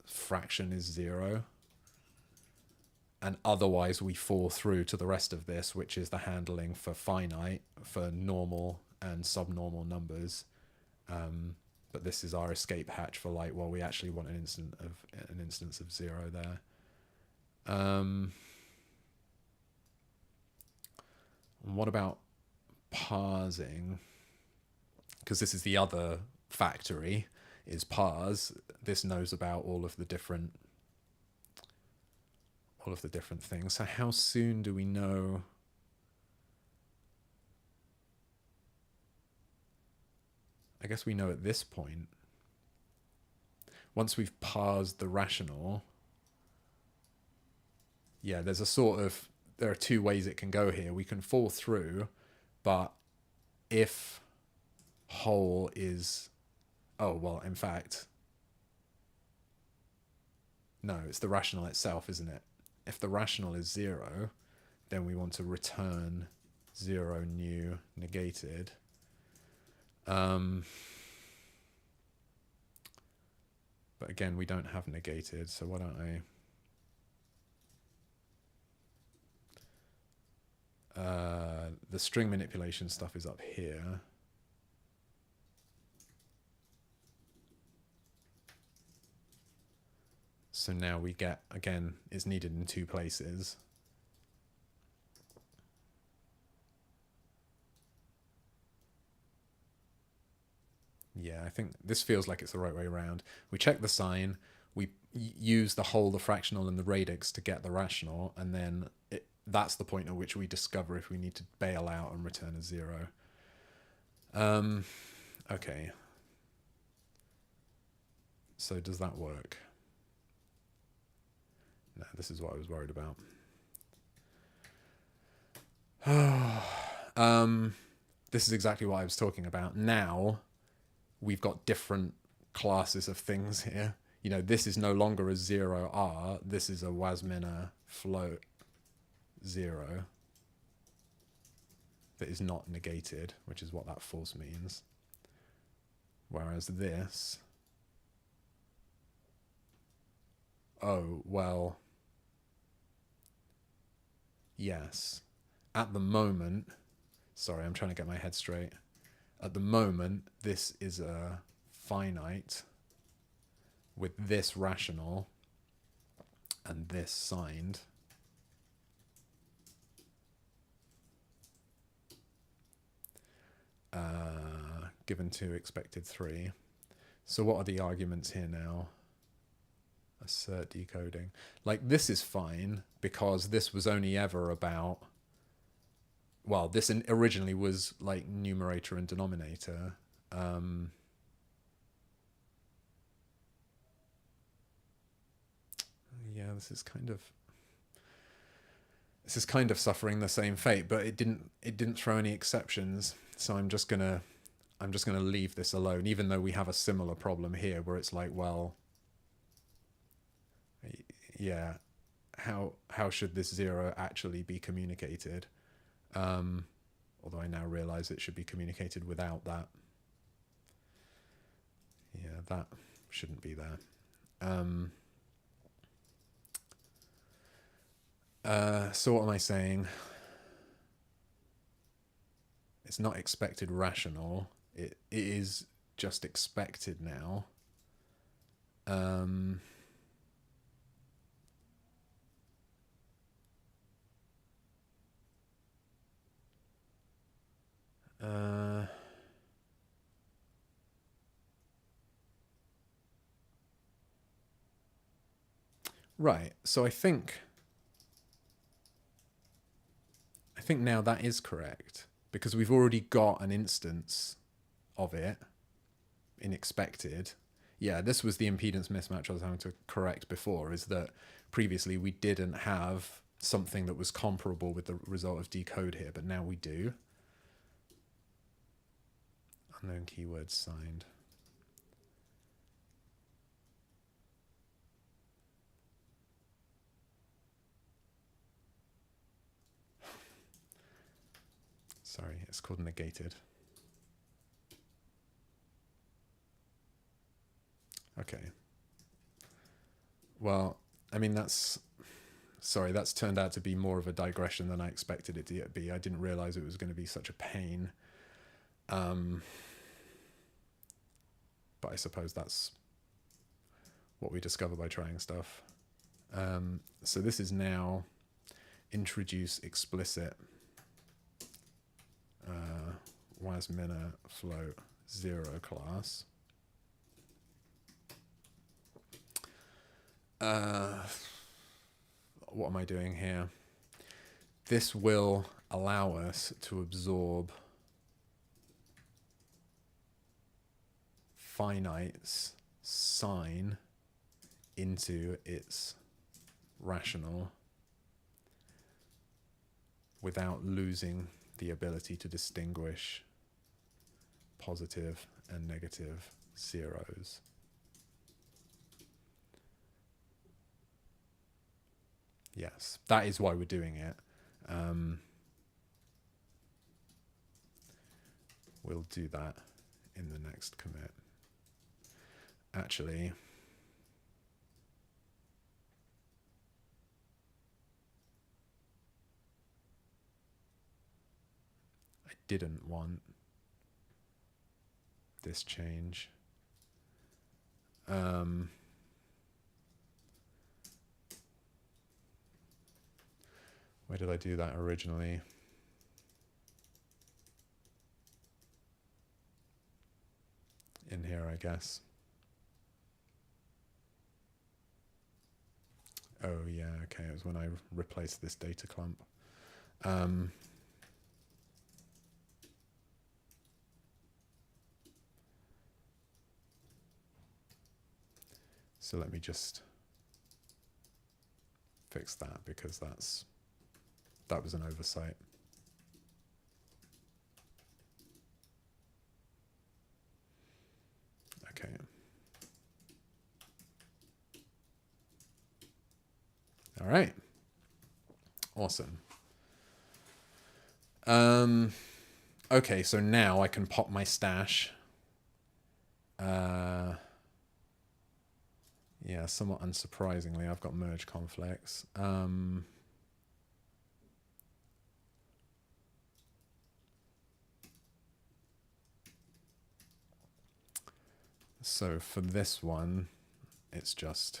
fraction is 0. And otherwise we fall through to the rest of this, which is the handling for finite, for normal and subnormal numbers. But this is our escape hatch for like, well, we actually want an instance of 0 there. What about parsing? Because this is the other factory, is parse. This knows about all of the different things. So how soon do we know? I guess we know at this point. Once we've parsed the rational, yeah, there's a sort of, there are two ways it can go here. We can fall through, but if whole is, oh, well, in fact, no, it's the rational itself, isn't it? If the rational is 0, then we want to return 0.new negated. But again, we don't have negated, so why don't I the string manipulation stuff is up here. So now we get, again, it's needed in two places. Yeah, I think this feels like it's the right way around. We check the sign, we use the whole, the fractional, and the radix to get the rational, and then that's the point at which we discover if we need to bail out and return a 0. Okay. So does that work? No, this is what I was worried about. This is exactly what I was talking about. Now we've got different classes of things here. You know, this is no longer a 0R. This is a Wasminer float 0 that is not negated, which is what that false means. Whereas this, oh, well, yes. At the moment, sorry, I'm trying to get my head straight. At the moment, this is a finite with this rational and this signed. Given 2, expected 3. So what are the arguments here now? Assert decoding. Like, this is fine because this was only ever about, well, this originally was like numerator and denominator. Yeah, this is kind of suffering the same fate, but it didn't throw any exceptions. So I'm just gonna leave this alone, even though we have a similar problem here where it's like, well, yeah, how should this 0 actually be communicated? Although I now realize it should be communicated without that. Yeah, that shouldn't be there. So what am I saying? It's not expected rational. It is just expected now. Right. So I think now that is correct because we've already got an instance of it in expected. Yeah, this was the impedance mismatch I was having to correct before, is that previously we didn't have something that was comparable with the result of decode here, but now we do. Unknown keywords signed. Sorry, it's called negated. Okay. Well, I mean, that's turned out to be more of a digression than I expected it to be. I didn't realize it was going to be such a pain. But I suppose that's what we discover by trying stuff. So this is now introduce explicit Wasminer float 0 class. What am I doing here? This will allow us to absorb finite's sign into its rational without losing the ability to distinguish positive and negative zeros. Yes, that is why we're doing it. We'll do that in the next commit. Actually, didn't want this change. Where did I do that originally? In here, I guess. Oh yeah, okay, it was when I replaced this data clump. So let me just fix that, because that was an oversight. Okay. All right. Awesome. Okay, so now I can pop my stash. Yeah, somewhat unsurprisingly, I've got merge conflicts. So for this one, it's just,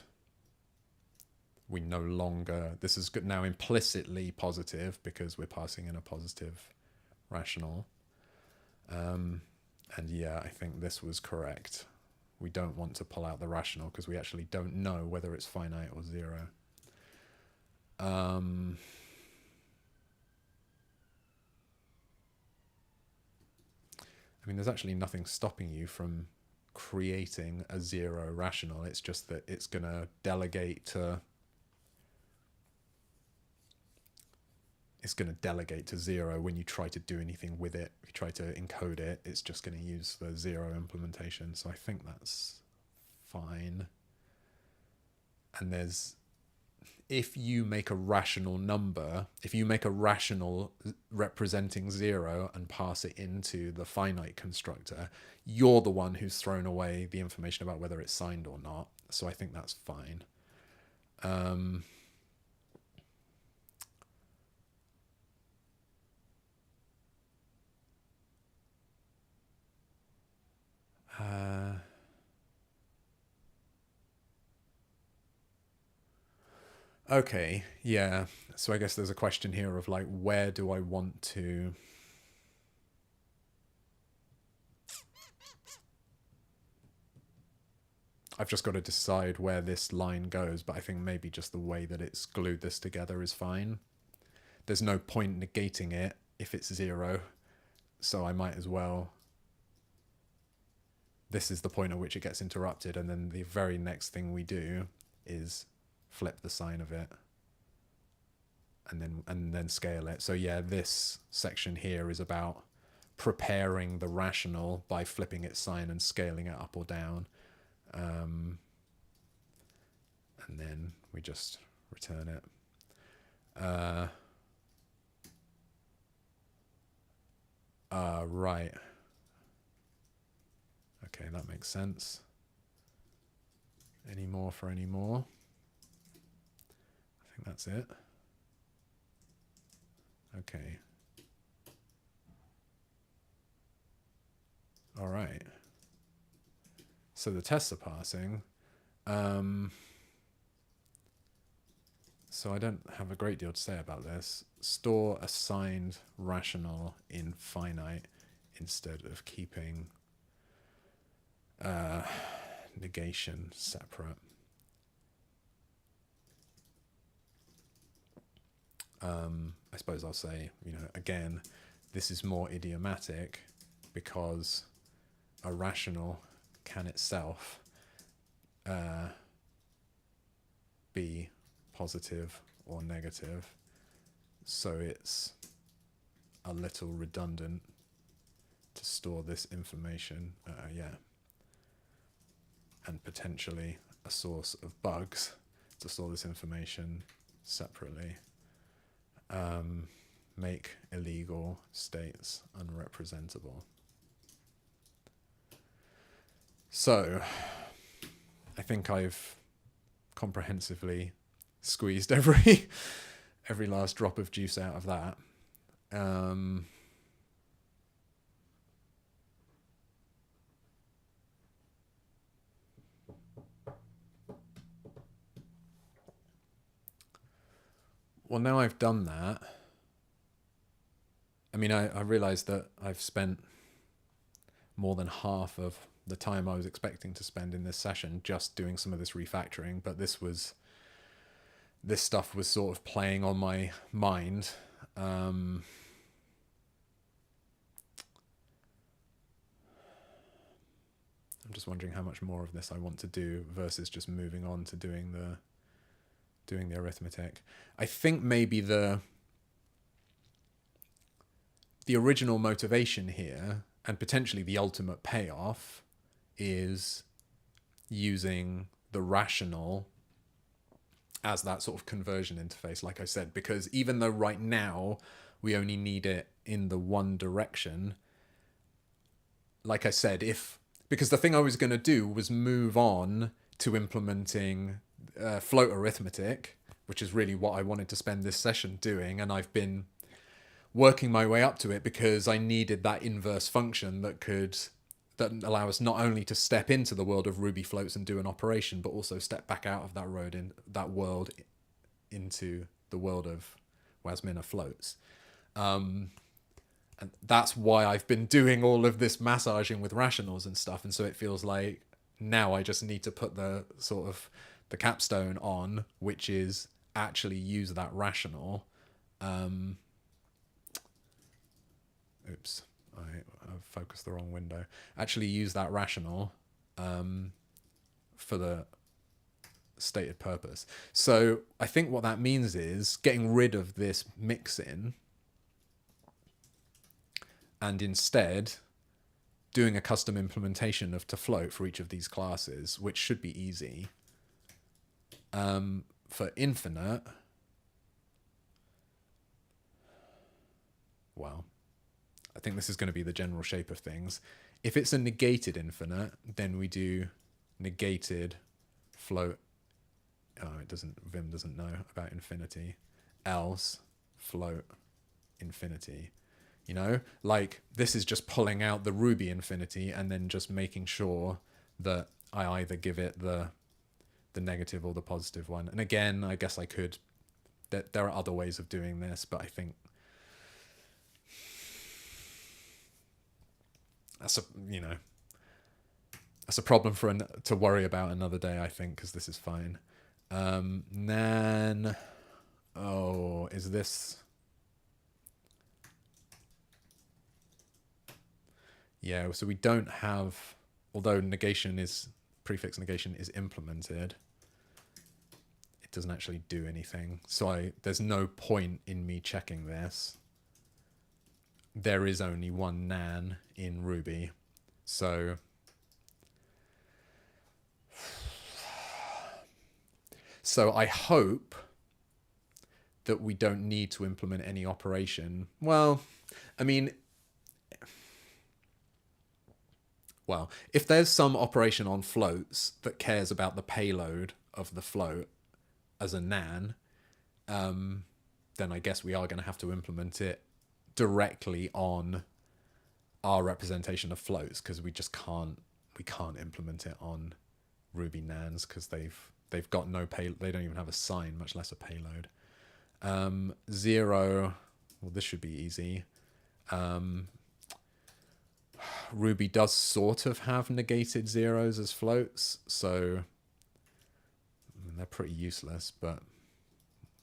we no longer, this is now implicitly positive because we're passing in a positive rational. And yeah, I think this was correct. We don't want to pull out the rational because we actually don't know whether it's finite or zero. I mean, there's actually nothing stopping you from creating a zero rational. It's just that it's going to delegate to zero when you try to do anything with it. If you try to encode it, it's just going to use the zero implementation. So I think that's fine. And there's, if you make a rational number, if you make a rational representing zero and pass it into the finite constructor, you're the one who's thrown away the information about whether it's signed or not. So I think that's fine. Okay, yeah. So I guess there's a question here of like, where do I want to... I've just got to decide where this line goes, but I think maybe just the way that it's glued this together is fine. There's no point negating it if it's zero, so I might as well... This is the point at which it gets interrupted, and then the very next thing we do is flip the sign of it and then scale it. So yeah, this section here is about preparing the rational by flipping its sign and scaling it up or down. And then we just return it. Right. Okay, that makes sense. Any more for any more? I think that's it. Okay. All right. So the tests are passing. So I don't have a great deal to say about this. Store assigned rational in finite instead of keeping negation separate. I suppose I'll say, again, this is more idiomatic because a rational can itself be positive or negative. So it's a little redundant to store this information, and potentially a source of bugs to store this information separately. Make illegal states unrepresentable. So I think I've comprehensively squeezed every last drop of juice out of that. Well, now I've done that, I mean, I realized that I've spent more than half of the time I was expecting to spend in this session just doing some of this refactoring, but this stuff was sort of playing on my mind. I'm just wondering how much more of this I want to do versus just moving on to doing the arithmetic. I think maybe the original motivation here, and potentially the ultimate payoff, is using the rational as that sort of conversion interface, like I said, because even though right now we only need it in the one direction, like I said, because the thing I was going to do was move on to implementing float arithmetic, which is really what I wanted to spend this session doing, and I've been working my way up to it because I needed that inverse function that allow us not only to step into the world of Ruby floats and do an operation, but also step back out of that world into the world of Wasmina floats. And that's why I've been doing all of this massaging with rationals and stuff. And so it feels like now I just need to put the sort of the capstone on, which is actually use that rational. Oops, I've focused the wrong window. Actually use that rational for the stated purpose. So I think what that means is getting rid of this mix-in and instead doing a custom implementation of to float for each of these classes, which should be easy. For infinite, well, I think this is going to be the general shape of things. If it's a negated infinite, then we do negated float. Oh, Vim doesn't know about infinity. Else float infinity. You know, like this is just pulling out the Ruby infinity and then just making sure that I either give it the negative or the positive one. And again, I guess I could, there are other ways of doing this, but I think that's a problem to worry about another day, I think, because this is fine. Nan, is this? Yeah, so we don't have, although prefix negation is implemented, it doesn't actually do anything. So there's no point in me checking this. There is only one nan in Ruby. So I hope that we don't need to implement any operation. Well, I mean, if there's some operation on floats that cares about the payload of the float as a nan, then I guess we are going to have to implement it directly on our representation of floats, because we can't implement it on Ruby nans because they've got no payload. They don't even have a sign, much less a payload. 0, well, this should be easy. Ruby does sort of have negated zeros as floats, so I mean, they're pretty useless, but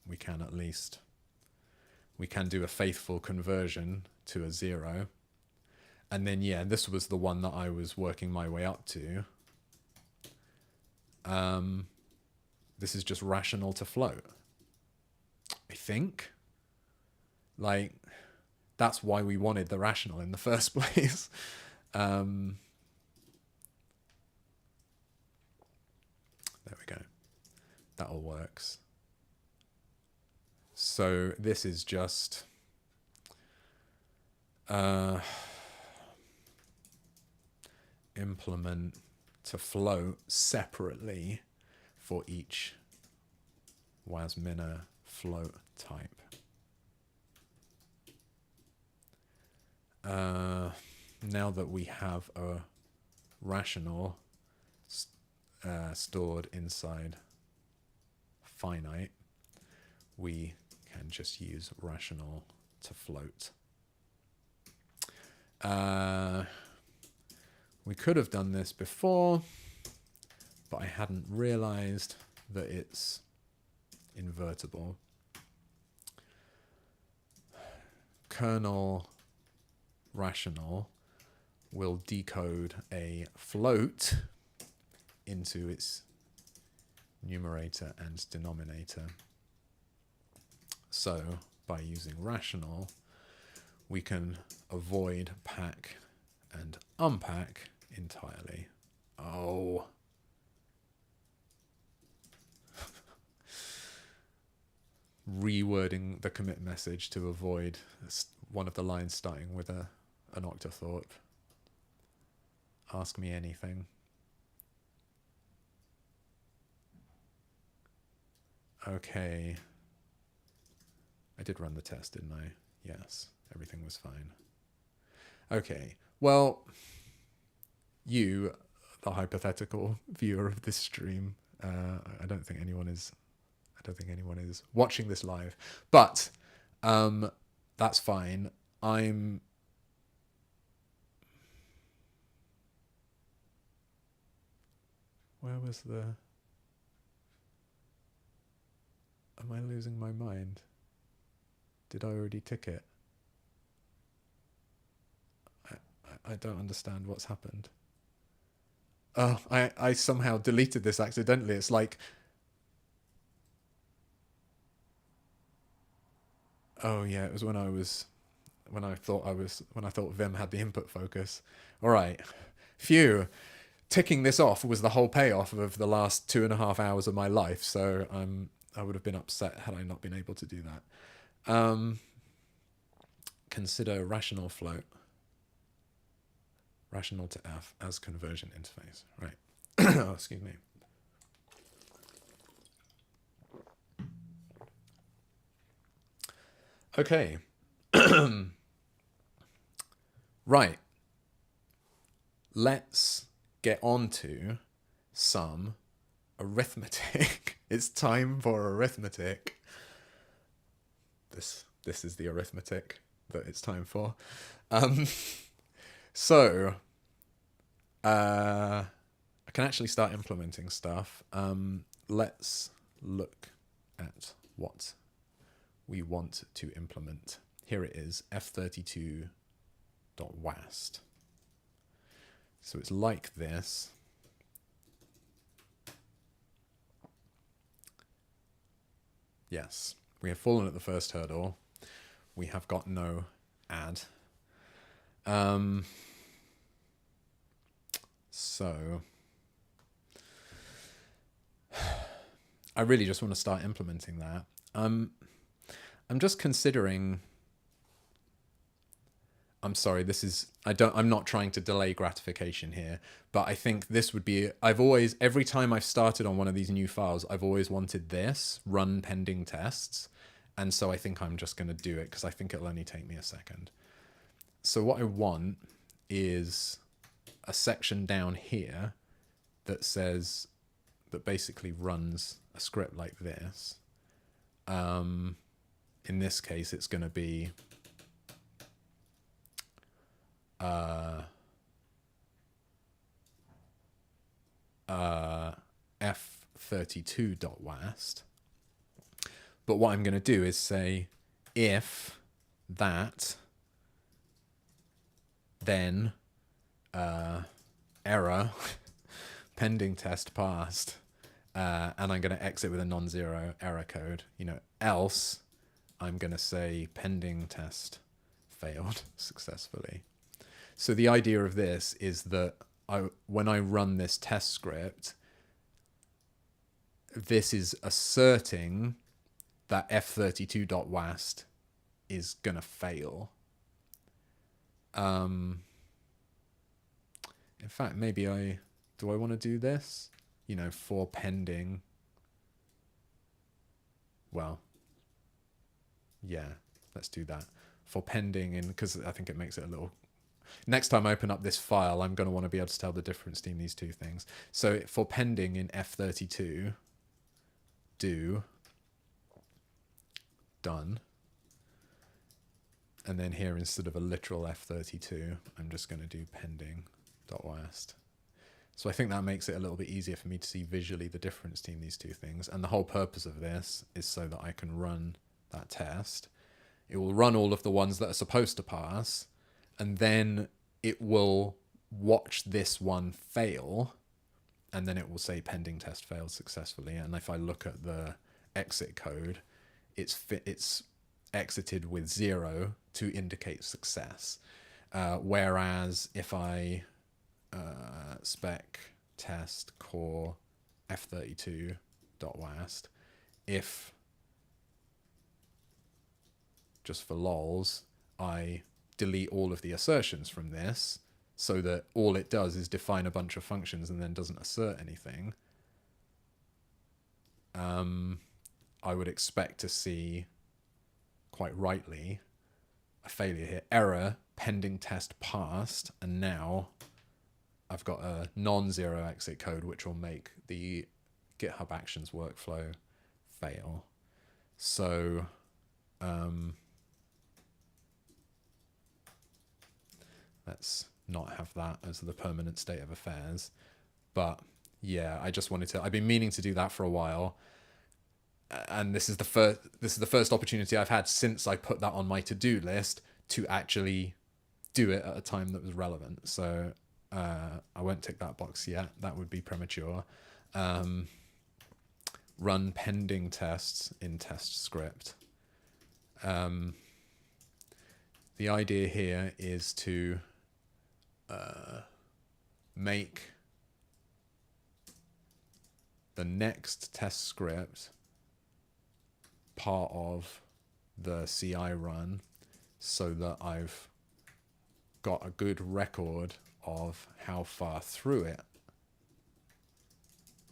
we can do a faithful conversion to a 0. And then, yeah, this was the one that I was working my way up to. This is just rational to float, I think. Like, that's why we wanted the rational in the first place. There we go. That all works. So this is just implement to float separately for each Wasmina float type. Now that we have a rational stored inside finite, we can just use rational to float. We could have done this before, but I hadn't realized that it's invertible. Kernel rational will decode a float into its numerator and denominator. So by using rational, we can avoid pack and unpack entirely. Oh. Rewording the commit message to avoid one of the lines starting with an octothorpe. Ask me anything. Okay. I did run the test, didn't I? Yes, everything was fine. Okay, well, you, the hypothetical viewer of this stream, I don't think anyone is watching this live, but that's fine. Where was the... Am I losing my mind? Did I already tick it? I don't understand what's happened. Oh, I somehow deleted this accidentally. It's like... Oh yeah, it was when I thought Vim had the input focus. All right. Phew. Ticking this off was the whole payoff of the last 2.5 hours of my life, so I would have been upset had I not been able to do that. Consider rational float, rational to F as conversion interface. Right. Oh, excuse me. Okay. Right. Let's get on to some arithmetic. It's time for arithmetic. This is the arithmetic that it's time for. So I can actually start implementing stuff. Let's look at what we want to implement. Here it is, f32.wast. So it's like this. Yes, we have fallen at the first hurdle. We have got no add. So I really just want to start implementing that. I'm just considering... I'm sorry, I'm not trying to delay gratification here, but I think this would be, every time I've started on one of these new files, I've always wanted this, run pending tests. And so I think I'm just going to do it because I think it'll only take me a second. So what I want is a section down here that basically runs a script like this. In this case, it's going to be f32.wast. But what I'm going to do is say if that, then error pending test passed, and I'm going to exit with a non-zero error code. Else I'm going to say pending test failed successfully. So the idea of this is that when I run this test script, this is asserting that f32.wast is going to fail. In fact, maybe do I want to do this? For pending. Well, yeah, let's do that. For pending, because I think it makes it a little... Next time I open up this file, I'm going to want to be able to tell the difference between these two things. So for pending in f32, do done. And then here, instead of a literal F32, I'm just going to do pending.wast. So I think that makes it a little bit easier for me to see visually the difference between these two things. And the whole purpose of this is so that I can run that test. It will run all of the ones that are supposed to pass, and then it will watch this one fail, and then it will say pending test failed successfully. And if I look at the exit code, it's exited with 0 to indicate success. Whereas if I spec test core f32.wast, if just for lols I delete all of the assertions from this so that all it does is define a bunch of functions and then doesn't assert anything, I would expect to see, quite rightly, a failure here. Error, pending test passed, and now I've got a non-zero exit code which will make the GitHub Actions workflow fail. So let's not have that as the permanent state of affairs. But yeah, I just wanted to, I've been meaning to do that for a while. And this is the first opportunity I've had since I put that on my to-do list to actually do it at a time that was relevant. So I won't tick that box yet. That would be premature. Run pending tests in test script. The idea here is to make the next test script part of the CI run so that I've got a good record of how far through it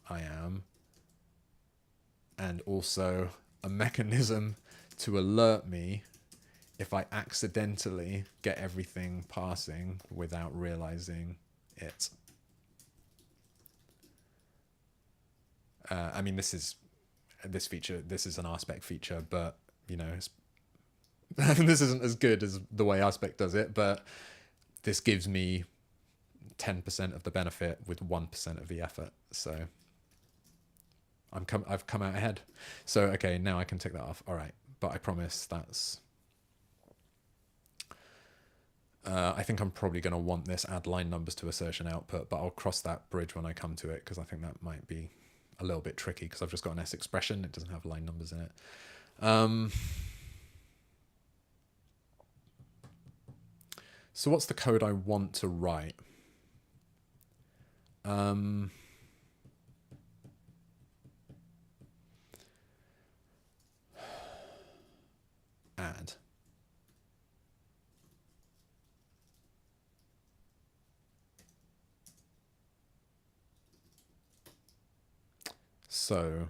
I am, and also a mechanism to alert me if I accidentally get everything passing without realizing it. I mean, this is an Aspect feature, but you know, this isn't as good as the way Aspect does it, but this gives me 10% of the benefit with 1% of the effort. So I've come out ahead. So okay, now I can tick that off. All right, but I promise that's. I think I'm probably going to want this add line numbers to assertion output, but I'll cross that bridge when I come to it, because I think that might be a little bit tricky because I've just got an S expression. It doesn't have line numbers in it. So what's the code I want to write? Add. So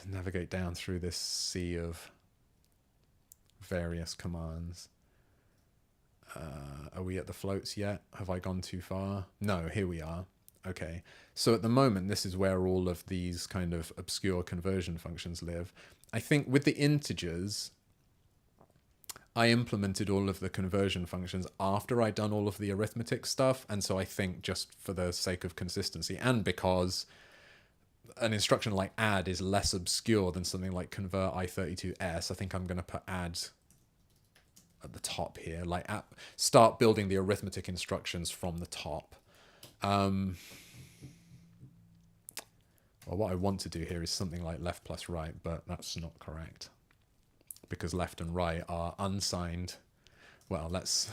navigate down through this sea of various commands. Are we at the floats yet? Have I gone too far? No, here we are. Okay, so at the moment, this is where all of these kind of obscure conversion functions live. I think with the integers, I implemented all of the conversion functions after I'd done all of the arithmetic stuff. And so I think, just for the sake of consistency, and because an instruction like add is less obscure than something like convert i32s, I think I'm going to put add at the top here, like start building the arithmetic instructions from the top. Well, what I want to do here is something like left plus right, but that's not correct, because left and right are unsigned. Well, let's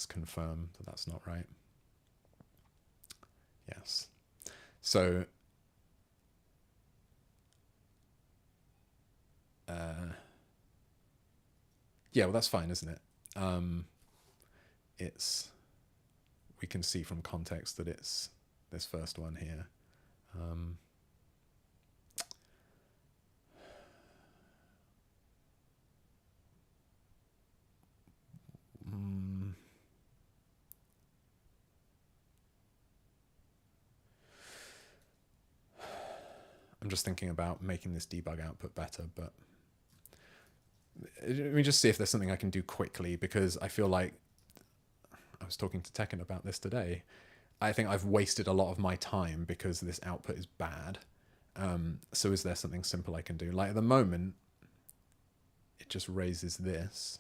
confirm that that's not right. Yes. So yeah, well, that's fine, isn't it? We can see from context that it's this first one here. I'm just thinking about making this debug output better, but let me just see if there's something I can do quickly, because I feel like I was talking to Tekken about this today. I think I've wasted a lot of my time because this output is bad. So is there something simple I can do? Like at the moment, it just raises this.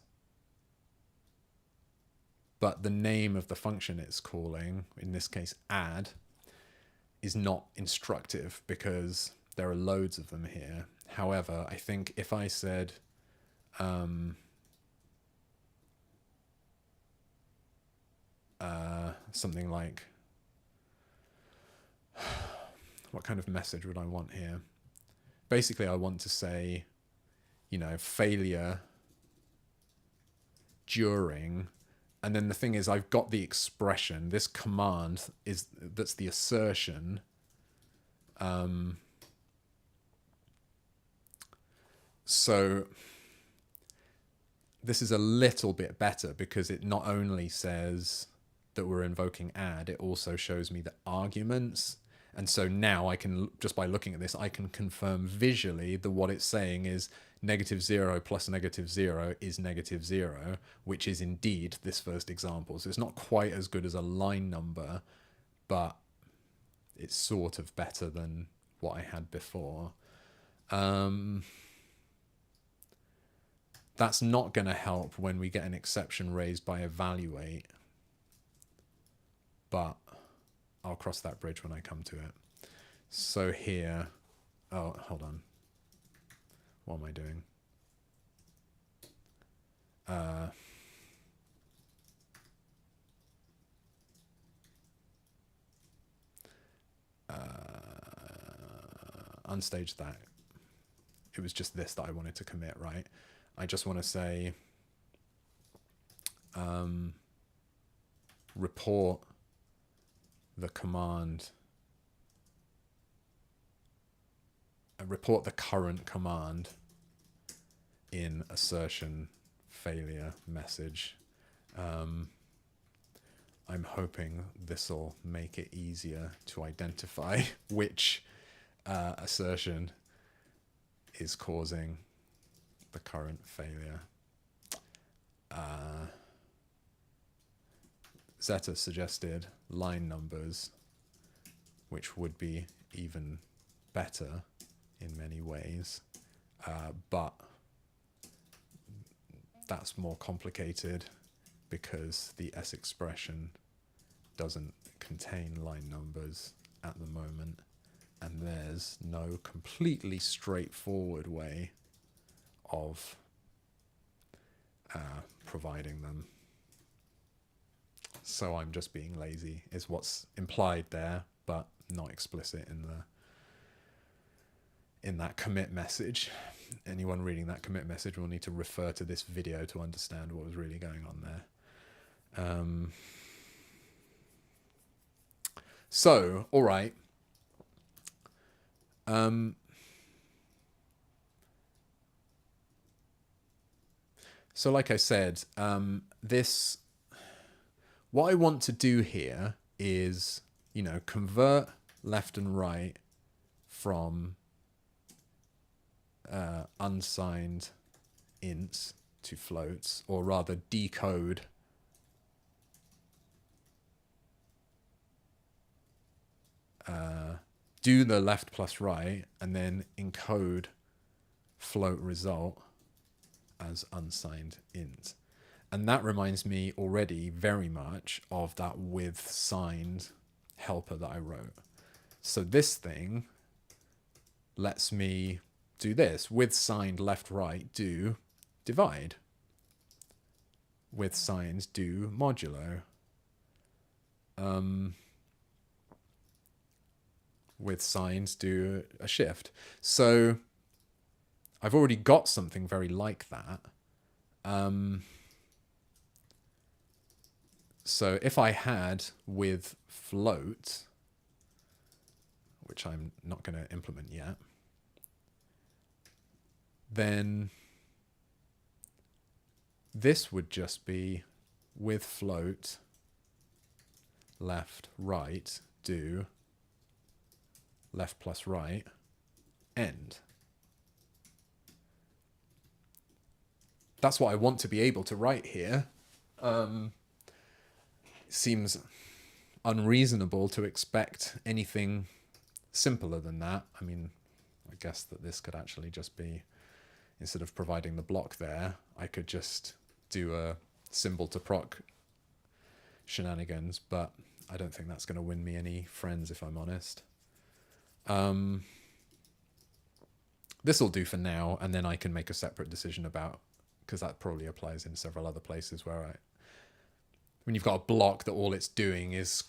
But the name of the function it's calling, in this case add, is not instructive because there are loads of them here. However, I think if I said something like, what kind of message would I want here? Basically, I want to say, you know, failure during, and then the thing is, I've got the expression. This command is, that's the assertion. So this is a little bit better because it not only says that we're invoking add, it also shows me the arguments. And so now I can, just by looking at this, I can confirm visually that what it's saying is -0 plus -0 is -0, which is indeed this first example. So it's not quite as good as a line number, but it's sort of better than what I had before. That's not going to help when we get an exception raised by evaluate, but I'll cross that bridge when I come to it. So here, oh, hold on. What am I doing? Unstage that. It was just this that I wanted to commit, right? I just want to say report the command, report the current command in assertion failure message. I'm hoping this will make it easier to identify which assertion is causing the current failure. Zeta suggested line numbers, which would be even better in many ways, but that's more complicated because the S expression doesn't contain line numbers at the moment, and there's no completely straightforward way of providing them. So I'm just being lazy is what's implied there, but not explicit in that commit message. Anyone reading that commit message will need to refer to this video to understand what was really going on there. So, all right. So like I said, what I want to do here is, you know, convert left and right from unsigned ints to floats, or rather decode do the left plus right and then encode float result as unsigned int. And that reminds me already very much of that with signed helper that I wrote. So this thing lets me do this. With signed left right do divide. With signs do modulo. With signs do a shift. So I've already got something very like that. So if I had with float, which I'm not going to implement yet, then this would just be with float left right do left plus right end. That's what I want to be able to write here. Seems unreasonable to expect anything simpler than that. I mean, I guess that this could actually just be, instead of providing the block there, I could just do a symbol to proc shenanigans, but I don't think that's going to win me any friends, if I'm honest. This will do for now, and then I can make a separate decision about, because that probably applies in several other places where when you've got a block that all it's doing is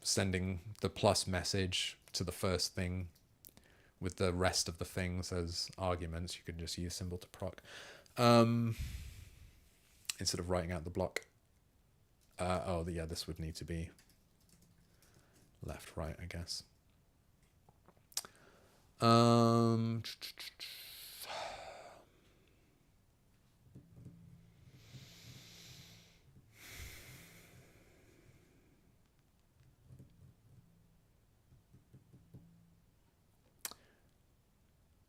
sending the plus message to the first thing with the rest of the things as arguments, you can just use symbol to proc instead of writing out the block. This would need to be left, right, I guess.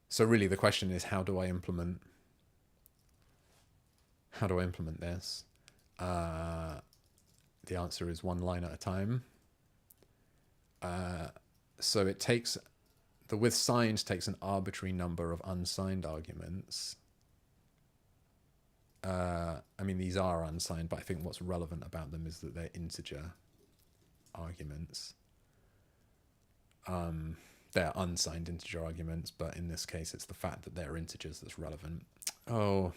So really the question is, how do I implement this? The answer is one line at a time. So it takes, the with signed takes an arbitrary number of unsigned arguments. I mean, these are unsigned, but I think what's relevant about them is that they're integer arguments. They're unsigned integer arguments, but in this case, it's the fact that they're integers that's relevant. Oh,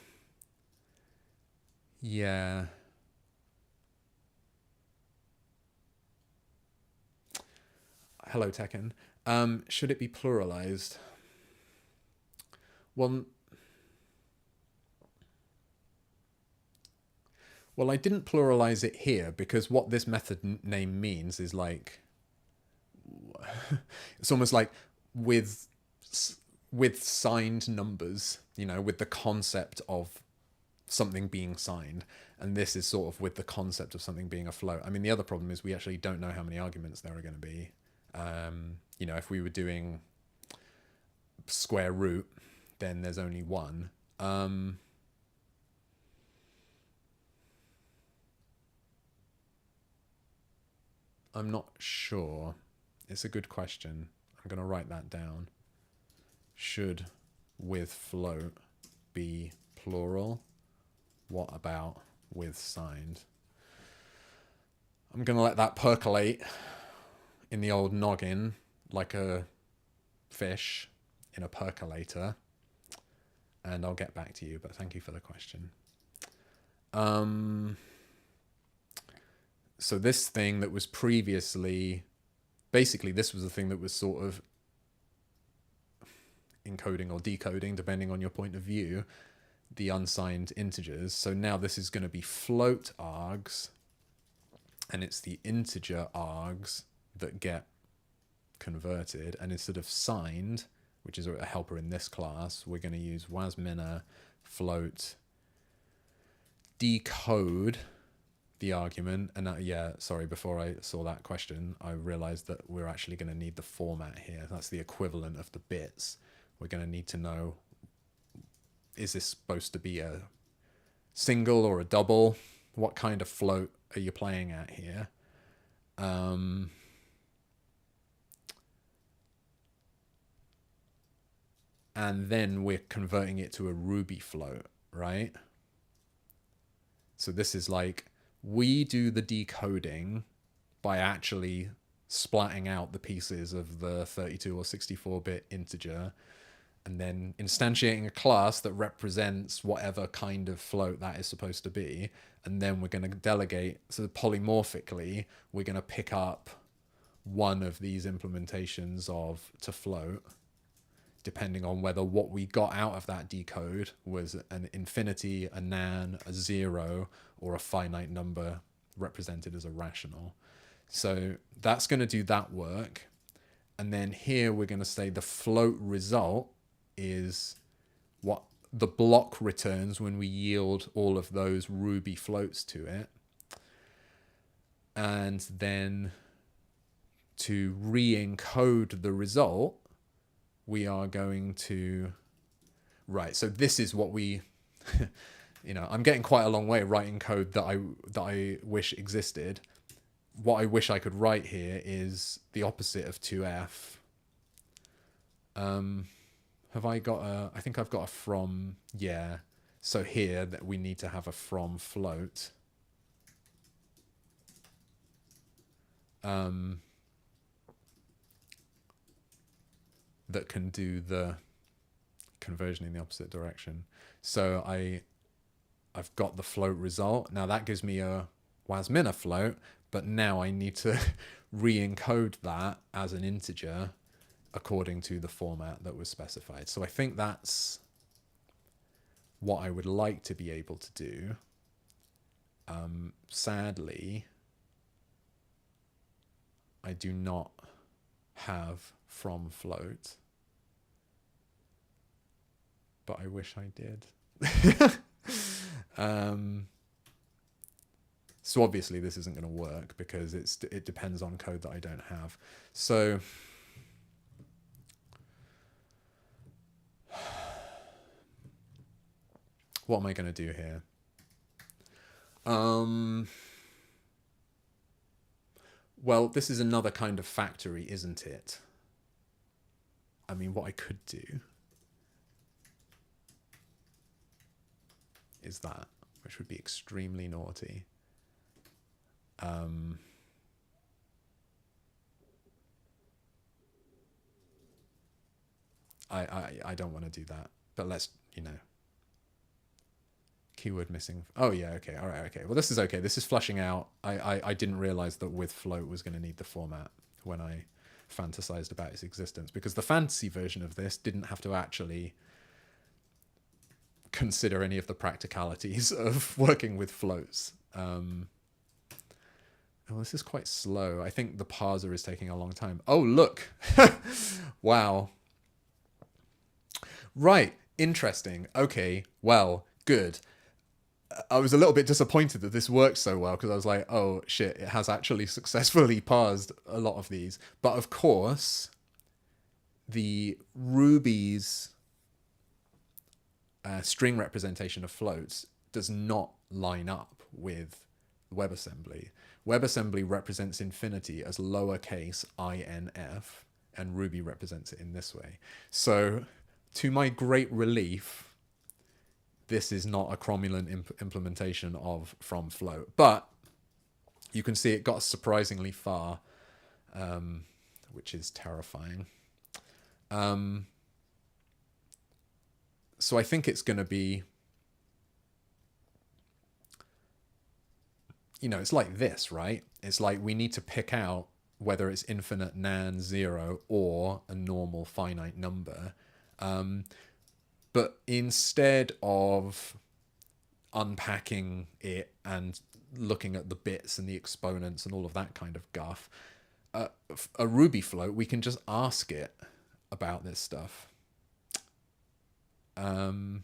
yeah. Hello, Tekken. Should it be pluralized? Well, I didn't pluralize it here because what this method name means is like, it's almost like with signed numbers, you know, with the concept of something being signed, and this is sort of with the concept of something being a float. I mean, the other problem is we actually don't know how many arguments there are going to be. You know, if we were doing square root, then there's only one. I'm not sure. It's a good question. I'm going to write that down. Should with float be plural? What about with signed? I'm going to let that percolate in the old noggin like a fish in a percolator, and I'll get back to you, but thank you for the question. So this thing that was previously, basically this was the thing that was sort of encoding or decoding, depending on your point of view, the unsigned integers. So now this is going to be float args, and it's the integer args that get converted, and instead of signed, which is a helper in this class, we're going to use wasminer float decode the argument. And before I saw that question, I realized that we're actually going to need the format here. That's the equivalent of the bits. We're going to need to know, is this supposed to be a single or a double? What kind of float are you playing at here? And then we're converting it to a Ruby float, right? So this is like, we do the decoding by actually splatting out the pieces of the 32 or 64-bit integer, and then instantiating a class that represents whatever kind of float that is supposed to be. And then we're going to delegate, so polymorphically, we're going to pick up one of these implementations of to float, depending on whether what we got out of that decode was an infinity, a nan, a zero, or a finite number represented as a rational. So that's going to do that work. And then here we're going to say the float result is what the block returns when we yield all of those Ruby floats to it. And then to re-encode the result, we are going to, right, so this is what we, I'm getting quite a long way writing code that I wish existed. What I wish I could write here is the opposite of 2f. Have I got I think I've got a from, yeah. So here that we need to have a from float. That can do the conversion in the opposite direction. So I've got the float result. Now that gives me a wasmina float, but now I need to re-encode that as an integer according to the format that was specified. So I think that's what I would like to be able to do. Sadly, I do not have from float, but I wish I did. So obviously this isn't going to work because it depends on code that I don't have. So what am I going to do here? Well, this is another kind of factory, isn't it? I mean, what I could do is that, which would be extremely naughty. I don't want to do that, but let's, keyword missing. Oh yeah, okay, all right, okay. Well, this is okay. This is flushing out. I didn't realize that with float was going to need the format when I fantasized about its existence, because the fantasy version of this didn't have to actually consider any of the practicalities of working with floats. Oh, this is quite slow. I think the parser is taking a long time. Oh, look. Wow. Right. Interesting. Okay. Well, good. I was a little bit disappointed that this worked so well, because I was like, oh shit, it has actually successfully parsed a lot of these. But of course, the Ruby's string representation of floats does not line up with WebAssembly. WebAssembly represents infinity as lowercase inf, and Ruby represents it in this way. So, to my great relief, this is not a cromulent implementation of from float, but you can see it got surprisingly far, which is terrifying. So I think it's going to be, it's like this, right? It's like we need to pick out whether it's infinite nan 0 or a normal finite number. But instead of unpacking it and looking at the bits and the exponents and all of that kind of guff, a Ruby float, we can just ask it about this stuff. Hiya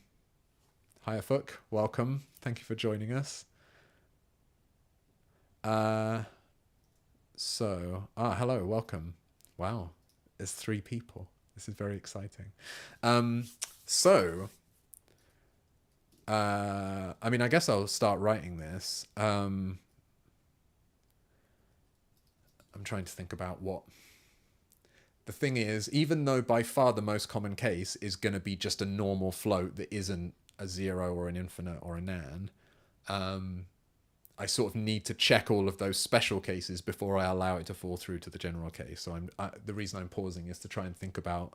Fook, welcome. Thank you for joining us. Hello, welcome. Wow, there's 3 people. This is very exciting. I mean, I guess I'll start writing this. I'm trying to think about what... The thing is, even though by far the most common case is going to be just a normal float that isn't a 0 or an infinite or a nan, I sort of need to check all of those special cases before I allow it to fall through to the general case. So the reason I'm pausing is to try and think about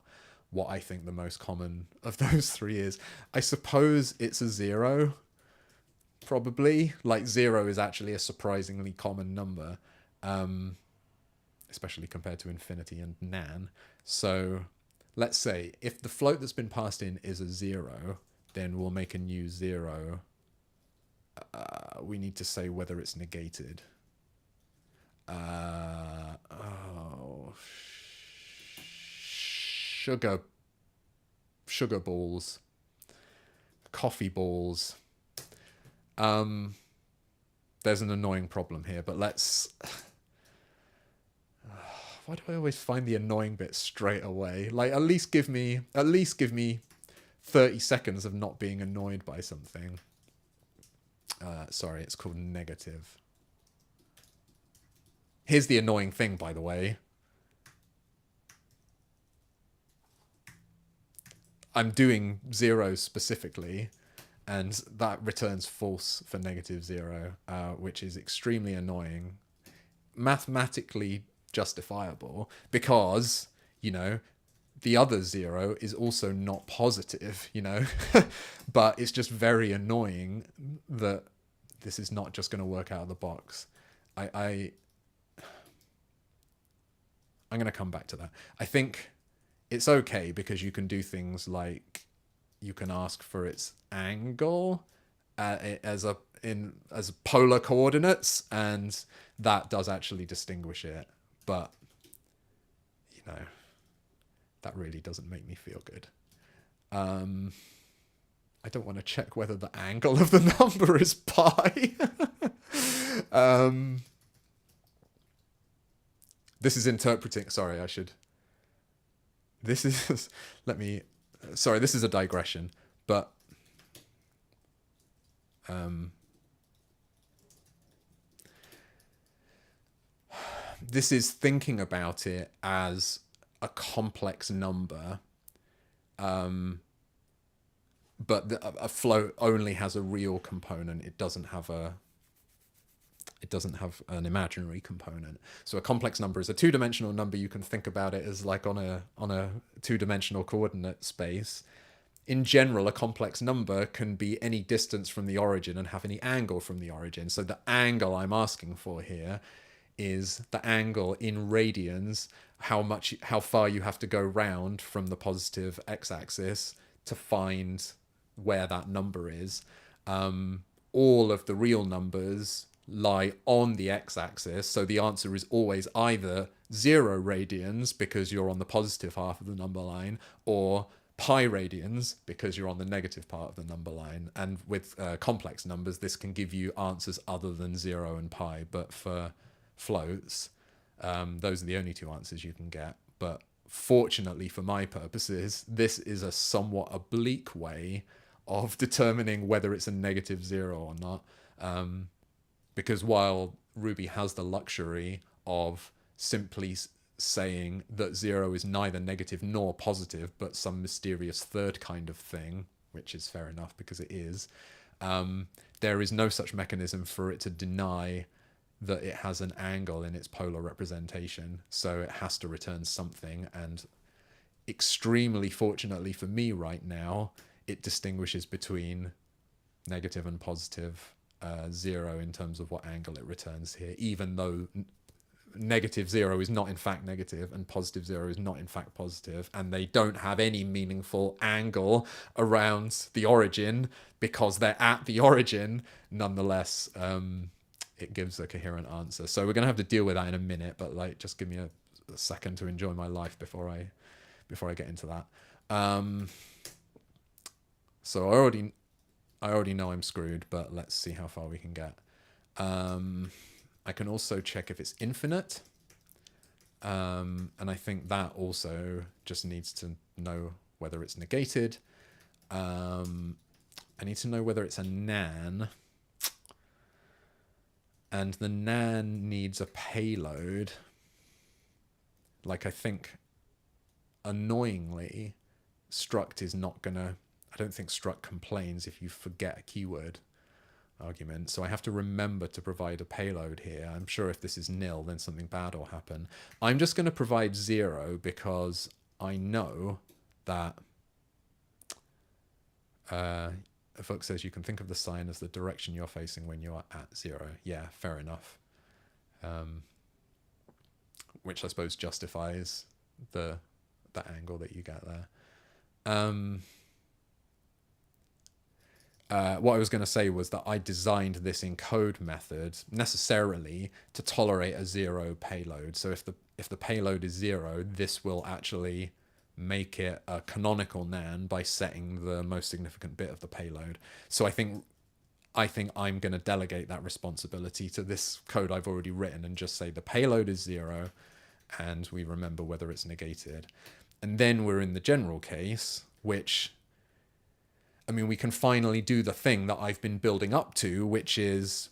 what I think the most common of those 3 is. I suppose it's a 0, probably. Like 0 is actually a surprisingly common number, especially compared to infinity and nan. So let's say if the float that's been passed in is a 0, then we'll make a new 0. We need to say whether it's negated. Sugar balls, coffee balls. There's an annoying problem here, but let's... why do I always find the annoying bit straight away? Like, at least give me 30 seconds of not being annoyed by something. Sorry, it's called negative. Here's the annoying thing, by the way. I'm doing 0 specifically, and that returns false for -0, which is extremely annoying. Mathematically justifiable, because, you know, the other 0 is also not positive, you know. But it's just very annoying that this is not just going to work out of the box. I'm going to come back to that. I think it's okay because you can do things like you can ask for its angle as polar coordinates, and that does actually distinguish it. But, you know, that really doesn't make me feel good. I don't want to check whether the angle of the number is pi. This is interpreting. Sorry, I should. This is. Let me. Sorry, this is a digression, but. This is thinking about it as a complex number, but a float only has a real component. It doesn't have an imaginary component. So a complex number is a two-dimensional number. You can think about it as like on a two-dimensional coordinate space. In general, a complex number can be any distance from the origin and have any angle from the origin. So the angle I'm asking for here is the angle in radians, how far you have to go round from the positive x-axis to find where that number is. All of the real numbers lie on the x-axis, so the answer is always either 0 radians because you're on the positive half of the number line, or pi radians because you're on the negative part of the number line. And with complex numbers, this can give you answers other than 0 and pi, but for floats, those are the only two answers you can get. But fortunately for my purposes, this is a somewhat oblique way of determining whether it's a -0 or not, because while Ruby has the luxury of simply saying that 0 is neither negative nor positive, but some mysterious third kind of thing, which is fair enough because it is, there is no such mechanism for it to deny that it has an angle in its polar representation. So it has to return something, and extremely fortunately for me right now, it distinguishes between negative and positive 0 in terms of what angle it returns here, even though -0 is not in fact negative and +0 is not in fact positive, and they don't have any meaningful angle around the origin because they're at the origin. Nonetheless, it gives a coherent answer. So we're going to have to deal with that in a minute, but like, just give me a second to enjoy my life before I get into that. So I already know I'm screwed, but let's see how far we can get. I can also check if it's infinite. And I think that also just needs to know whether it's negated. I need to know whether it's a nan. And the nan needs a payload. Like, I think, annoyingly, struct is not gonna... I don't think struct complains if you forget a keyword argument. So I have to remember to provide a payload here. I'm sure if this is nil, then something bad will happen. I'm just going to provide 0 because I know that... Folk says you can think of the sign as the direction you're facing when you're at 0. Yeah, fair enough. Which I suppose justifies the angle that you get there. What I was going to say was that I designed this encode method necessarily to tolerate a 0 payload. So if the payload is 0, this will actually make it a canonical nan by setting the most significant bit of the payload. So I think I'm going to delegate that responsibility to this code I've already written and just say the payload is 0, and we remember whether it's negated. And then we're in the general case, which, I mean, we can finally do the thing that I've been building up to, which is,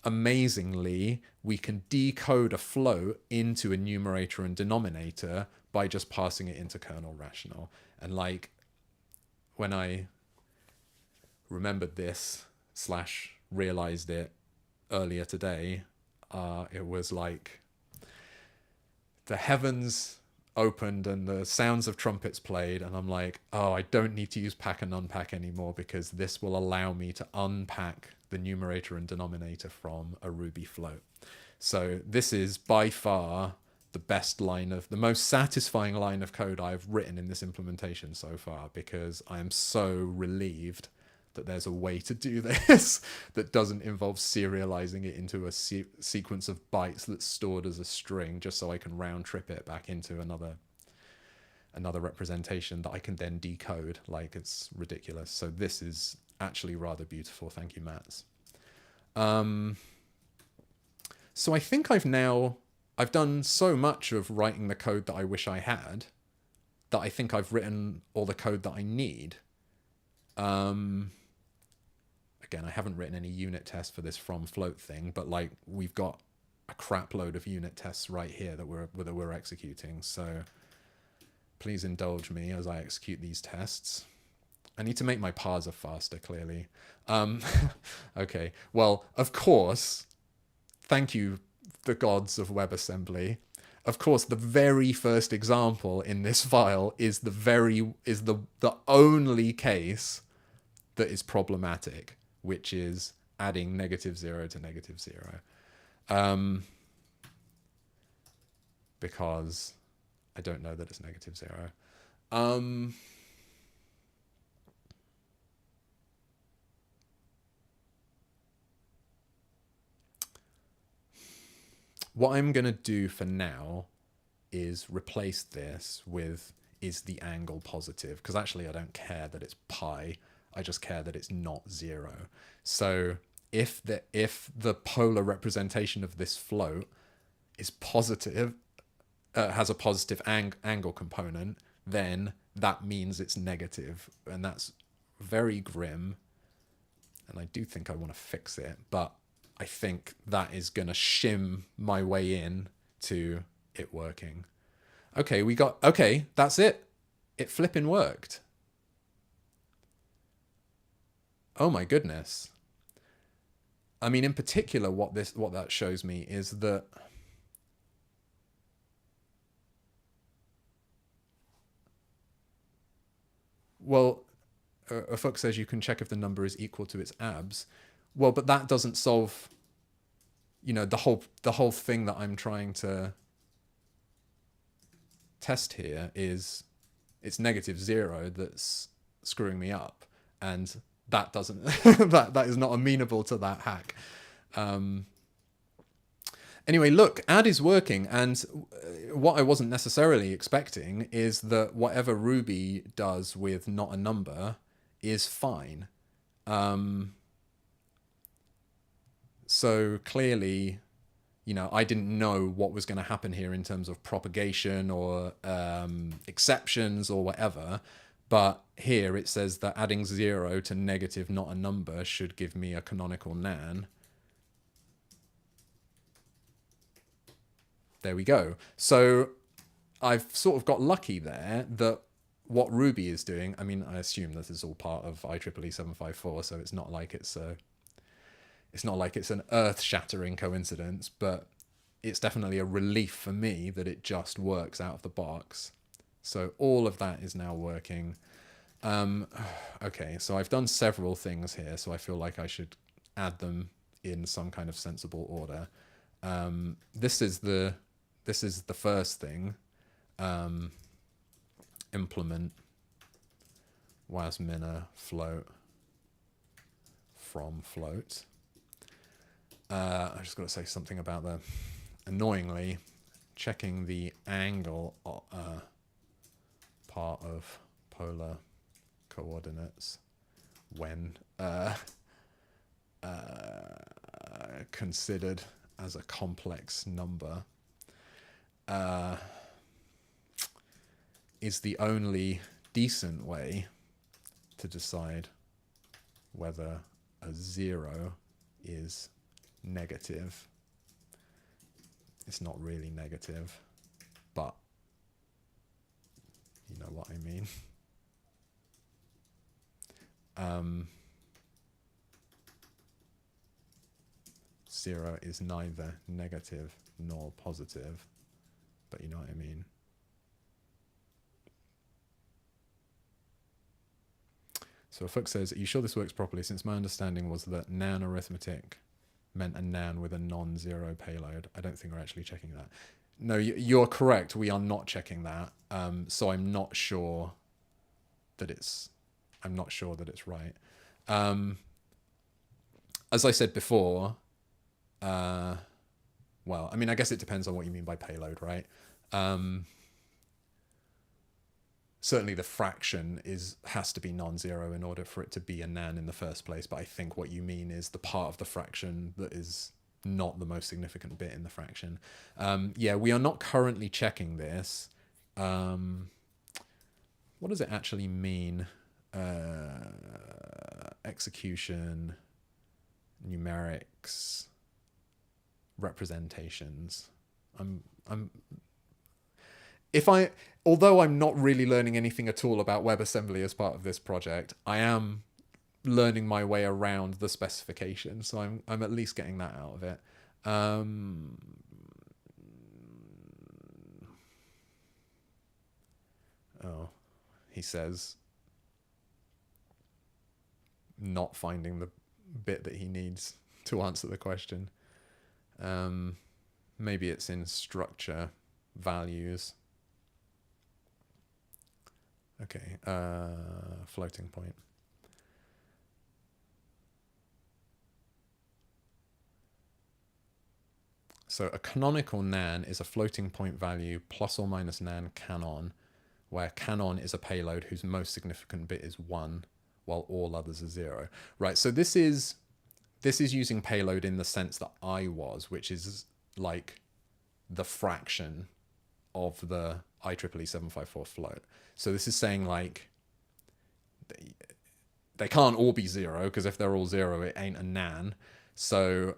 amazingly, we can decode a float into a numerator and denominator by just passing it into kernel rational. And like, when I remembered this / realized it earlier today, it was like the heavens opened and the sounds of trumpets played, and I'm like, oh, I don't need to use pack and unpack anymore, because this will allow me to unpack the numerator and denominator from a Ruby float. So this is by far the most satisfying line of code I've written in this implementation so far, because I am so relieved that there's a way to do this that doesn't involve serializing it into a sequence of bytes that's stored as a string, just so I can round trip it back into another representation that I can then decode. Like, it's ridiculous. So this is actually rather beautiful. Thank you, Mats. So I think I've done so much of writing the code that I wish I had, that I think I've written all the code that I need. Again, I haven't written any unit tests for this from float thing, but like, we've got a crap load of unit tests right here that we're executing. So please indulge me as I execute these tests. I need to make my parser faster, clearly. Okay, well, of course, thank you, the gods of WebAssembly. Of course, the very first example in this file is the only case that is problematic, which is adding -0 to -0. Because I don't know that it's -0. What I'm going to do for now is replace this with, is the angle positive? Because actually I don't care that it's pi. I just care that it's not 0. So if the polar representation of this float is positive, has a positive angle component, then that means it's negative. And that's very grim. And I do think I want to fix it, but I think that is going to shim my way in to it working. Okay, that's it. It flipping worked. Oh my goodness. I mean, in particular, what that shows me is that Afuk says you can check if the number is equal to its abs. Well, but that doesn't solve, the whole thing that I'm trying to test here is it's -0 that's screwing me up, and that doesn't that is not amenable to that hack. Anyway, look, add is working, and what I wasn't necessarily expecting is that whatever Ruby does with not a number is fine. So clearly, I didn't know what was going to happen here in terms of propagation or exceptions or whatever. But here it says that adding 0 to negative not a number should give me a canonical nan. There we go. So I've sort of got lucky there that what Ruby is doing, I mean, I assume this is all part of IEEE 754, so it's not like it's an earth-shattering coincidence, but it's definitely a relief for me that it just works out of the box. So all of that is now working. Okay, so I've done several things here, so I feel like I should add them in some kind of sensible order. This is the first thing. Implement wasminer float from float. I just got to say something about the, annoyingly, checking the angle part of polar coordinates when considered as a complex number. is the only decent way to decide whether a 0 is negative. It's not really negative, but you know what I mean. 0 is neither negative nor positive, but you know what I mean. So Fuchs says, are you sure this works properly? Since my understanding was that nan arithmetic meant a nan with a non-zero payload. I don't think we're actually checking that. No, you're correct. We are not checking that. So I'm not sure that it's right. As I said before, well, I mean, I guess it depends on what you mean by payload, right? Certainly the fraction has to be non-zero in order for it to be a nan in the first place, but I think what you mean is the part of the fraction that is not the most significant bit in the fraction. Yeah, we are not currently checking this. What does it actually mean? Execution, numerics, representations. Although I'm not really learning anything at all about WebAssembly as part of this project, I am learning my way around the specification, so I'm at least getting that out of it. Oh, he says not finding the bit that he needs to answer the question. Maybe it's in structure values. Okay, floating point. So a canonical nan is a floating point value plus or minus nan canon, where canon is a payload whose most significant bit is 1, while all others are 0. Right, so this is using payload in the sense that I was, which is like the fraction of the IEEE 754 float. So this is saying like they can't all be 0, because if they're all 0, it ain't a nan. So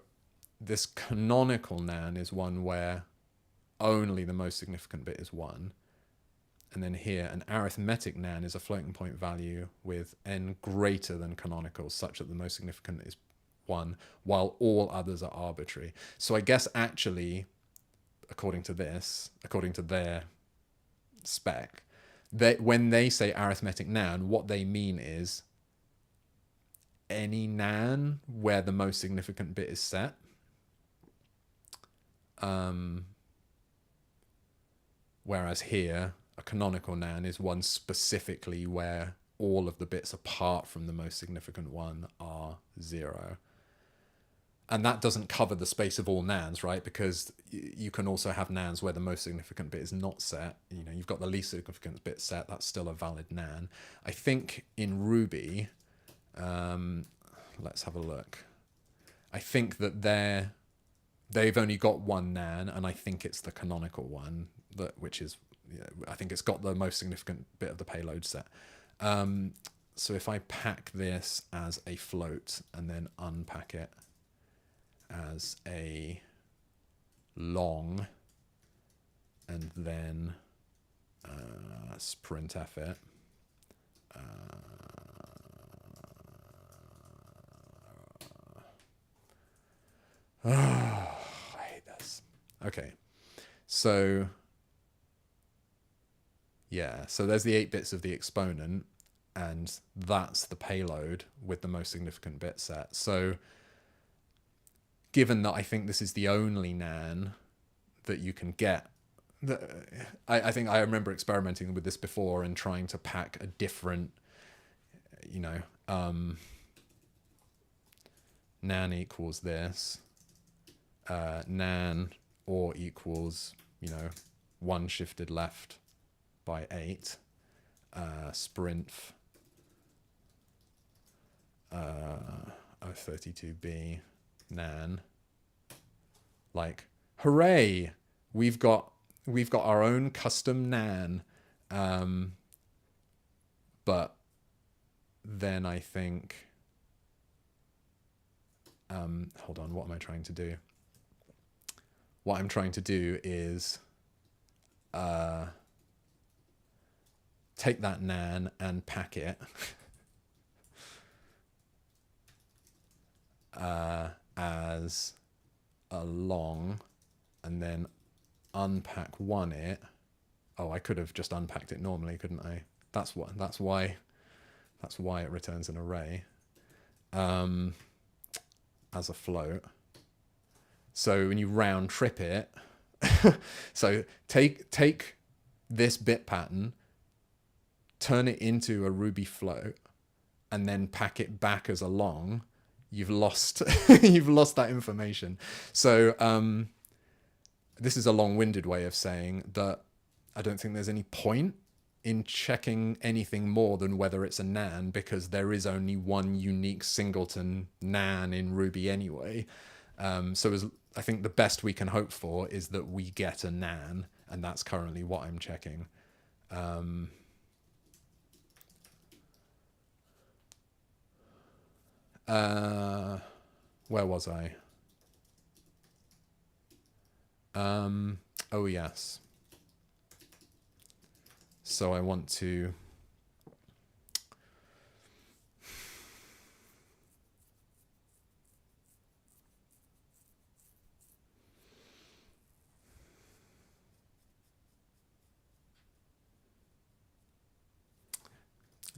this canonical nan is one where only the most significant bit is 1. And then here, an arithmetic nan is a floating point value with n greater than canonical, such that the most significant is 1, while all others are arbitrary. So I guess actually, according to their spec, when they say arithmetic nan, what they mean is any nan where the most significant bit is set. Whereas here, a canonical nan is one specifically where all of the bits apart from the most significant one are 0. And that doesn't cover the space of all nans, right? Because you can also have nans where the most significant bit is not set. You know, you've got the least significant bit set. That's still a valid nan. I think in Ruby, let's have a look. I think that they've only got one nan, and I think it's the canonical one, which is, I think it's got the most significant bit of the payload set. So if I pack this as a float and then unpack it as a long, and then printf it, I hate this. Okay, so yeah, so there's the 8 bits of the exponent, and that's the payload with the most significant bit set. So given that I think this is the only nan that you can get, I think I remember experimenting with this before and trying to pack a different, nan equals this, nan or equals, 1 shifted left by 8, sprintf, 32b nan, like, hooray, we've got we've got our own custom nan. But then I think, hold on, what am I trying to do? What I'm trying to do is take that nan and pack it as a long, and then unpack one it. Oh, I could have just unpacked it normally, couldn't I? That's why it returns an array as a float. So when you round trip it, so take this bit pattern, turn it into a Ruby float, and then pack it back as a long. You've lost you've lost that information. So this is a long-winded way of saying that I don't think there's any point in checking anything more than whether it's a nan, because there is only one unique singleton nan in Ruby anyway. So I think the best we can hope for is that we get a nan, and that's currently what I'm checking. Where was I? Oh yes. So I want to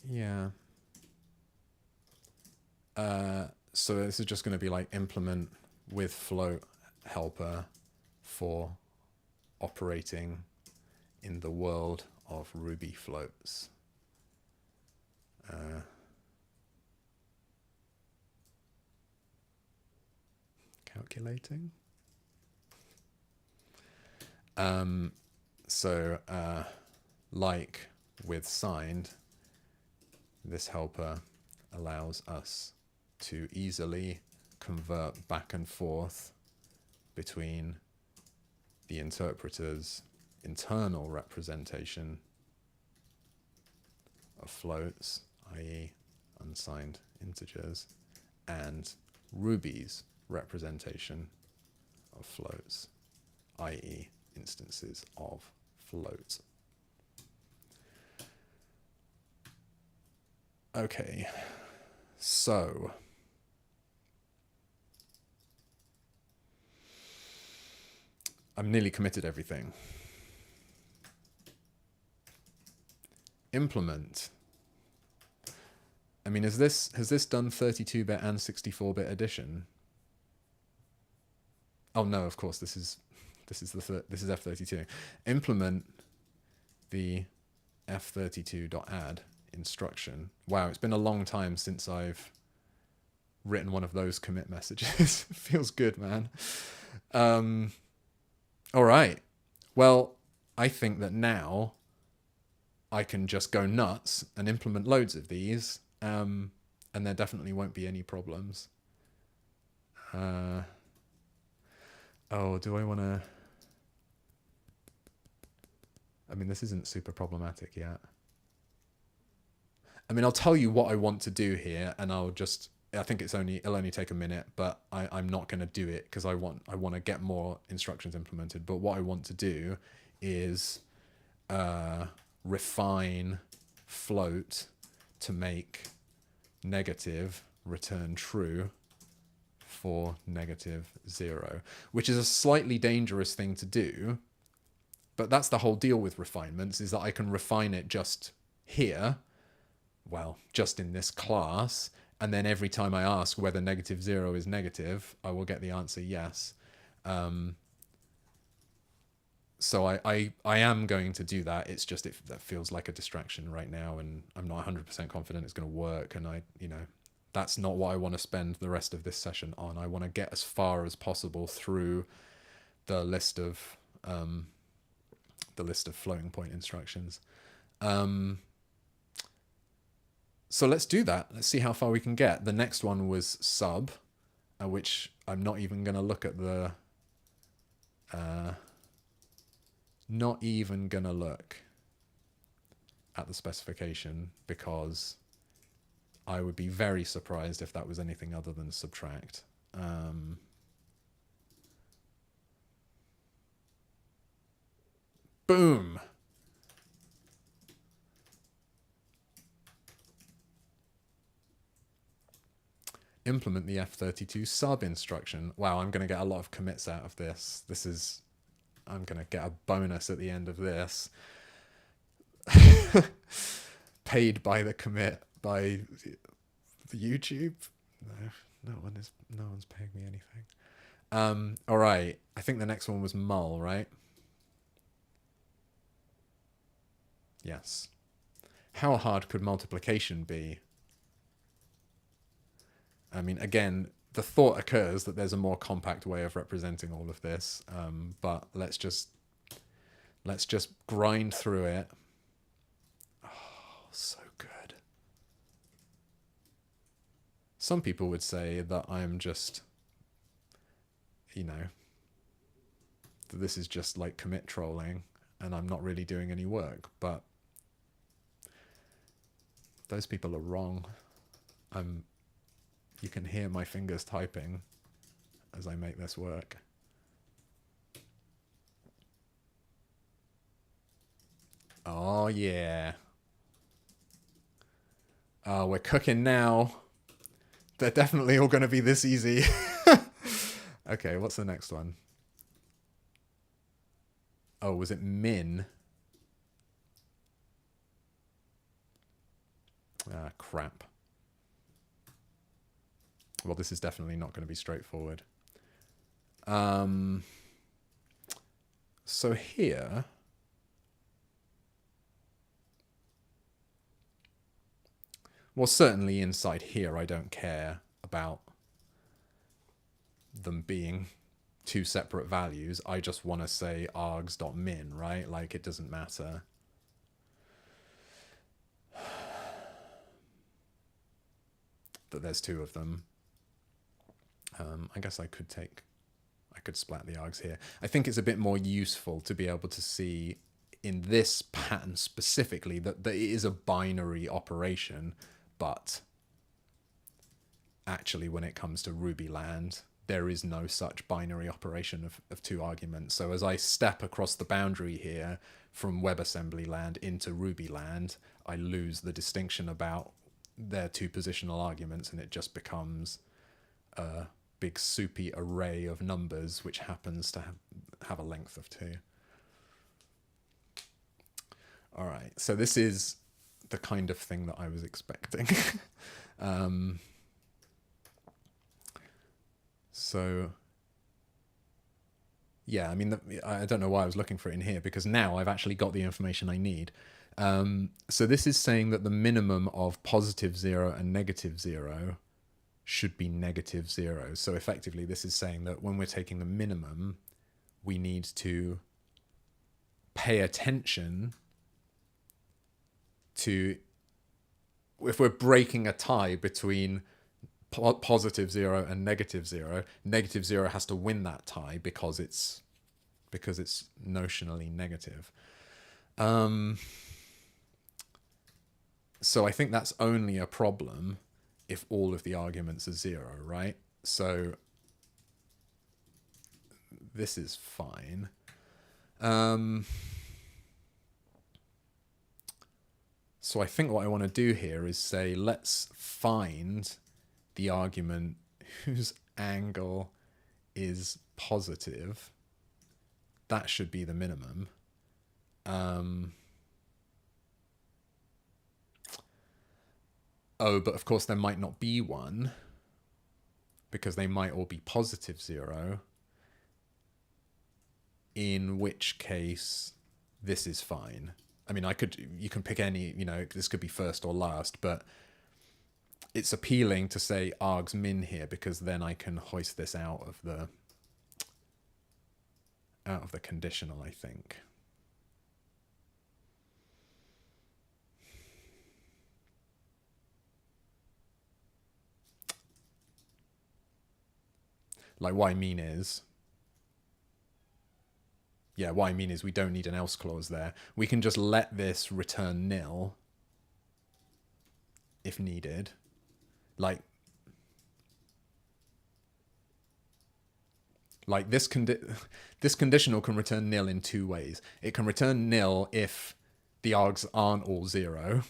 yeah. So this is just going to be like implement with float helper for operating in the world of Ruby floats. Calculating. So like with signed, this helper allows us to easily convert back and forth between the interpreter's internal representation of floats, i.e. unsigned integers, and Ruby's representation of floats, i.e. instances of float. Okay, so I'm nearly committed everything. Implement. I mean, has this done 32-bit and 64-bit addition? Oh no, of course this is F32. Implement the F32.add instruction. Wow, it's been a long time since I've written one of those commit messages. Feels good, man. All right. Well, I think that now I can just go nuts and implement loads of these, and there definitely won't be any problems. Oh, do I want to... I mean, this isn't super problematic yet. I mean, I'll tell you what I want to do here, and I think it'll only take a minute, but I'm not going to do it because I want to get more instructions implemented. But what I want to do is refine float to make negative return true for -0, which is a slightly dangerous thing to do. But that's the whole deal with refinements, is that I can refine it just here, well, just in this class, and then every time I ask whether -0 is negative, I will get the answer yes. So I am going to do that. It's just that feels like a distraction right now, and I'm not 100% confident it's going to work. And that's not what I want to spend the rest of this session on. I want to get as far as possible through the list of floating point instructions. So let's do that. Let's see how far we can get. The next one was sub, which I'm not even going to look at the Not even gonna look at the specification because I would be very surprised if that was anything other than subtract. Boom! Implement the F32 sub instruction. Wow, I'm going to get a lot of commits out of this. I'm going to get a bonus at the end of this. Paid by the commit by the YouTube. No one's paying me anything. All right. I think the next one was mul, right? Yes. How hard could multiplication be? I mean, again, the thought occurs that there's a more compact way of representing all of this, but let's just grind through it. Oh, so good. Some people would say that I'm just, that this is just like commit trolling and I'm not really doing any work, but those people are wrong. You can hear my fingers typing as I make this work. Oh, yeah. Oh, we're cooking now. They're definitely all going to be this easy. Okay, what's the next one? Oh, was it min? Ah, crap. Well, this is definitely not going to be straightforward. So here, well, certainly inside here, I don't care about them being two separate values. I just want to say args.min, right? Like, it doesn't matter. That there's two of them. I guess I could splat the args here. I think it's a bit more useful to be able to see in this pattern specifically that it is a binary operation, but actually when it comes to Rubyland, there is no such binary operation of two arguments. So as I step across the boundary here from WebAssembly land into Rubyland, I lose the distinction about their two positional arguments, and it just becomes a big soupy array of numbers which happens to have a length of 2. All right, so this is the kind of thing that I was expecting. So yeah, I mean, I don't know why I was looking for it in here, because now I've actually got the information I need. So this is saying that the minimum of +0 and -0 should be -0. So effectively, this is saying that when we're taking the minimum, we need to pay attention to, if we're breaking a tie between +0 and -0, -0 has to win that tie because it's notionally negative. So I think that's only a problem if all of the arguments are 0, right? So this is fine. So I think what I want to do here is say, let's find the argument whose angle is positive. That should be the minimum. Oh, but of course there might not be one, because they might all be +0, in which case this is fine. I mean, you can pick any, this could be first or last, but it's appealing to say args min here, because then I can hoist this out of the conditional, I think. Like, what I mean is, Yeah, what I mean is we don't need an else clause there. We can just let this return nil if needed. Like this this conditional can return nil in two ways. It can return nil if the args aren't all 0,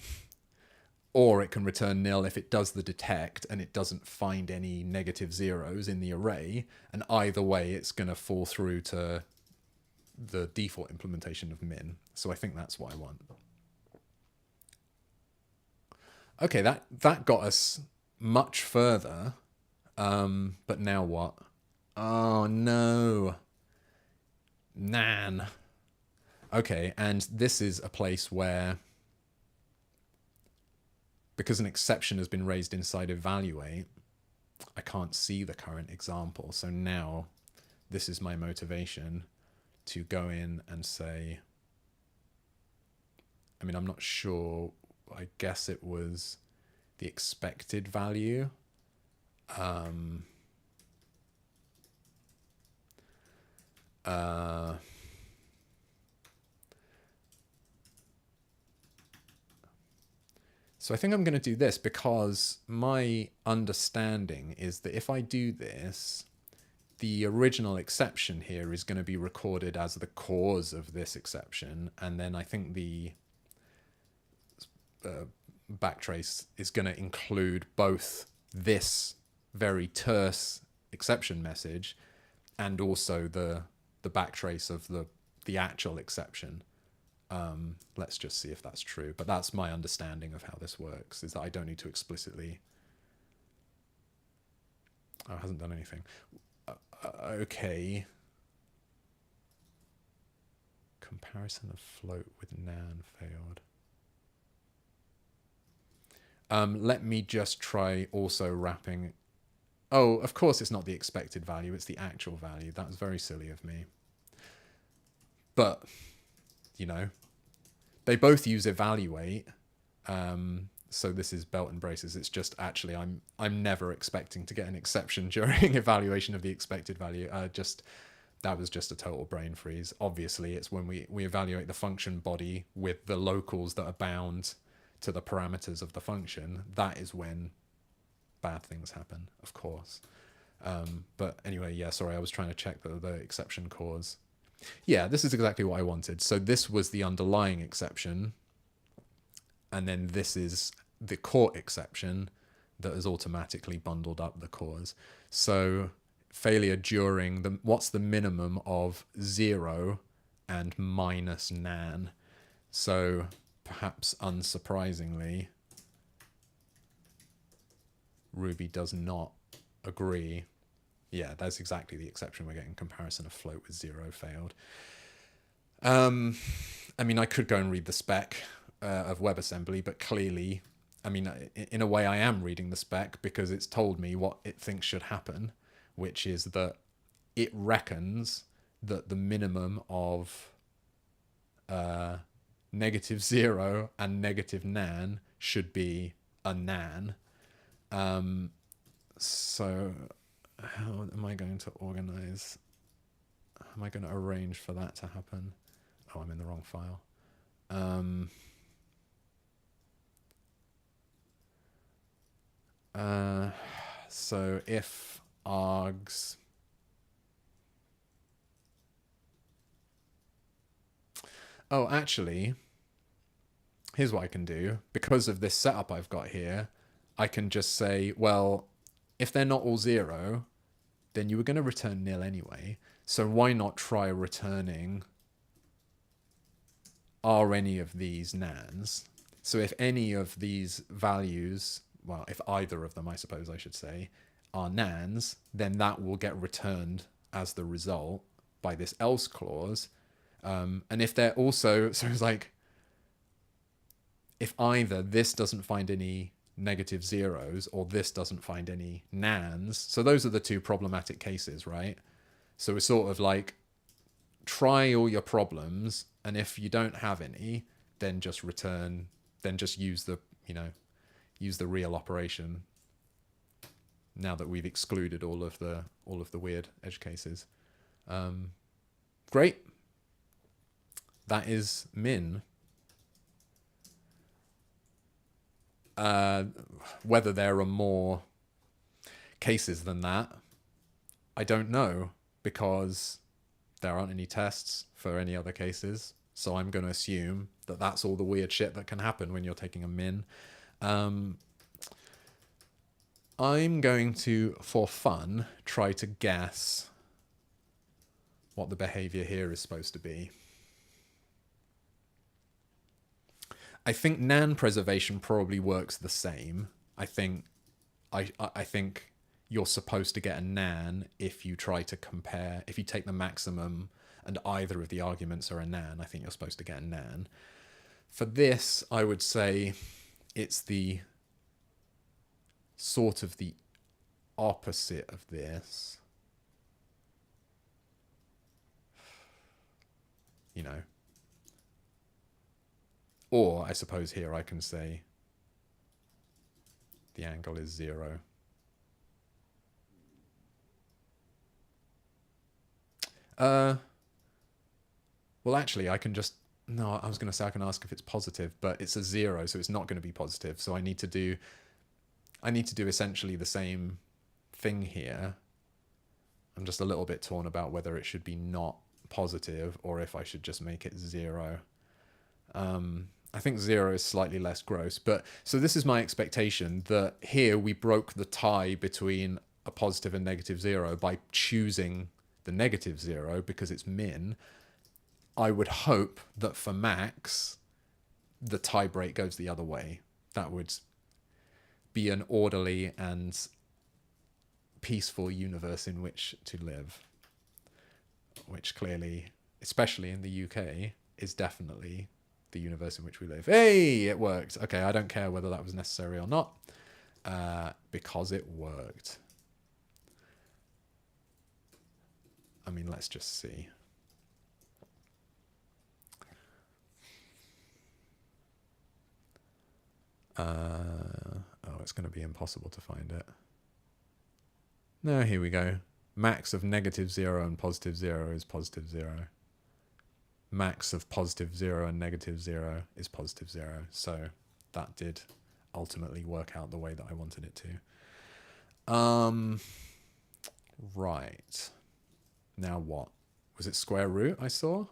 or it can return nil if it does the detect and it doesn't find any negative zeros in the array, and either way it's going to fall through to the default implementation of min. So I think that's what I want. Okay, that got us much further, but now what? Oh no, nan. Okay, and this is a place where, because an exception has been raised inside evaluate, I can't see the current example. So now this is my motivation to go in and say, I mean, I'm not sure, I guess it was the expected value. So I think I'm going to do this because my understanding is that if I do this, the original exception here is going to be recorded as the cause of this exception. And then I think the backtrace is going to include both this very terse exception message and also the backtrace of the actual exception. Let's just see if that's true. But that's my understanding of how this works, is that I don't need to explicitly... Oh, it hasn't done anything. Okay. Comparison of float with nan failed. Let me just try also wrapping... Oh, of course it's not the expected value, it's the actual value. That was very silly of me. But, you know, they both use evaluate. So this is belt and braces. It's just actually I'm never expecting to get an exception during evaluation of the expected value. That was just a total brain freeze. Obviously, it's when we evaluate the function body with the locals that are bound to the parameters of the function. That is when bad things happen, of course. But anyway, yeah, sorry, I was trying to check the exception cause. Yeah, this is exactly what I wanted. So this was the underlying exception, and then this is the court exception that has automatically bundled up the cause. So failure during what's the minimum of 0 and minus nan. So perhaps unsurprisingly, Ruby does not agree. Yeah, that's exactly the exception we're getting. Comparison of float with 0 failed. I mean, I could go and read the spec of WebAssembly, but clearly, I mean, in a way I am reading the spec because it's told me what it thinks should happen, which is that it reckons that the minimum of negative 0 and negative nan should be a nan. So how am I going to organize? How am I going to arrange for that to happen? Oh, I'm in the wrong file. So if args... Oh, actually, here's what I can do. Because of this setup I've got here, I can just say, well, if they're not all 0, then you were going to return nil anyway. So why not try returning are any of these nans? So if any of these values, well, if either of them, I suppose I should say, are nans, then that will get returned as the result by this else clause. And if they're also, so it's like, if either this doesn't find any negative zeros or this doesn't find any nans, so those are the two problematic cases, right? So it's sort of like, try all your problems, and if you don't have any, then just return, then just use the, use the real operation, now that we've excluded all of the weird edge cases. Great. that is min. Whether there are more cases than that, I don't know, because there aren't any tests for any other cases. So I'm going to assume that that's all the weird shit that can happen when you're taking a min. I'm going to, for fun, try to guess what the behavior here is supposed to be. I think nan preservation probably works the same. I think you're supposed to get a nan if you try to compare, if you take the maximum and either of the arguments are a nan, I think you're supposed to get a nan. For this, I would say it's the sort of the opposite of this. You know. Or I suppose here I can say the angle is 0. Well, actually, I can just... No, I was going to say I can ask if it's positive, but it's a 0, so it's not going to be positive. So I need to do essentially the same thing here. I'm just a little bit torn about whether it should be not positive or if I should just make it 0. I think 0 is slightly less gross, but so this is my expectation, that here we broke the tie between a positive and negative 0 by choosing the negative 0 because it's min. I would hope that for max, the tie break goes the other way. That would be an orderly and peaceful universe in which to live, which clearly, especially in the UK, is definitely the universe in which we live. Hey, it worked. Okay, I don't care whether that was necessary or not, because it worked. I mean, let's just see. Oh, it's going to be impossible to find it. No, here we go. Max of negative 0 and positive 0 is positive 0. Max of positive 0 and negative 0 is positive 0. So that did ultimately work out the way that I wanted it to. Right. Now what? Was it square root I saw?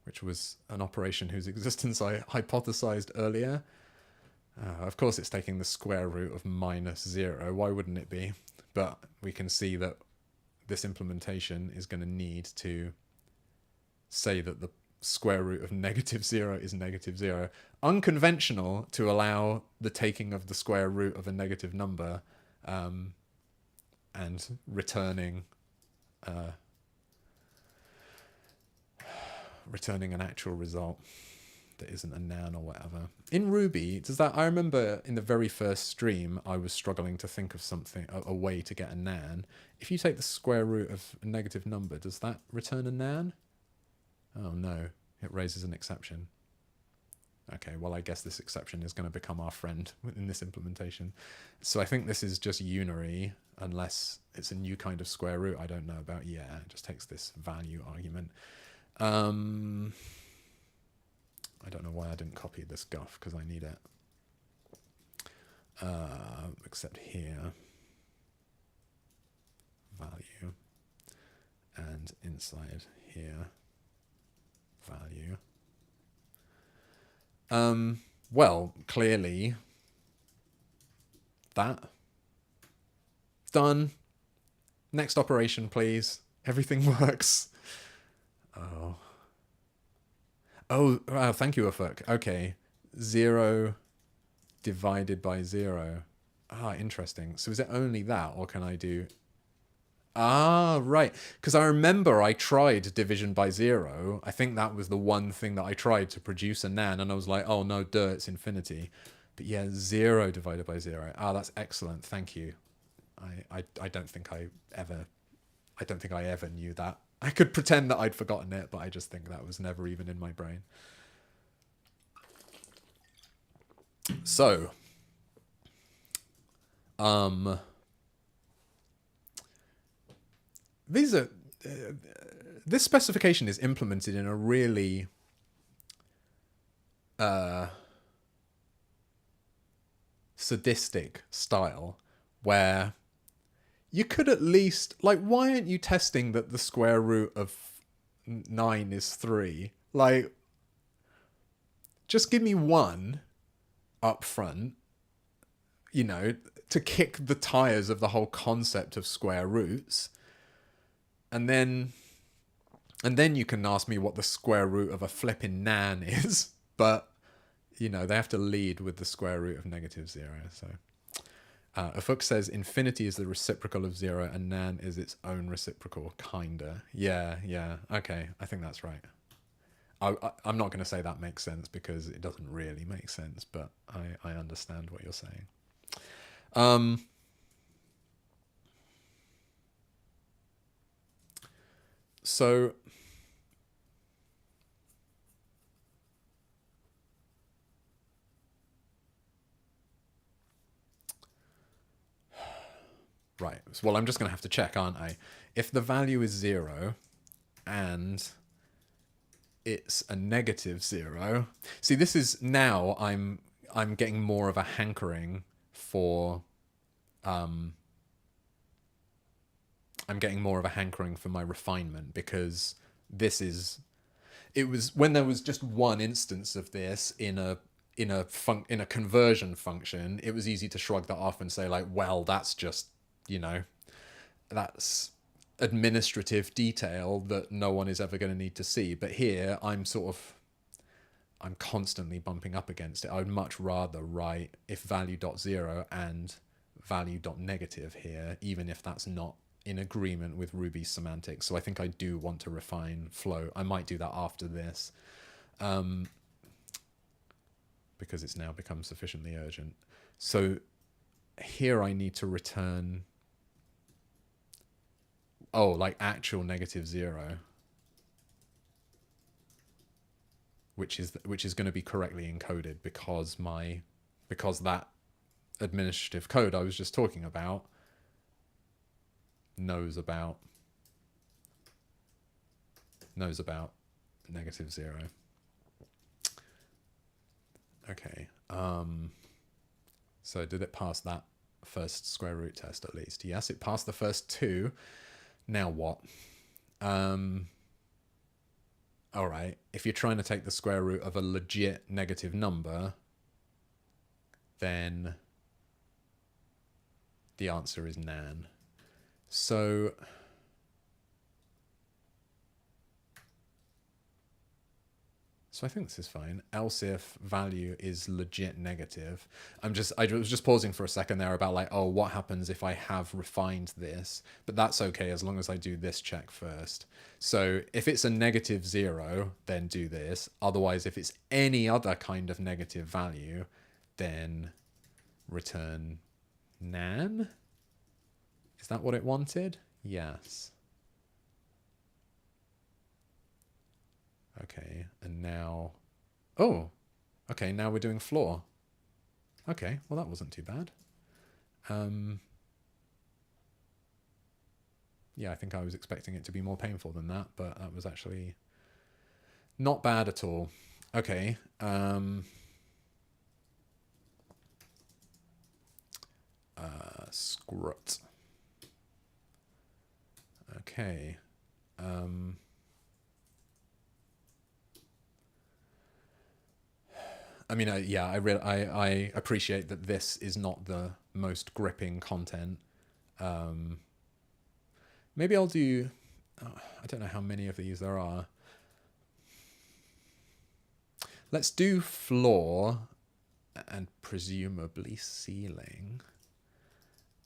Which was an operation whose existence I hypothesized earlier. Of course it's taking the square root of minus 0. Why wouldn't it be? But we can see that this implementation is going to need to say that the square root of negative 0 is negative 0. Unconventional to allow the taking of the square root of a negative number and returning an actual result that isn't a nan or whatever. In Ruby, does that... I remember in the very first stream, I was struggling to think of something, a way to get a nan. If you take the square root of a negative number, does that return a nan? Oh no, it raises an exception. Okay, well, I guess this exception is going to become our friend in this implementation. So I think this is just unary, unless it's a new kind of square root I don't know about. Yeah, it just takes this value argument. I don't know why I didn't copy this guff, because I need it. Except here. Value. And inside here. Value. Well, clearly that. Done. Next operation, please. Everything works. Oh. Oh, wow, thank you, Ufuk. Okay. 0 divided by 0. Ah, interesting. So is it only that, or can I do... Ah, right. Because I remember I tried division by 0. I think that was the one thing that I tried to produce a nan, and I was like, oh no, duh, it's infinity. But yeah, 0 divided by 0. Ah, that's excellent. Thank you. I don't think I ever knew that. I could pretend that I'd forgotten it, but I just think that was never even in my brain. So, these are this specification is implemented in a really sadistic style where you could at least, like, why aren't you testing that the square root of 9 is 3? Like, just give me one up front, you know, to kick the tires of the whole concept of square roots. And then you can ask me what the square root of a flipping nan is. But, you know, they have to lead with the square root of -0. So Afuk says infinity is the reciprocal of 0 and nan is its own reciprocal, kinda. Yeah. Okay, I think that's right. I'm not going to say that makes sense because it doesn't really make sense, but I understand what you're saying. So right. Well, I'm just going to have to check, aren't I? If the value is 0 and it's a -0. See, this is now I'm getting more of a hankering for I'm getting more of a hankering for my refinement, because it was when there was just one instance of this in a conversion function, it was easy to shrug that off and say, like, well, that's just, you know, that's administrative detail that no one is ever going to need to see. But here I'm constantly bumping up against it. I would much rather write if value.0 and value.negative here, even if that's not in agreement with Ruby's semantics. So I think I do want to refine flow. I might do that after this, because it's now become sufficiently urgent. So here I need to return, like actual -0, which is going to be correctly encoded because that administrative code I was just talking about knows about -0. Okay. So did it pass that first square root test at least? Yes, it passed the first 2. Now what? All right. If you're trying to take the square root of a legit negative number, then the answer is nan. So I think this is fine. Else if value is legit negative. I was just pausing for a second there about, like, oh, what happens if I have refined this? But that's okay as long as I do this check first. So if it's a -0, then do this. Otherwise, if it's any other kind of negative value, then return nan. Is that what it wanted? Yes. Okay, and now... Oh, okay, now we're doing floor. Okay, well, that wasn't too bad. Yeah, I think I was expecting it to be more painful than that, but that was actually not bad at all. Okay. Scrut. Okay. I mean, I appreciate that this is not the most gripping content. Maybe I'll do... I don't know how many of these there are. Let's do floor and presumably ceiling.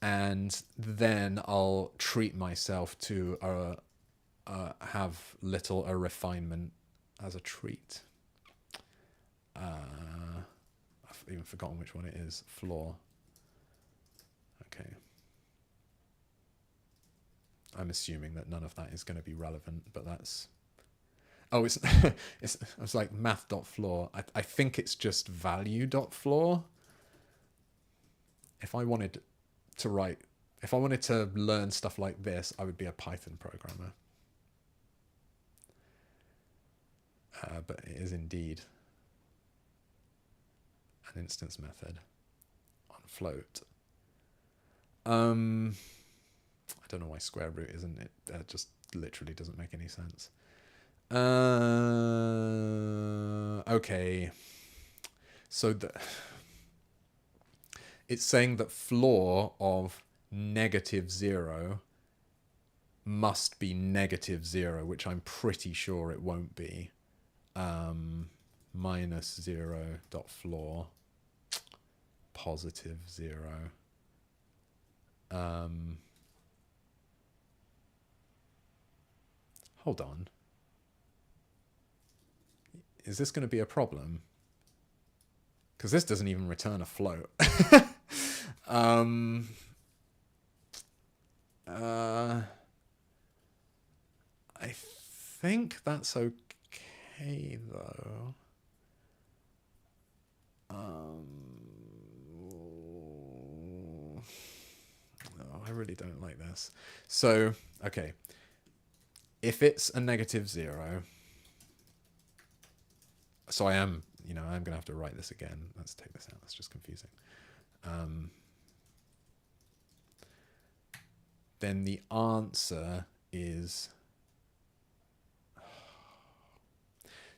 And then I'll treat myself to have little a refinement as a treat. I've even forgotten which one it is. Floor. Okay. I'm assuming that none of that is going to be relevant, but that's... Oh, it's it's like math.floor. I think it's just value.floor. If I wanted to learn stuff like this, I would be a Python programmer. but it is indeed an instance method on float. I don't know why square root isn't it. That just literally doesn't make any sense. Okay. So it's saying that floor of -0 must be -0, which I'm pretty sure it won't be. -0 dot floor +0. Hold on. Is this going to be a problem? Because this doesn't even return a float. I think that's okay though. I really don't like this. So, okay. If it's a -0, so I'm going to have to write this again. Let's take this out. That's just confusing. Then the answer is...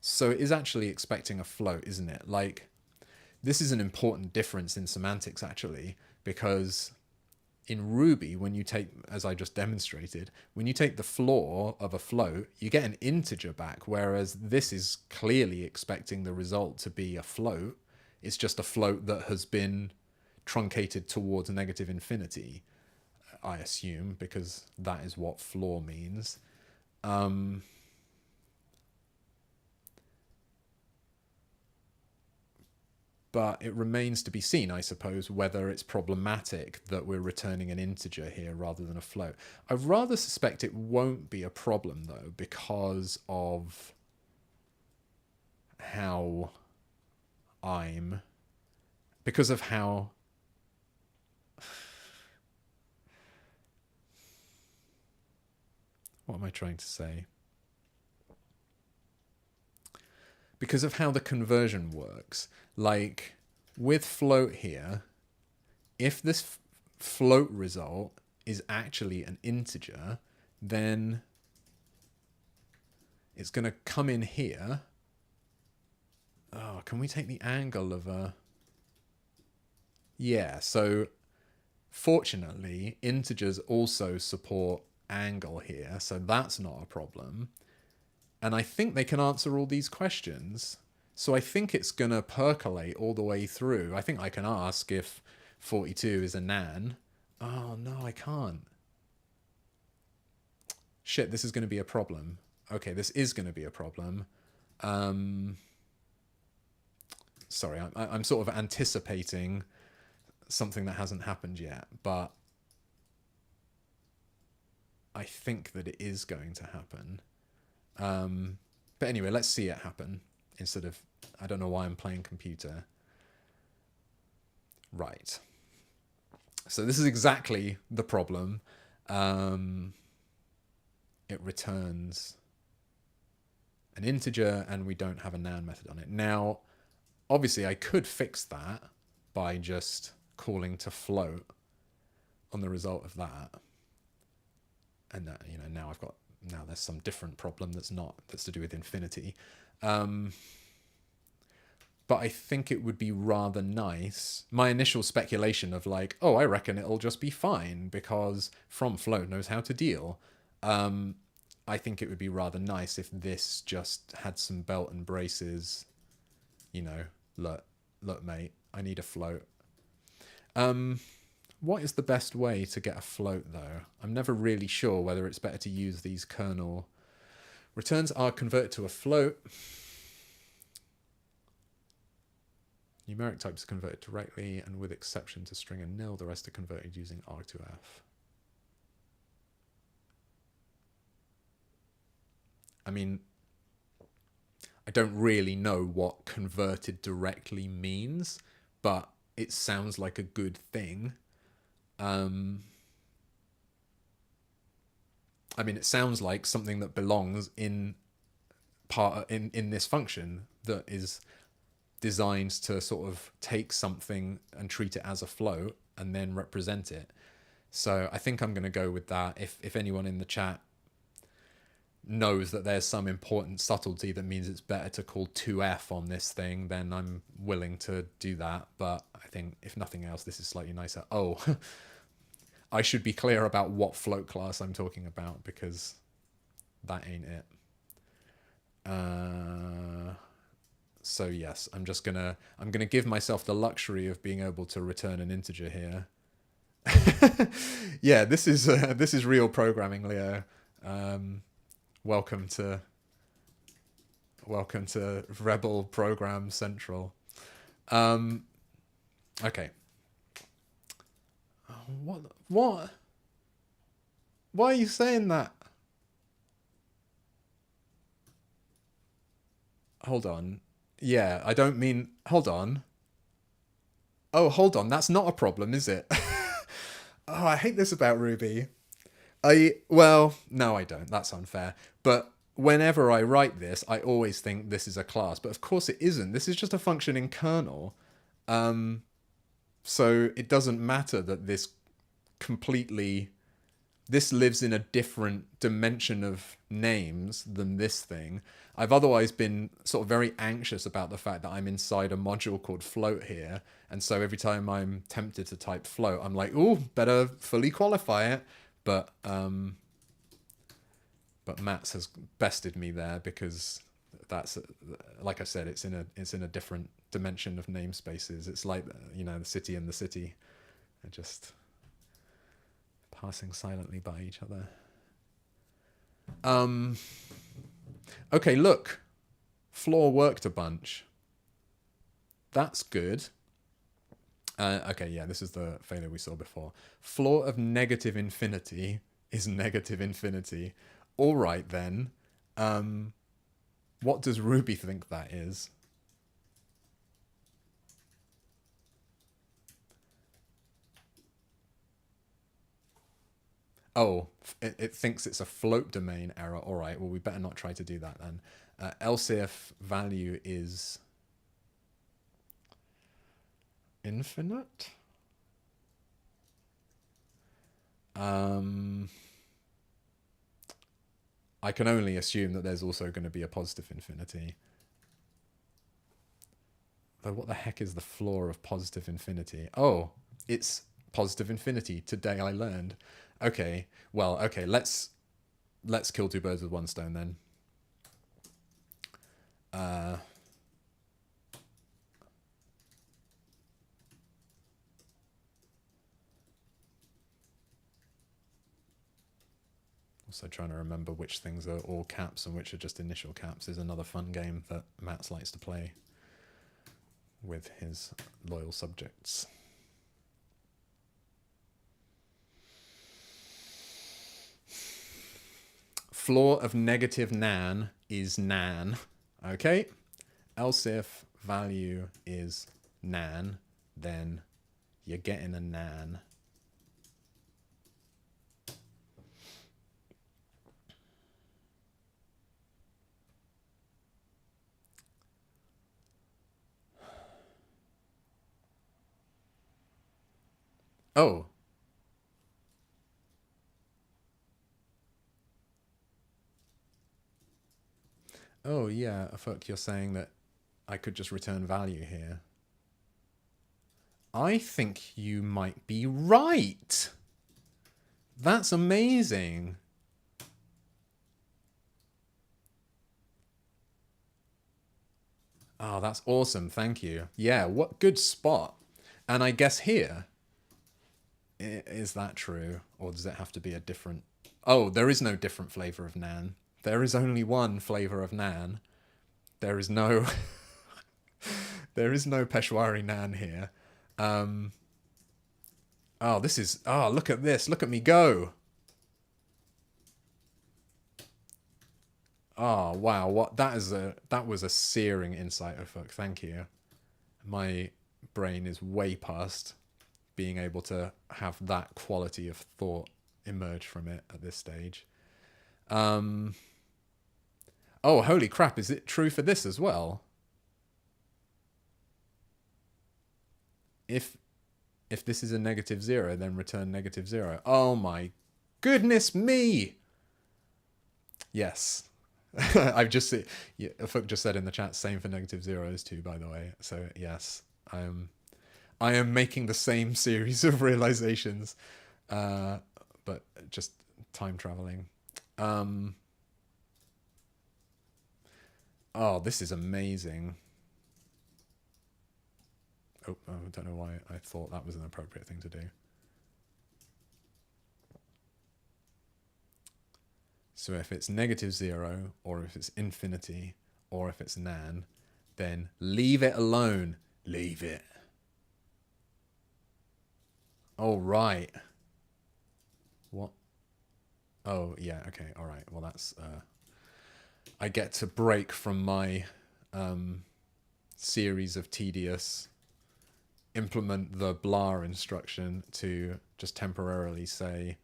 So it is actually expecting a float, isn't it? Like, this is an important difference in semantics, actually, because in Ruby, when you take, as I just demonstrated, when you take the floor of a float, you get an integer back, whereas this is clearly expecting the result to be a float. It's just a float that has been truncated towards -infinity, I assume, because that is what floor means. But it remains to be seen, I suppose, whether it's problematic that we're returning an integer here rather than a float. I rather suspect it won't be a problem, though, because of how because of how... What am I trying to say? Because of how the conversion works. Like, with float here, if this float result is actually an integer, then it's going to come in here. Oh, can we take the angle of a... Yeah, so fortunately, integers also support angle here, so that's not a problem. And I think they can answer all these questions. So I think it's going to percolate all the way through. I think I can ask if 42 is a nan. Oh, no, I can't. Shit, this is going to be a problem. Okay, this is going to be a problem. Sorry, I'm sort of anticipating something that hasn't happened yet, but I think that it is going to happen. But anyway, let's see it happen instead of... I don't know why I'm playing computer. Right. So this is exactly the problem. It returns an integer and we don't have a nan method on it. Now, obviously I could fix that by just calling to float on the result of that. And that, now there's some different problem that's to do with infinity. But I think it would be rather nice. My initial speculation of like, oh, I reckon it'll just be fine because from float knows how to deal. I think it would be rather nice if this just had some belt and braces. Look, mate, I need a float. What is the best way to get a float, though? I'm never really sure whether it's better to use these kernel. Returns are converted to a float. Numeric types are converted directly, and with exception to string and nil, the rest are converted using arg2f. I mean, I don't really know what converted directly means, but it sounds like a good thing. I mean, it sounds like something that belongs in part in this function that is designed to sort of take something and treat it as a float and then represent it. So I think I'm going to go with that. If anyone in the chat knows that there's some important subtlety that means it's better to call 2f on this thing, then I'm willing to do that. But I think if nothing else, this is slightly nicer. Oh, I should be clear about what float class I'm talking about, because that ain't it. So yes, I'm gonna give myself the luxury of being able to return an integer here. Yeah, this is real programming, Leo. Welcome to Rebel Program Central. Okay. What? Why are you saying that? Hold on. Yeah, I don't mean... Hold on. Oh, hold on. That's not a problem, is it? Oh, I hate this about Ruby. Well, no, I don't. That's unfair. But whenever I write this, I always think this is a class. But of course it isn't. This is just a function in kernel. So it doesn't matter that this lives in a different dimension of names than this thing. I've otherwise been sort of very anxious about the fact that I'm inside a module called float here. And so every time I'm tempted to type float, I'm like, oh, better fully qualify it. But Mats has bested me there, because that's, like I said, it's in a different dimension of namespaces. It's like, the city and the city are just passing silently by each other. Okay, look. Floor worked a bunch. That's good. Okay, yeah, this is the failure we saw before. Floor of negative infinity is negative infinity. All right, then. What does Ruby think that is? Oh, it thinks it's a float domain error. All right, well, we better not try to do that then. Else if value is infinite? I can only assume that there's also going to be a positive infinity. Though what the heck is the floor of positive infinity? Oh, it's positive infinity. Today I learned. Okay, well, okay, let's kill two birds with one stone then. Also trying to remember which things are all caps and which are just initial caps is another fun game that Mats likes to play with his loyal subjects. Floor of negative nan is nan. Okay. Else if value is nan, then you're getting a nan. Oh. Oh, yeah, fuck, you're saying that I could just return value here. I think you might be right. That's amazing. Oh, that's awesome. Thank you. Yeah, what good spot. And I guess here, is that true? Or does it have to be a different... Oh, there is no different flavor of nan. There is only one flavor of nan. There is no... there is no Peshwari nan here. Oh, this is... Oh, look at this. Look at me go. Oh, wow. What? That was a searing insight. Oh, fuck. Thank you. My brain is way past being able to have that quality of thought emerge from it at this stage. Oh, holy crap, is it true for this as well? If this is a -0, then return -0. Oh my goodness me! Yes. I've just seen, yeah, Fook just said in the chat, same for -0s too, by the way. So yes, I am making the same series of realizations, but just time traveling. Oh, this is amazing. Oh, I don't know why I thought that was an appropriate thing to do. So if it's -0, or if it's infinity, or if it's nan, then leave it alone. Leave it. Oh, right. What? Oh, yeah, okay, all right. Well, that's... I get to break from my series of tedious implement the blah instruction to just temporarily say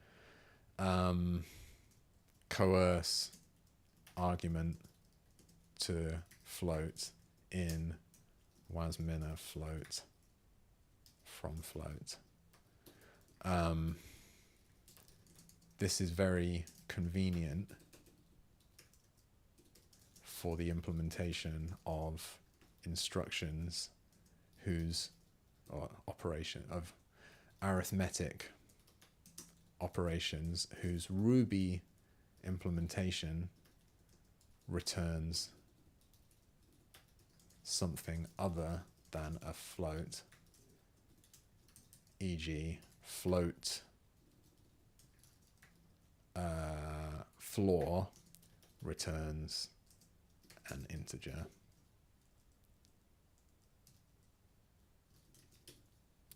coerce argument to float in wasmina float from float. This is very convenient for the implementation of instructions whose operation of arithmetic operations whose Ruby implementation returns something other than a float, e.g. float floor returns an integer.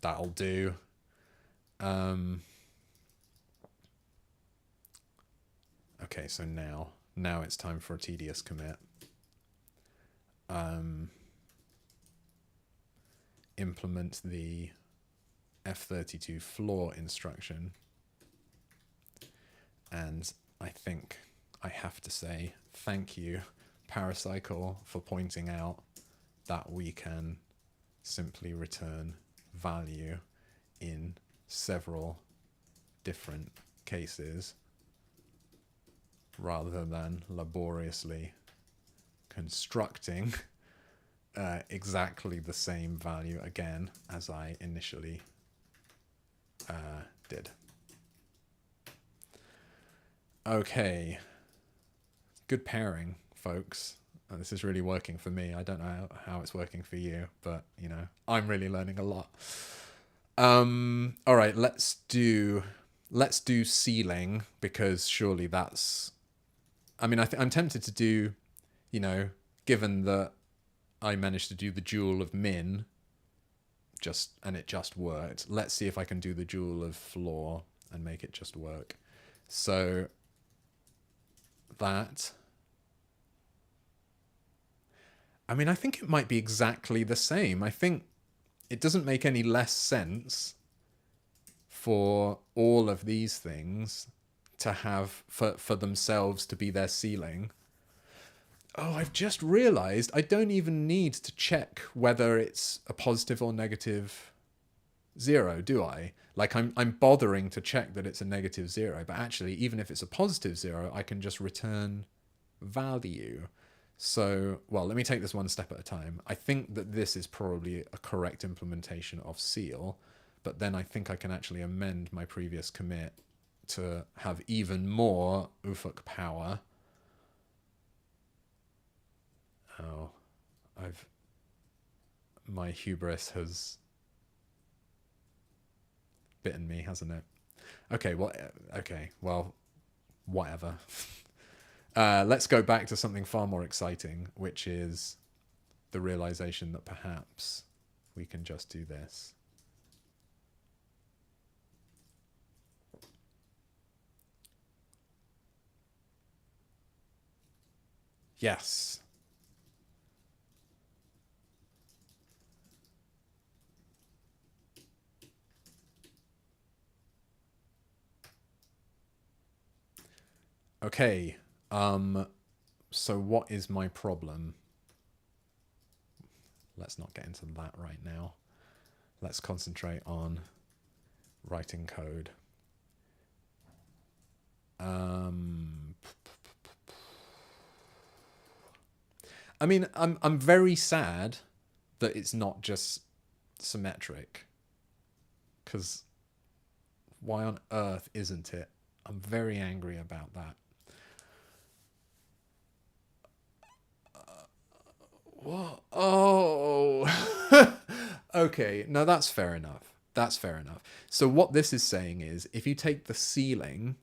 That'll do. Okay, so now it's time for a tedious commit. Implement the F32 floor instruction, and I think I have to say thank you, Paracycle, for pointing out that we can simply return value in several different cases rather than laboriously constructing exactly the same value again as I initially did. Okay, good pairing, folks. This is really working for me. I don't know how it's working for you, but you know, I'm really learning a lot. All right, let's do sealing, because surely that's... I mean, I'm tempted to do, you know, given that I managed to do the dual of min, and it just worked. Let's see if I can do the dual of floor and make it just work. So that... I mean, I think it might be exactly the same. I think it doesn't make any less sense for all of these things to have, for themselves to be their ceiling. Oh, I've just realized I don't even need to check whether it's a positive or negative 0, do I? Like, I'm bothering to check that it's a -0, but actually, even if it's a positive 0, I can just return value. So, well, let me take this one step at a time. I think that this is probably a correct implementation of seal, but then I think I can actually amend my previous commit to have even more Ufuk power. Oh, my hubris has bitten me, hasn't it? Okay, well, whatever. Let's go back to something far more exciting, which is the realization that perhaps we can just do this. Yes. Okay. So what is my problem? Let's not get into that right now. Let's concentrate on writing code. I mean, I'm very sad that it's not just symmetric. Because why on earth isn't it? I'm very angry about that. What? Oh. Okay, no, that's fair enough. That's fair enough. So what this is saying is, if you take the ceiling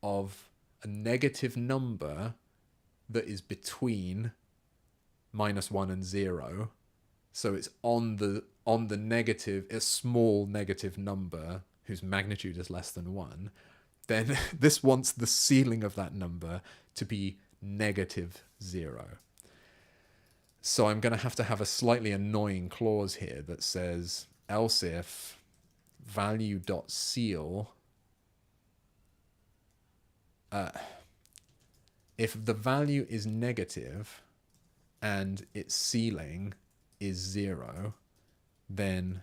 of a negative number that is between -1 and 0, so it's on the negative, a small negative number whose magnitude is less than 1, then this wants the ceiling of that number to be -0. So I'm going to have a slightly annoying clause here that says else if value.ceil, if the value is negative and its ceiling is 0, then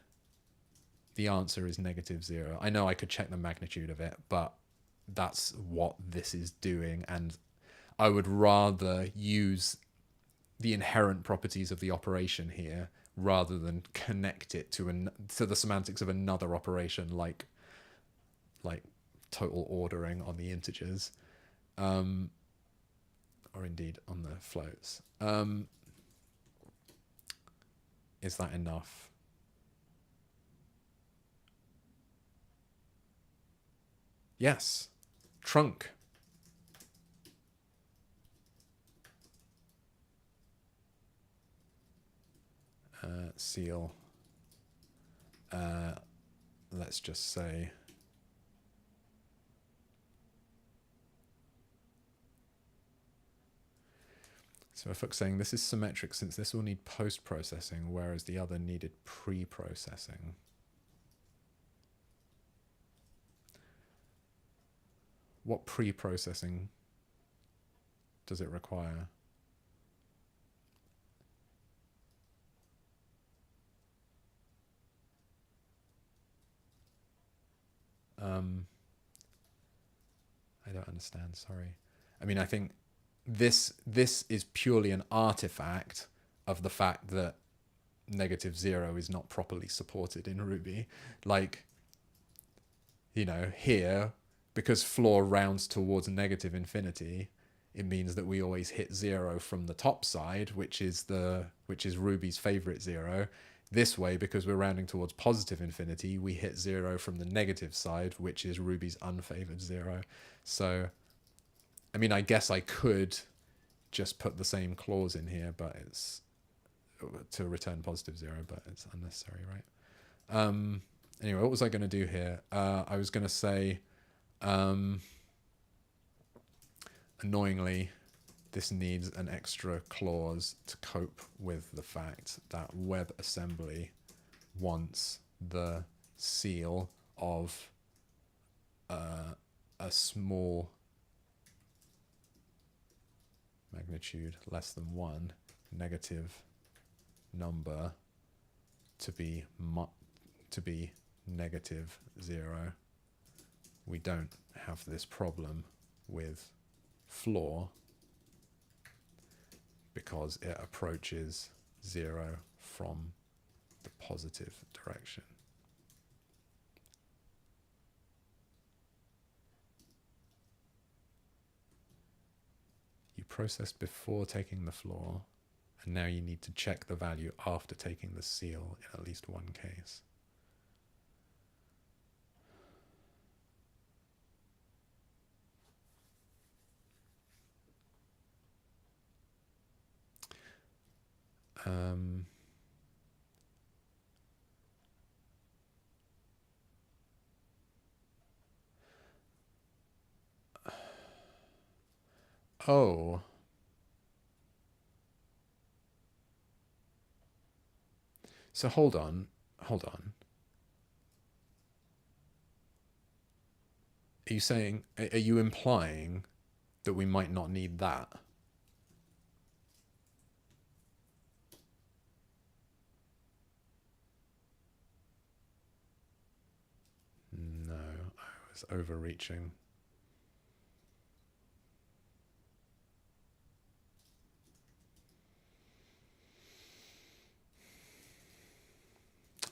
the answer is -0. I know I could check the magnitude of it, but that's what this is doing, and I would rather use the inherent properties of the operation here rather than connect it to the semantics of another operation like total ordering on the integers, or indeed on the floats. Is that enough? Yes. Trunk. Ceil. Let's just say so if I'm saying this is symmetric since this will need post-processing, whereas the other needed pre-processing. What pre-processing does it require? I don't understand, sorry. I mean, I think this is purely an artifact of the fact that -0 is not properly supported in Ruby. Like, you know, here, because floor rounds towards negative infinity, it means that we always hit 0 from the top side, which is Ruby's favorite 0. This way, because we're rounding towards positive infinity, we hit 0 from the negative side, which is Ruby's unfavored 0. So, I mean, I guess I could just put the same clause in here, but it's to return positive 0, but it's unnecessary, right? Anyway, what was I going to do here? I was going to say, annoyingly, this needs an extra clause to cope with the fact that WebAssembly wants the ceil of a small magnitude less than 1 negative number to be -0. We don't have this problem with floor because it approaches 0 from the positive direction. You processed before taking the floor, and now you need to check the value after taking the ceil in at least one case. Oh. So hold on. Are you implying that we might not need that? It's overreaching.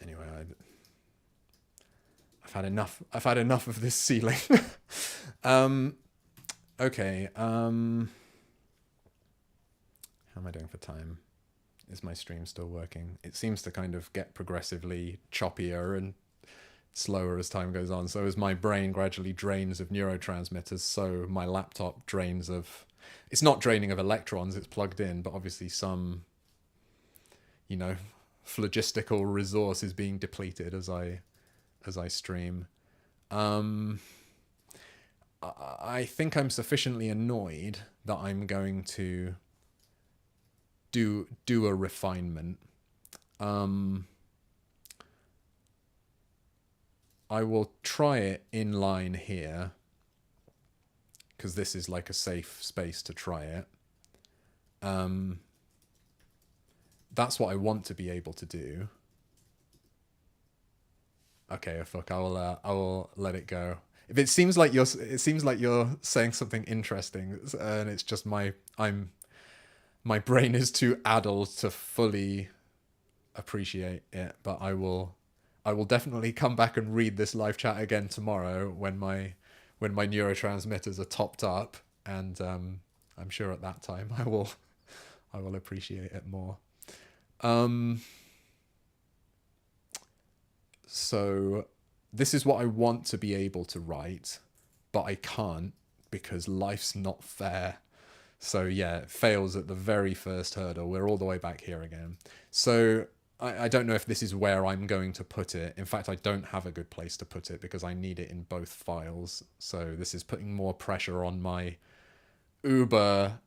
Anyway, I've had enough. I've had enough of this ceiling. Okay. How am I doing for time? Is my stream still working? It seems to kind of get progressively choppier and slower as time goes on. So as my brain gradually drains of neurotransmitters, so my laptop drains of... It's not draining of electrons, it's plugged in, but obviously some, you know, phlogistical resource is being depleted as I stream. I think I'm sufficiently annoyed that I'm going to do a refinement. I will try it in line here, because this is like a safe space to try it. That's what I want to be able to do. Okay, fuck. I will let it go. If it seems like you're saying something interesting, and it's just my brain is too addled to fully appreciate it. But I will definitely come back and read this live chat again tomorrow when my neurotransmitters are topped up, and I'm sure at that time I will appreciate it more. So this is what I want to be able to write, but I can't because life's not fair. So yeah, it fails at the very first hurdle. We're all the way back here again. So I don't know if this is where I'm going to put it. In fact, I don't have a good place to put it because I need it in both files. So this is putting more pressure on my uber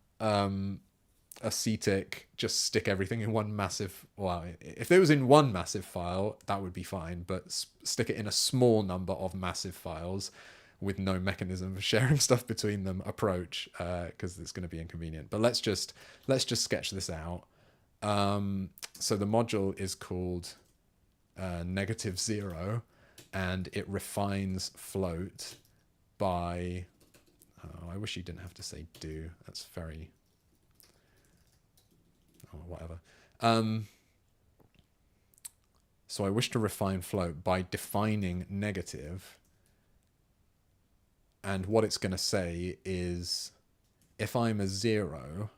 ascetic, just stick everything in one massive... Well, if it was in one massive file, that would be fine, but stick it in a small number of massive files with no mechanism for sharing stuff between them approach, because it's going to be inconvenient. But let's just sketch this out. So the module is called -0, and it refines float by... Oh, I wish you didn't have to say do. That's very... or whatever. So I wish to refine float by defining negative, and what it's going to say is if I'm a 0,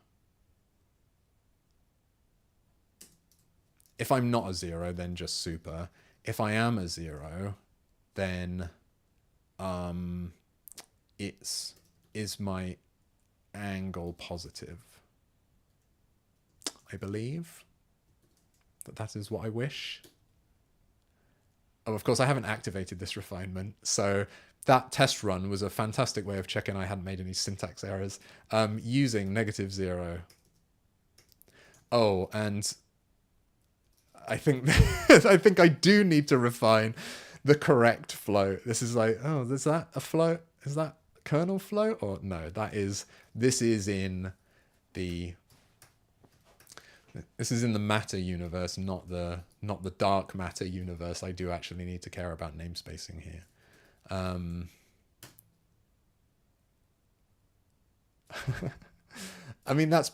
if I'm not a 0, then just super. If I am a 0, then is my angle positive? I believe that is what I wish. Oh, of course, I haven't activated this refinement. So that test run was a fantastic way of checking I hadn't made any syntax errors, using -0. Oh, and I think I think I do need to refine the correct float. This is like, oh, is that a float? Is that kernel float? Or no, this is in the matter universe, not the dark matter universe. I do actually need to care about namespacing here. I mean, that's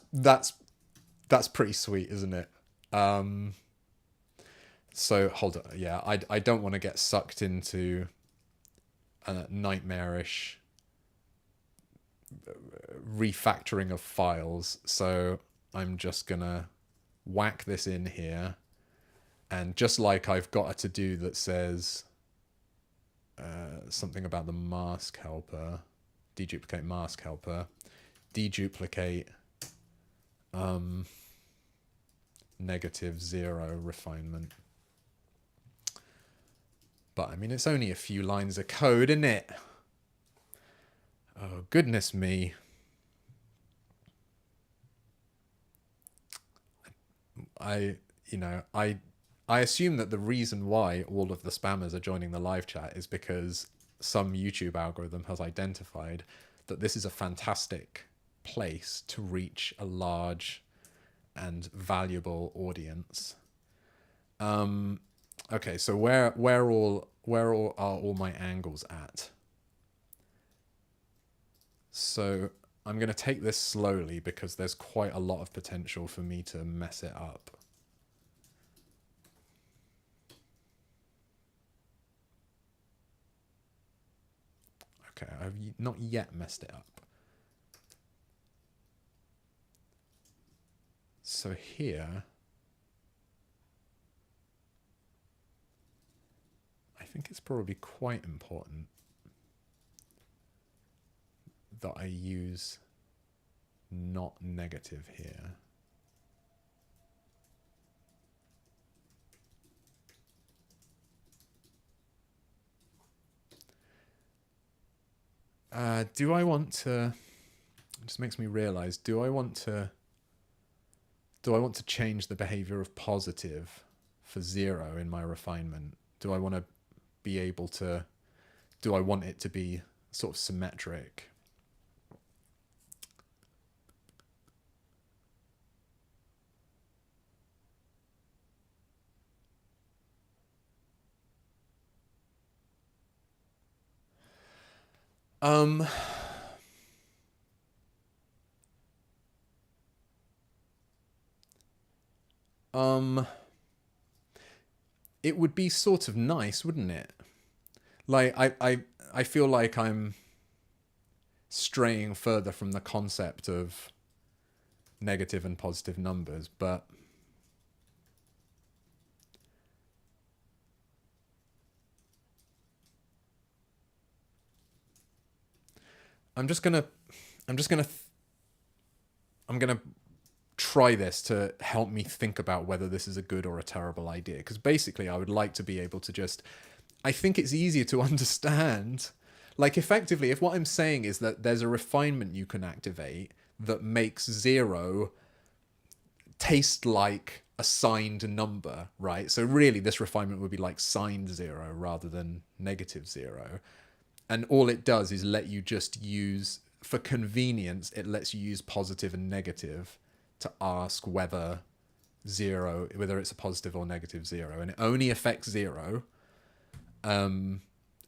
pretty sweet, isn't it? So hold on. Yeah, I don't want to get sucked into a nightmarish refactoring of files. So I'm just gonna whack this in here, and just like I've got a to-do that says something about the mask helper, deduplicate mask helper, deduplicate -0 refinement. But I mean, it's only a few lines of code, isn't it? Oh, goodness me. I assume that the reason why all of the spammers are joining the live chat is because some YouTube algorithm has identified that this is a fantastic place to reach a large and valuable audience. Okay, so where are all my angles at? So I'm going to take this slowly because there's quite a lot of potential for me to mess it up. Okay, I've not yet messed it up. So here, I think it's probably quite important that I use not negative here. Do I want to, it just makes me realize, do I want to change the behavior of positive for 0 in my refinement? Do I want to be able to, do I want it to be sort of symmetric? It would be sort of nice, wouldn't it? Like I feel like I'm straying further from the concept of negative and positive numbers, but I'm gonna try this to help me think about whether this is a good or a terrible idea. Because basically, I would like to be able to just. I think it's easier to understand. Like, effectively, if what I'm saying is that there's a refinement you can activate that makes 0 taste like a signed number, right? So really, this refinement would be like signed 0 rather than negative 0. And all it does is let you just use, for convenience, it lets you use positive and negative to ask whether it's a positive or negative 0. And it only affects 0. And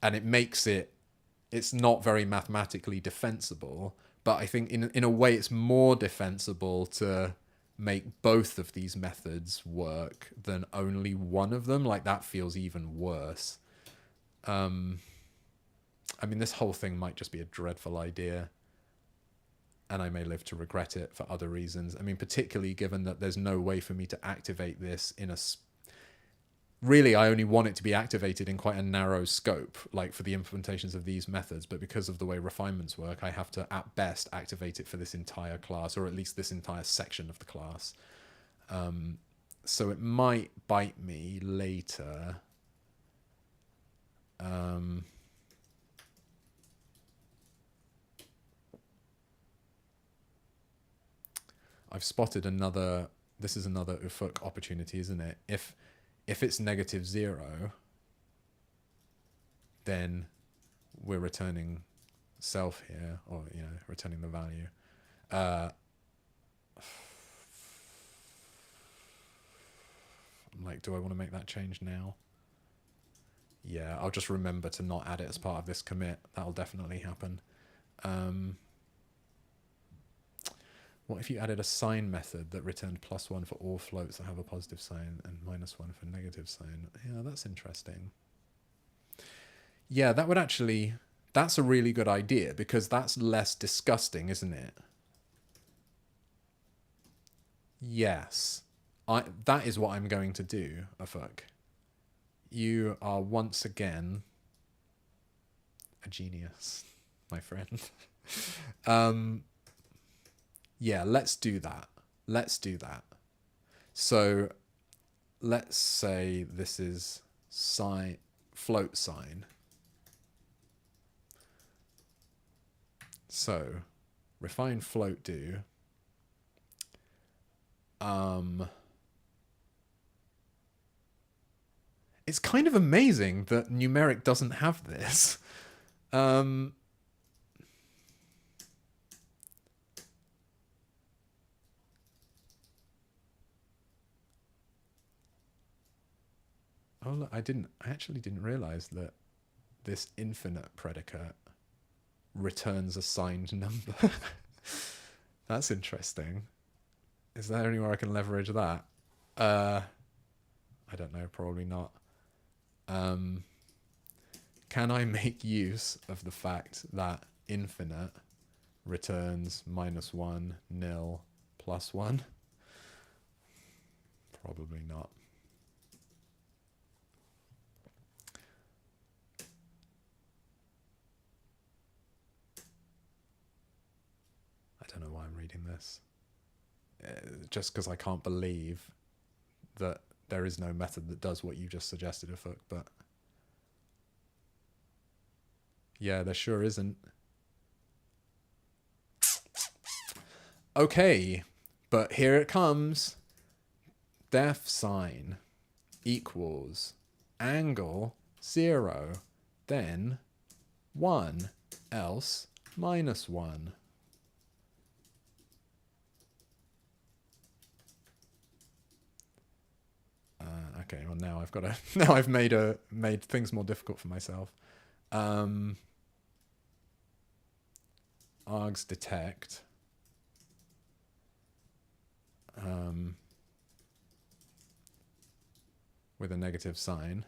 it makes it's not very mathematically defensible, but I think in a way it's more defensible to make both of these methods work than only one of them. Like, that feels even worse. I mean, this whole thing might just be a dreadful idea, and I may live to regret it for other reasons. I mean, particularly given that there's no way for me to activate this in a... Really, I only want it to be activated in quite a narrow scope, like for the implementations of these methods, but because of the way refinements work, I have to, at best, activate it for this entire class, or at least this entire section of the class. So it might bite me later. I've spotted another... This is another Ufuk opportunity, isn't it? If it's negative 0, then we're returning self here, or, returning the value. Like, do I want to make that change now? Yeah, I'll just remember to not add it as part of this commit. That'll definitely happen. What if you added a sign method that returned +1 for all floats that have a positive sign and -1 for negative sign? Yeah, that's interesting. Yeah, that would actually... That's a really good idea, because that's less disgusting, isn't it? Yes. That is what I'm going to do, Ufuk. You are once again a genius, my friend. Yeah, let's do that. So let's say this is float sign. So refine float do. It's kind of amazing that numeric doesn't have this. Oh, look, I actually didn't realize that this infinite predicate returns a signed number. That's interesting. Is there anywhere I can leverage that? I don't know, probably not. Can I make use of the fact that infinite returns -1, nil, +1? Probably not. I don't know why I'm reading this. Just because I can't believe that there is no method that does what you just suggested, Ufuk, but yeah, there sure isn't. Okay, but here it comes. Def sign equals angle 0, then 1, else -1. Okay, well now I've got to now I've made things more difficult for myself. Args detect. With a negative sign.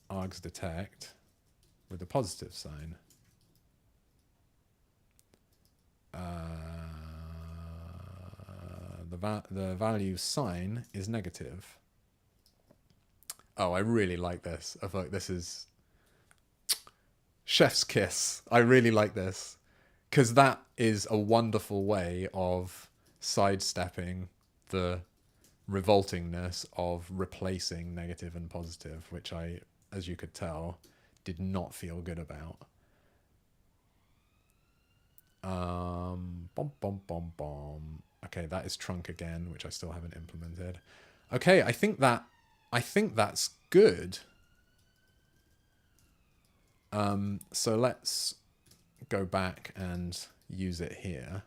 Args detect with a positive sign. The value sign is negative. Oh, I really like this. I feel like this is chef's kiss. I really like this because that is a wonderful way of sidestepping the revoltingness of replacing negative and positive, which I, as you could tell, did not feel good about. Okay, that is trunk again, which I still haven't implemented. Okay, I think that's good. So let's go back and use it here.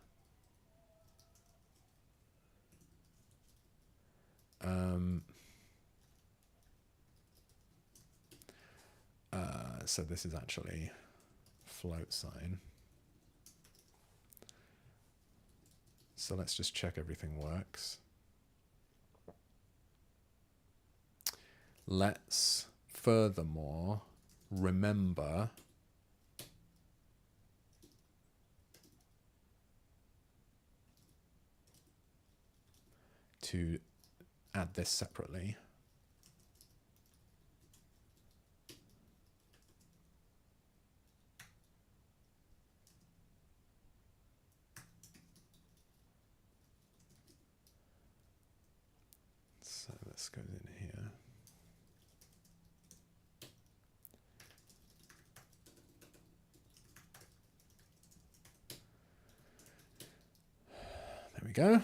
So this is actually float sign. So let's just check everything works. Let's furthermore remember to add this separately. So this goes in here. There we go.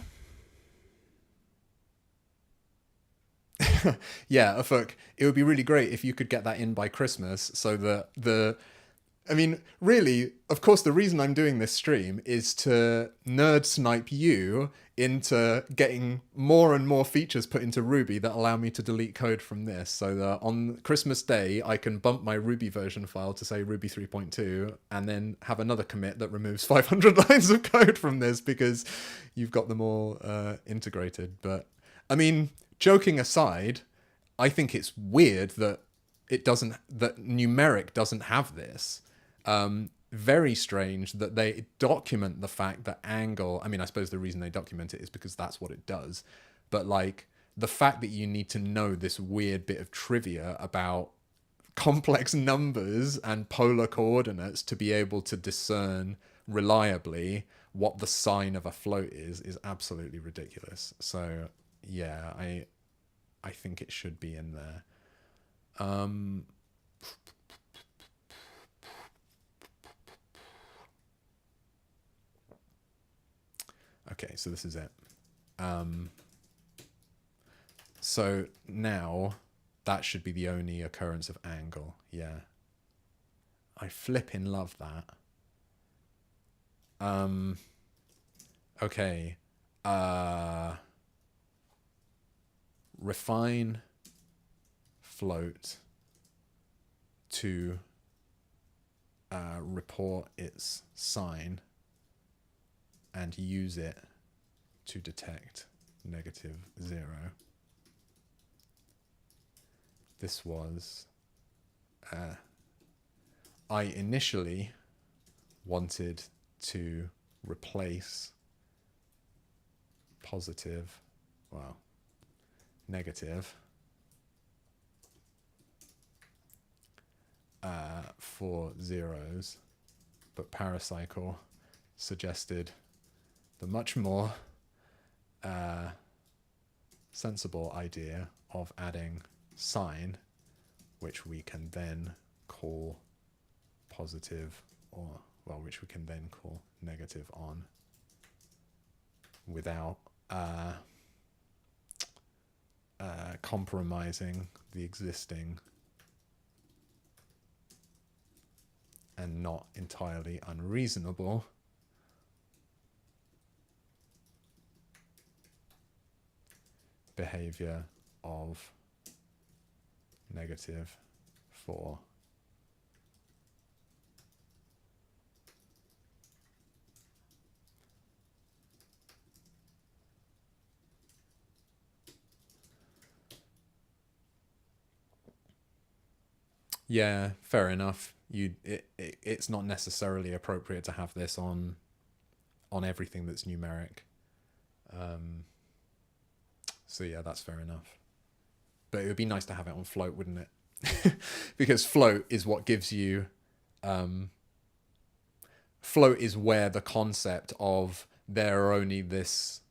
Yeah, Ufuk, it would be really great if you could get that in by Christmas so that I mean, really, of course, the reason I'm doing this stream is to nerd snipe you into getting more and more features put into Ruby that allow me to delete code from this, so that on Christmas Day, I can bump my Ruby version file to say Ruby 3.2 and then have another commit that removes 500 lines of code from this because you've got them all integrated. But, I mean, joking aside, I think it's weird that that numeric doesn't have this. Very strange that they document the fact that angle, I mean, I suppose the reason they document it is because that's what it does. But like the fact that you need to know this weird bit of trivia about complex numbers and polar coordinates to be able to discern reliably what the sign of a float is absolutely ridiculous. So yeah, I think it should be in there. Okay, so this is it. So now that should be the only occurrence of angle. Yeah. I flipping love that. Okay. Refine float to report its sign and use it to detect -0. This was, I initially wanted to replace positive, well, negative for zeros, but Paracycle suggested the much more sensible idea of adding sign, which we can then call positive, or, well, which we can then call negative on without compromising the existing and not entirely unreasonable behavior of negative for yeah, fair enough. It's not necessarily appropriate to have this on everything that's numeric. So yeah, that's fair enough. But it would be nice to have it on float, wouldn't it? Because float is what gives you float is where the concept of there are only this,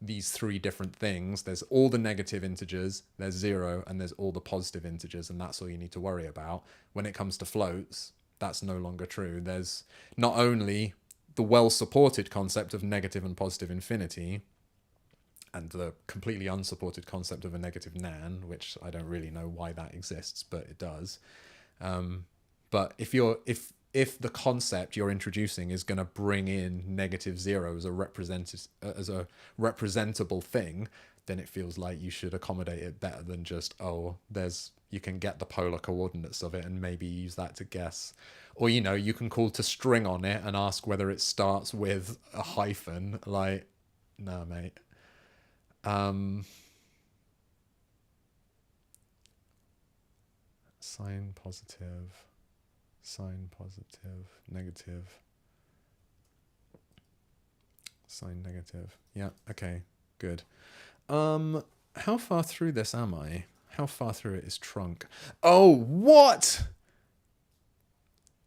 these three different things. There's all the negative integers, there's 0, and there's all the positive integers, and that's all you need to worry about. When it comes to floats, that's no longer true. There's not only the well-supported concept of negative and positive infinity, and the completely unsupported concept of a negative nan, which I don't really know why that exists, but it does. But if the concept you're introducing is going to bring in -0 as a representable thing, then it feels like you should accommodate it better than just, you can get the polar coordinates of it and maybe use that to guess. Or, you can call to string on it and ask whether it starts with a hyphen. Like, nah, mate. Sign positive, negative, sign negative. Yeah, okay, good. How far through this am I? How far through it is trunk? Oh, what?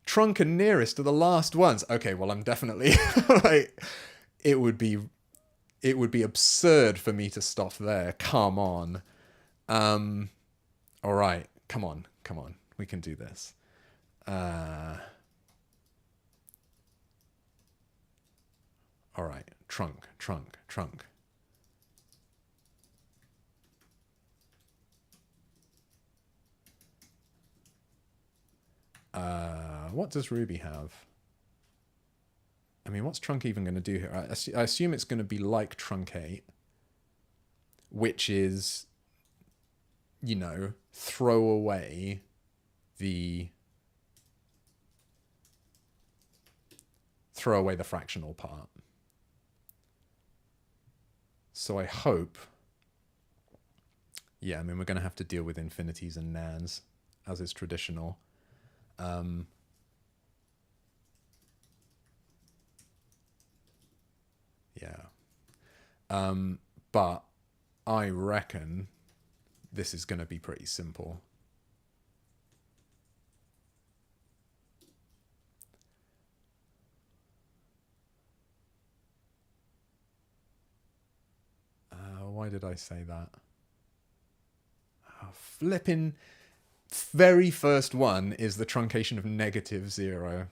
Trunk and nearest are the last ones. Okay, well, I'm definitely like, it would be absurd for me to stop there. Come on. All right, come on. We can do this. All right, trunk. What does Ruby have? I mean, what's trunk even going to do here? I assume it's going to be like truncate, which is, throw away the fractional part. So I hope, yeah, I mean, we're going to have to deal with infinities and nans, as is traditional. Yeah. But I reckon this is going to be pretty simple. Why did I say that? Flipping very first one is the truncation of -0.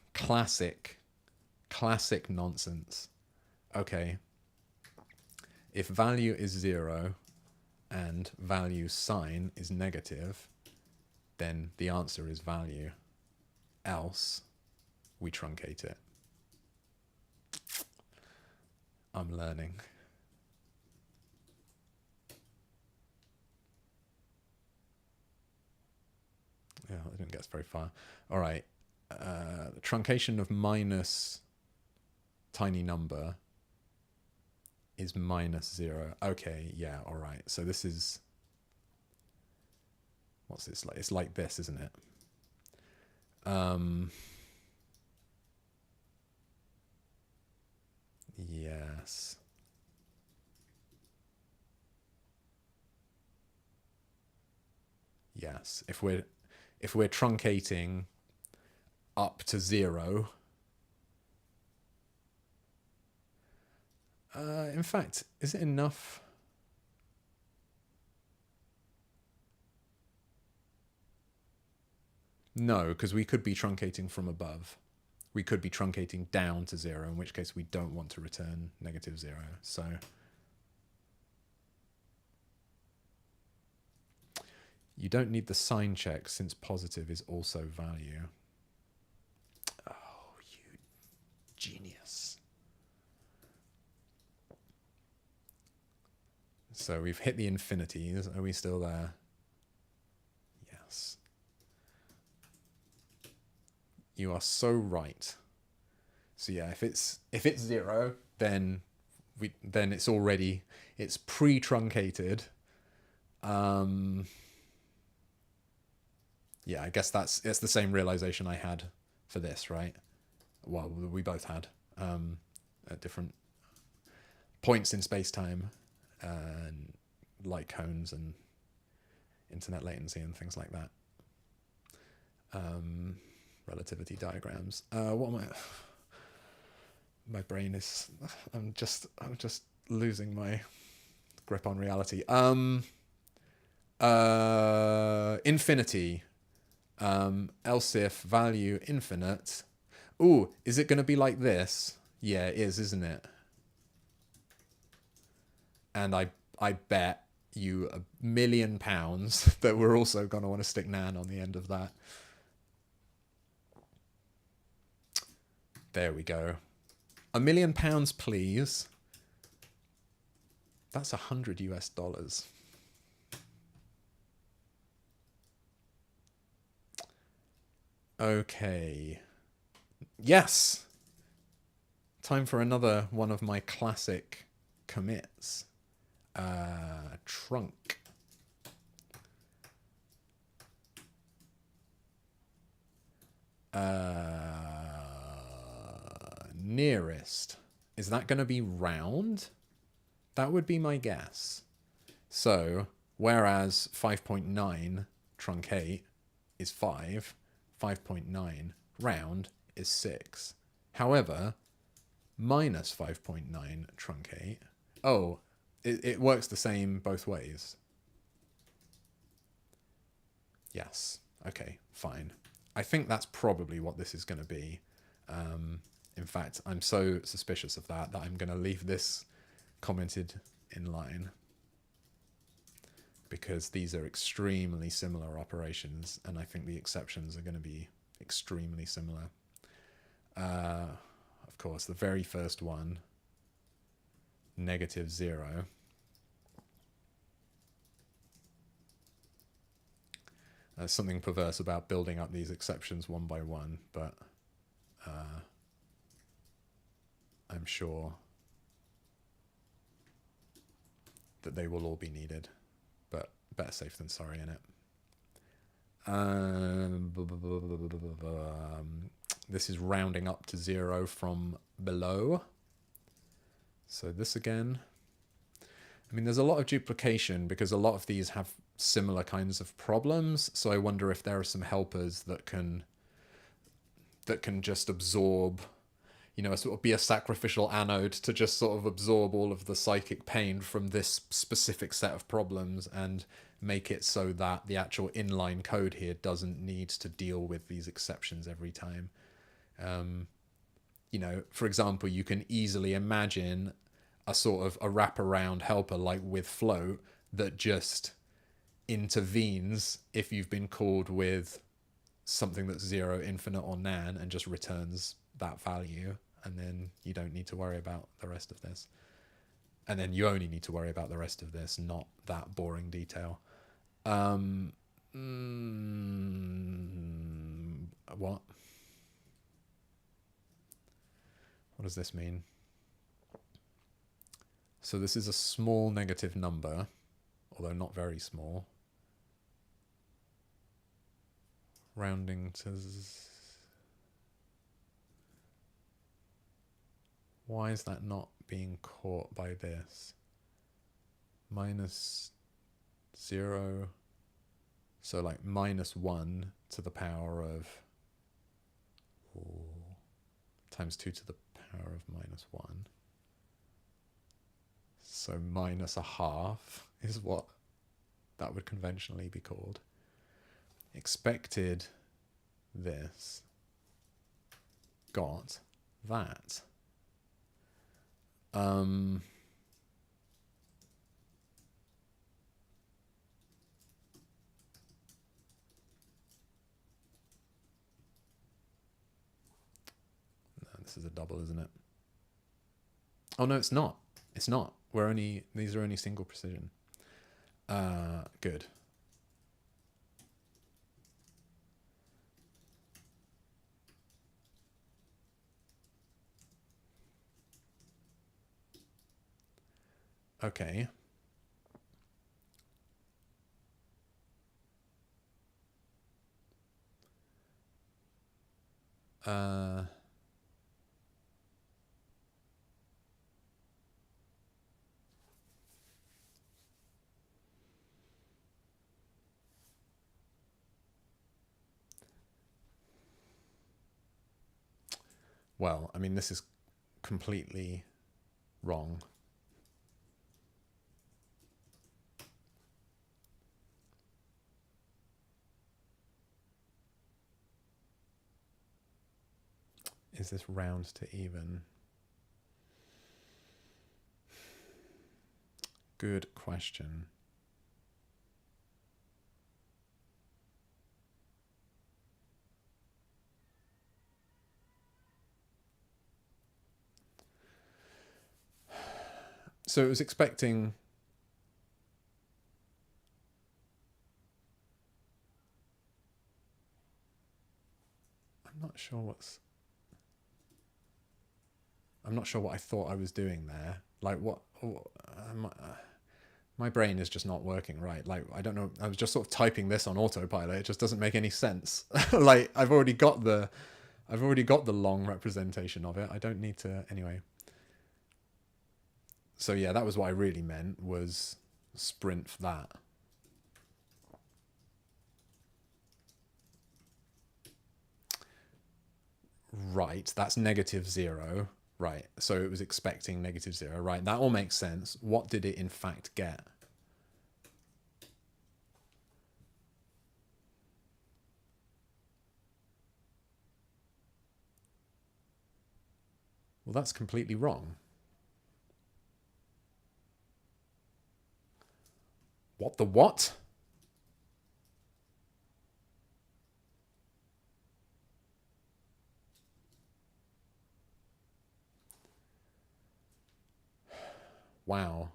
Classic nonsense. Okay. If value is 0 and value sign is negative, then the answer is value. Else, we truncate it. I'm learning. Yeah, I didn't get very far. All right. truncation of minus tiny number is -0. Okay, yeah, all right. So this is, what's this like? It's like this, isn't it? Yes. Yes. If we're truncating up to 0, in fact, is it enough? No, because we could be truncating from above. We could be truncating down to 0, in which case we don't want to return -0. So you don't need the sign check since positive is also value. Oh, you genius. So we've hit the infinities. Are we still there? Yes. You are so right. So yeah, if it's 0, then it's pre-truncated. Yeah, I guess it's the same realization I had for this, right? Well, we both had at different points in space-time, and light cones and internet latency and things like that. Relativity diagrams. What am I? My brain is. I'm just losing my grip on reality. Infinity. Else if value infinite. Ooh, is it going to be like this? Yeah, it is, isn't it? And I bet you £1,000,000 that we're also going to want to stick nan on the end of that. There we go. £1,000,000, please. That's $100 US. Okay. Yes. Time for another one of my classic commits. Trunk. Nearest. Is that going to be round? That would be my guess. So, whereas 5.9 truncate is 5, 5.9 round is 6. However, minus 5.9 truncate, oh, it works the same both ways. Yes. Okay, fine. I think that's probably what this is going to be. In fact, I'm so suspicious of that I'm going to leave this commented in line, because these are extremely similar operations, and I think the exceptions are going to be extremely similar. Of course, the very first one, -0. There's something perverse about building up these exceptions one by one, but I'm sure that they will all be needed. But better safe than sorry, innit? This is rounding up to 0 from below. So this again. I mean, there's a lot of duplication because a lot of these have similar kinds of problems. So I wonder if there are some helpers that can just absorb, sort of be a sacrificial anode to just sort of absorb all of the psychic pain from this specific set of problems and make it so that the actual inline code here doesn't need to deal with these exceptions every time. For example, you can easily imagine a sort of a wraparound helper like with float that just intervenes if you've been called with something that's 0, infinite, or nan, and just returns that value, and then you don't need to worry about the rest of this. And then you only need to worry about the rest of this, not that boring detail. What? What does this mean? So this is a small negative number, although not very small. Rounding to... Why is that not being caught by this? Minus 0. So like minus 1 to the power of... times 2 to the power of minus 1. So minus a half is what that would conventionally be called. Expected this, got that. This is a double, isn't it? Oh no, it's not. It's not. These are only single precision. Good. Okay. Well, I mean, this is completely wrong. Is this round to even? Good question. So it was expecting... I'm not sure what I thought I was doing there. Like my brain is just not working right. Like, I don't know. I was just sort of typing this on autopilot. It just doesn't make any sense. Like, I've already got the long representation of it. I don't need to anyway. So yeah, that was what I really meant, was sprint for that. Right, that's negative 0. Right, so it was expecting negative 0. Right, that all makes sense. What did it in fact get? Well, that's completely wrong. What the what? Wow.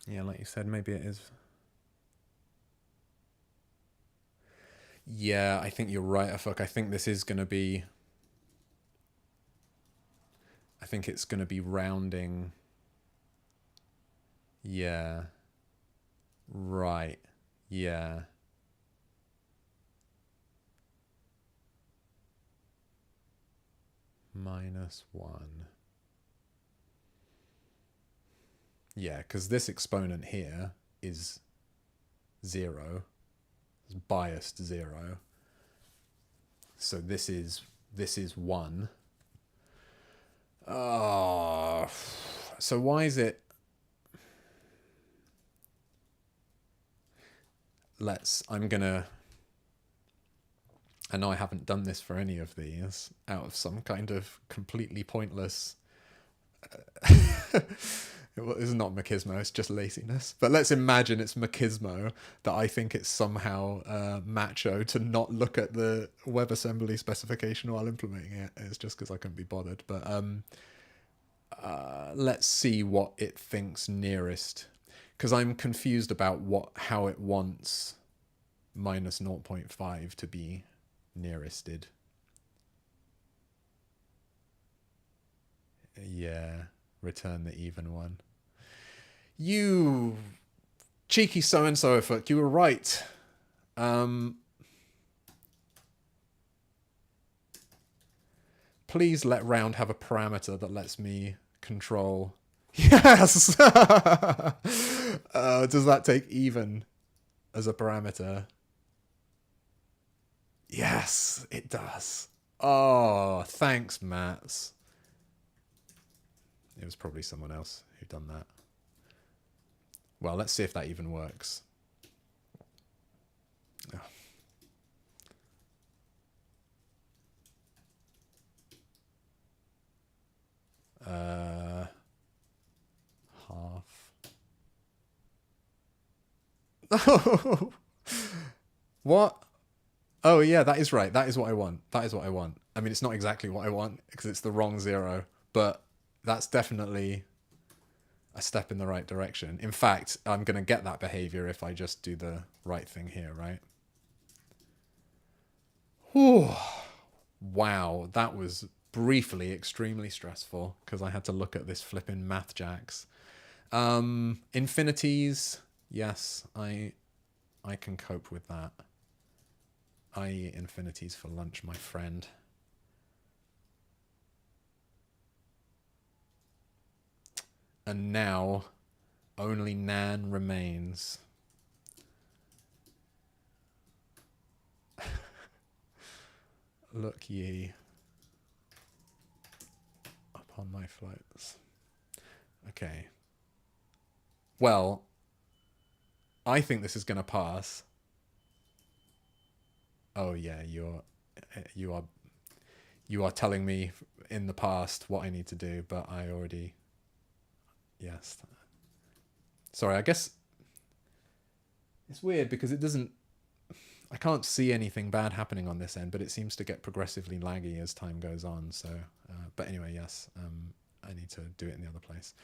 Yeah, like you said, maybe it is. Yeah, I think you're right. Fuck, I think this is going to be... I think it's going to be rounding. Yeah. Right. Yeah. Minus 1. Yeah, because this exponent here is 0. It's biased 0. So this is 1. Oh, so why is it? I'm gonna... I know I haven't done this for any of these out of some kind of completely pointless It's not machismo, it's just laziness. But let's imagine it's machismo that I think it's somehow macho to not look at the WebAssembly specification while implementing it. It's just because I couldn't be bothered. But let's see what it thinks nearest. Because I'm confused about how it wants minus 0.5 to be nearested. Yeah, return the even one. You cheeky so-and-so effort, you were right. Please let round have a parameter that lets me control. Yes! Does that take even as a parameter? Yes, it does. Oh, thanks, Mats. It was probably someone else who'd done that. Well, let's see if that even works. Oh. Half. What? Oh, yeah, that is right. That is what I want. That is what I want. I mean, it's not exactly what I want because it's the wrong 0, but that's definitely a step in the right direction. In fact, I'm going to get that behavior if I just do the right thing here, right? Whew. Wow, that was briefly extremely stressful because I had to look at this flipping MathJax. Infinities, yes, I can cope with that. I eat infinities for lunch, my friend. And now only Nan remains. Look ye upon my floats. Okay. Well, I think this is going to pass. Oh yeah, you are telling me in the past what I need to do, but I already. Yes. Sorry, I guess it's weird because it doesn't. I can't see anything bad happening on this end, but it seems to get progressively laggy as time goes on. So, but anyway, yes, I need to do it in the other place.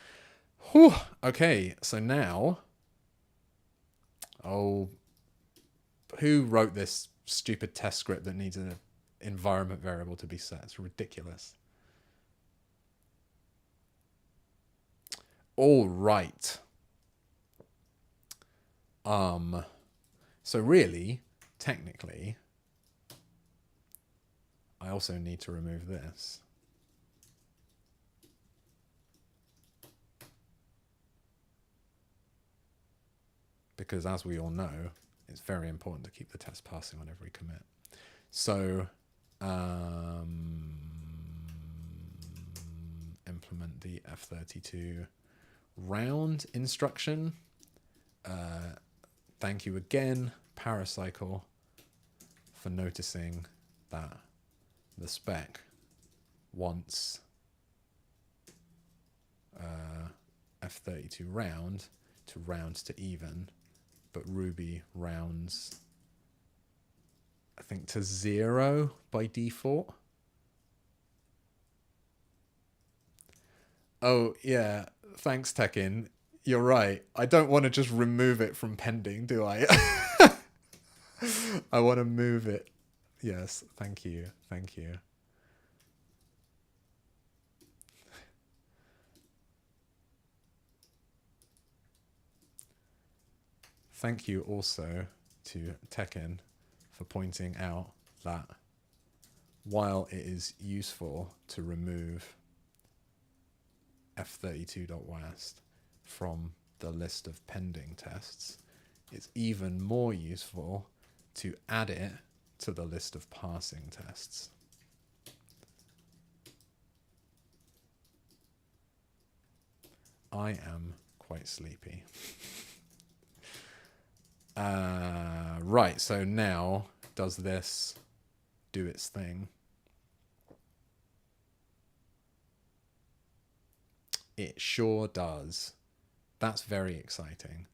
Whew. Okay, so now, oh, who wrote this stupid test script that needs an environment variable to be set? It's ridiculous. All right. So really, technically, I also need to remove this. Because as we all know, it's very important to keep the test passing on every commit. So implement the F32 round instruction. Thank you again, Paracycle, for noticing that the spec wants F32 round to round to even, but Ruby rounds, I think, to 0 by default. Oh, yeah. Thanks, Tekin. You're right. I don't want to just remove it from pending, do I? I want to move it. Yes, thank you. Thank you. Thank you also to Tekken for pointing out that while it is useful to remove f32.wast from the list of pending tests, it's even more useful to add it to the list of passing tests. I am quite sleepy. Right, so now does this do its thing? It sure does. That's very exciting.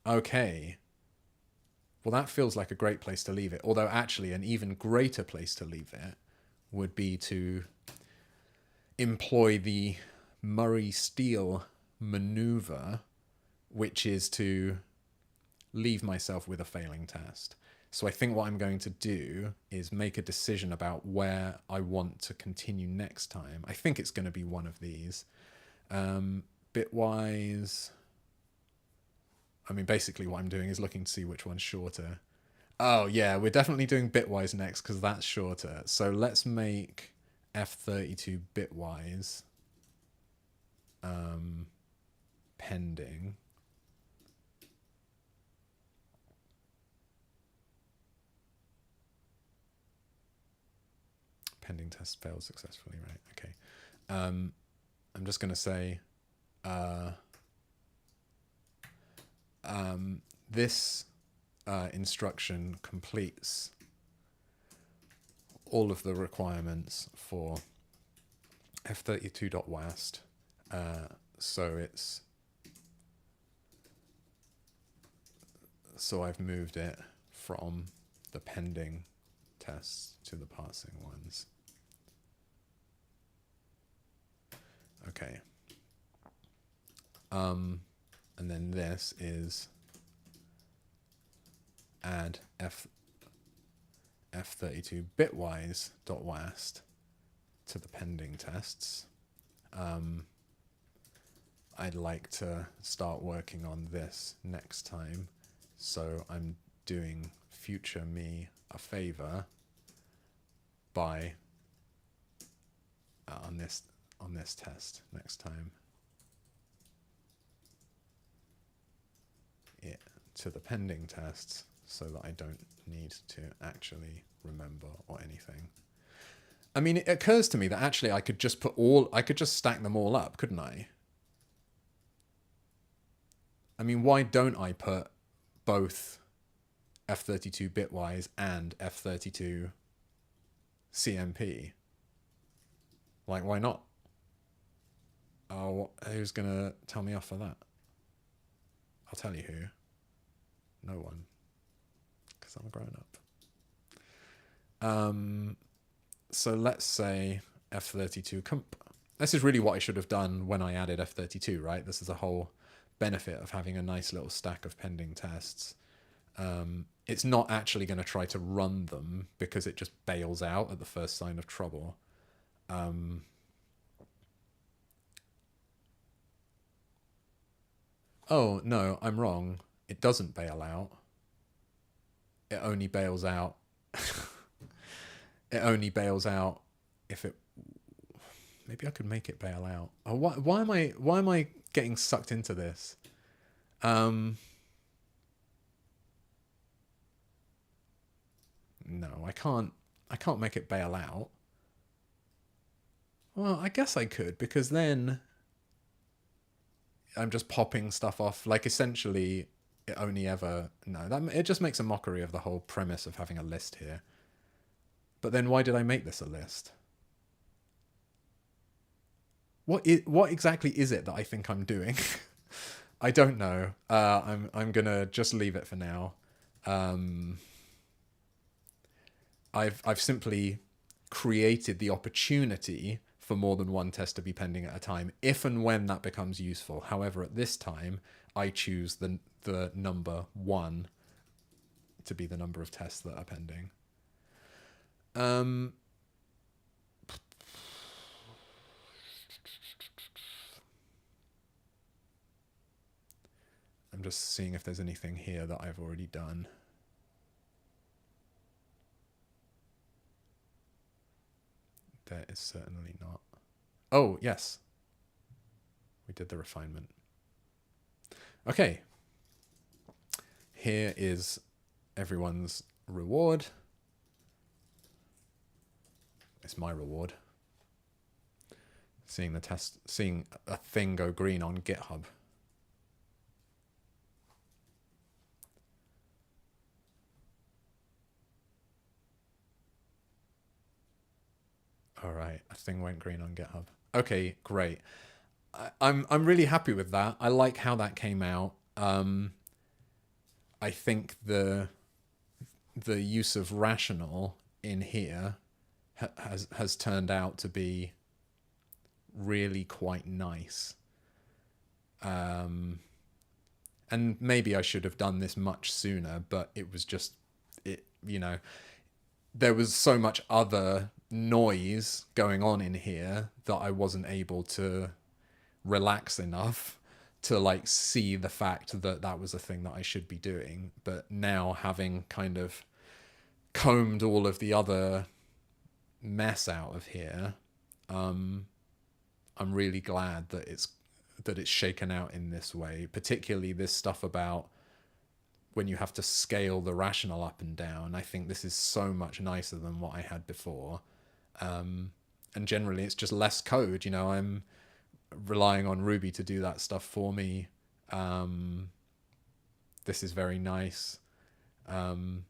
Okay. Well, that feels like a great place to leave it. Although actually an even greater place to leave it would be to employ the Murray-Steele maneuver, which is to leave myself with a failing test. So I think what I'm going to do is make a decision about where I want to continue next time. I think it's going to be one of these. Bitwise... I mean, basically what I'm doing is looking to see which one's shorter. Oh, yeah, we're definitely doing bitwise next because that's shorter. So let's make F32 bitwise pending. Pending test failed successfully, right? Okay. I'm just going to say this instruction completes all of the requirements for f32.wast. So I've moved it from the pending tests to the passing ones. Okay. And then this is add f32 bitwise.wast to the pending tests. I'd like to start working on this next time, so I'm doing future me a favor by on this test next time. It to the pending tests so that I don't need to actually remember or anything. I mean, it occurs to me that actually I could just stack them all up, couldn't I? I mean, why don't I put both F32 bitwise and F32 CMP? Like, why not? Oh, who's gonna tell me off for that? I'll tell you who. No one. Because I'm a grown-up. So let's say F32 comp. This is really what I should have done when I added F32, right? This is the whole benefit of having a nice little stack of pending tests. It's not actually going to try to run them because it just bails out at the first sign of trouble. Oh, no, I'm wrong. It doesn't bail out. It only bails out. It only bails out if it... Maybe I could make it bail out. Oh, why am I getting sucked into this? No, I can't make it bail out. Well, I guess I could, because then I'm just popping stuff off. Like, essentially, it only ever... No, it just makes a mockery of the whole premise of having a list here. But then why did I make this a list? What exactly is it that I think I'm doing? I don't know. I'm gonna just leave it for now. I've simply created the opportunity for more than one test to be pending at a time, if and when that becomes useful. However, at this time, I choose the number 1 to be the number of tests that are pending. I'm just seeing if there's anything here that I've already done. There is certainly not. Oh, yes. We did the refinement. Okay. Here is everyone's reward. It's my reward. Seeing a thing go green on GitHub. All right, a thing went green on GitHub. Okay, great. I'm really happy with that. I like how that came out. I think the use of rational in here has turned out to be really quite nice. And maybe I should have done this much sooner, but it was just there was so much other noise going on in here that I wasn't able to relax enough to like see the fact that that was a thing that I should be doing. But now, having kind of combed all of the other mess out of here, I'm really glad that it's shaken out in this way, particularly this stuff about when you have to scale the rational up and down. I think this is so much nicer than what I had before. And generally it's just less code. I'm relying on Ruby to do that stuff for me. This is very nice. And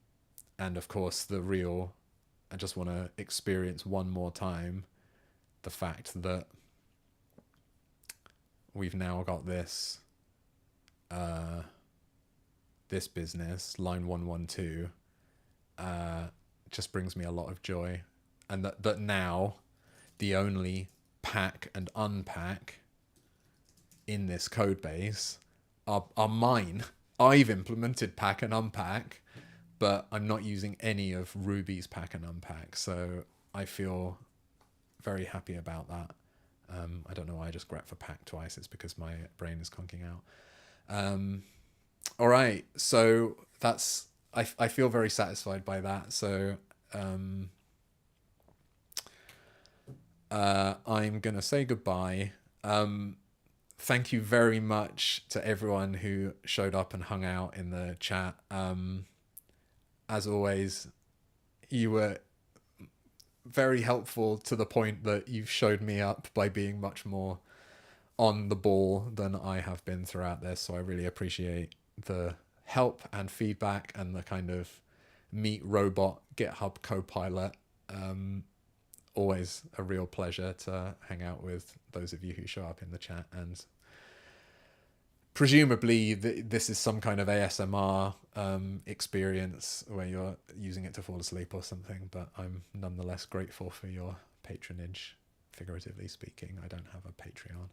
of course I just want to experience one more time the fact that we've now got this this business, line 112, just brings me a lot of joy. And that now the only pack and unpack in this code base are mine. I've implemented pack and unpack, but I'm not using any of Ruby's pack and unpack. So I feel very happy about that. I don't know why I just grabbed for pack twice. It's because my brain is conking out. All right. So I feel very satisfied by that. So I'm going to say goodbye. Thank you very much to everyone who showed up and hung out in the chat. As always, you were very helpful to the point that you've showed me up by being much more on the ball than I have been throughout this. So I really appreciate the help and feedback and the kind of meet robot GitHub Copilot. Always a real pleasure to hang out with those of you who show up in the chat, and presumably this is some kind of ASMR experience where you're using it to fall asleep or something, but I'm nonetheless grateful for your patronage, figuratively speaking. I don't have a Patreon.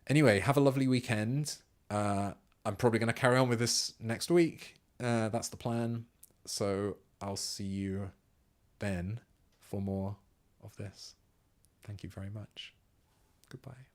Anyway, have a lovely weekend. I'm probably going to carry on with this next week. That's the plan. So I'll see you then for more of this. Thank you very much. Goodbye.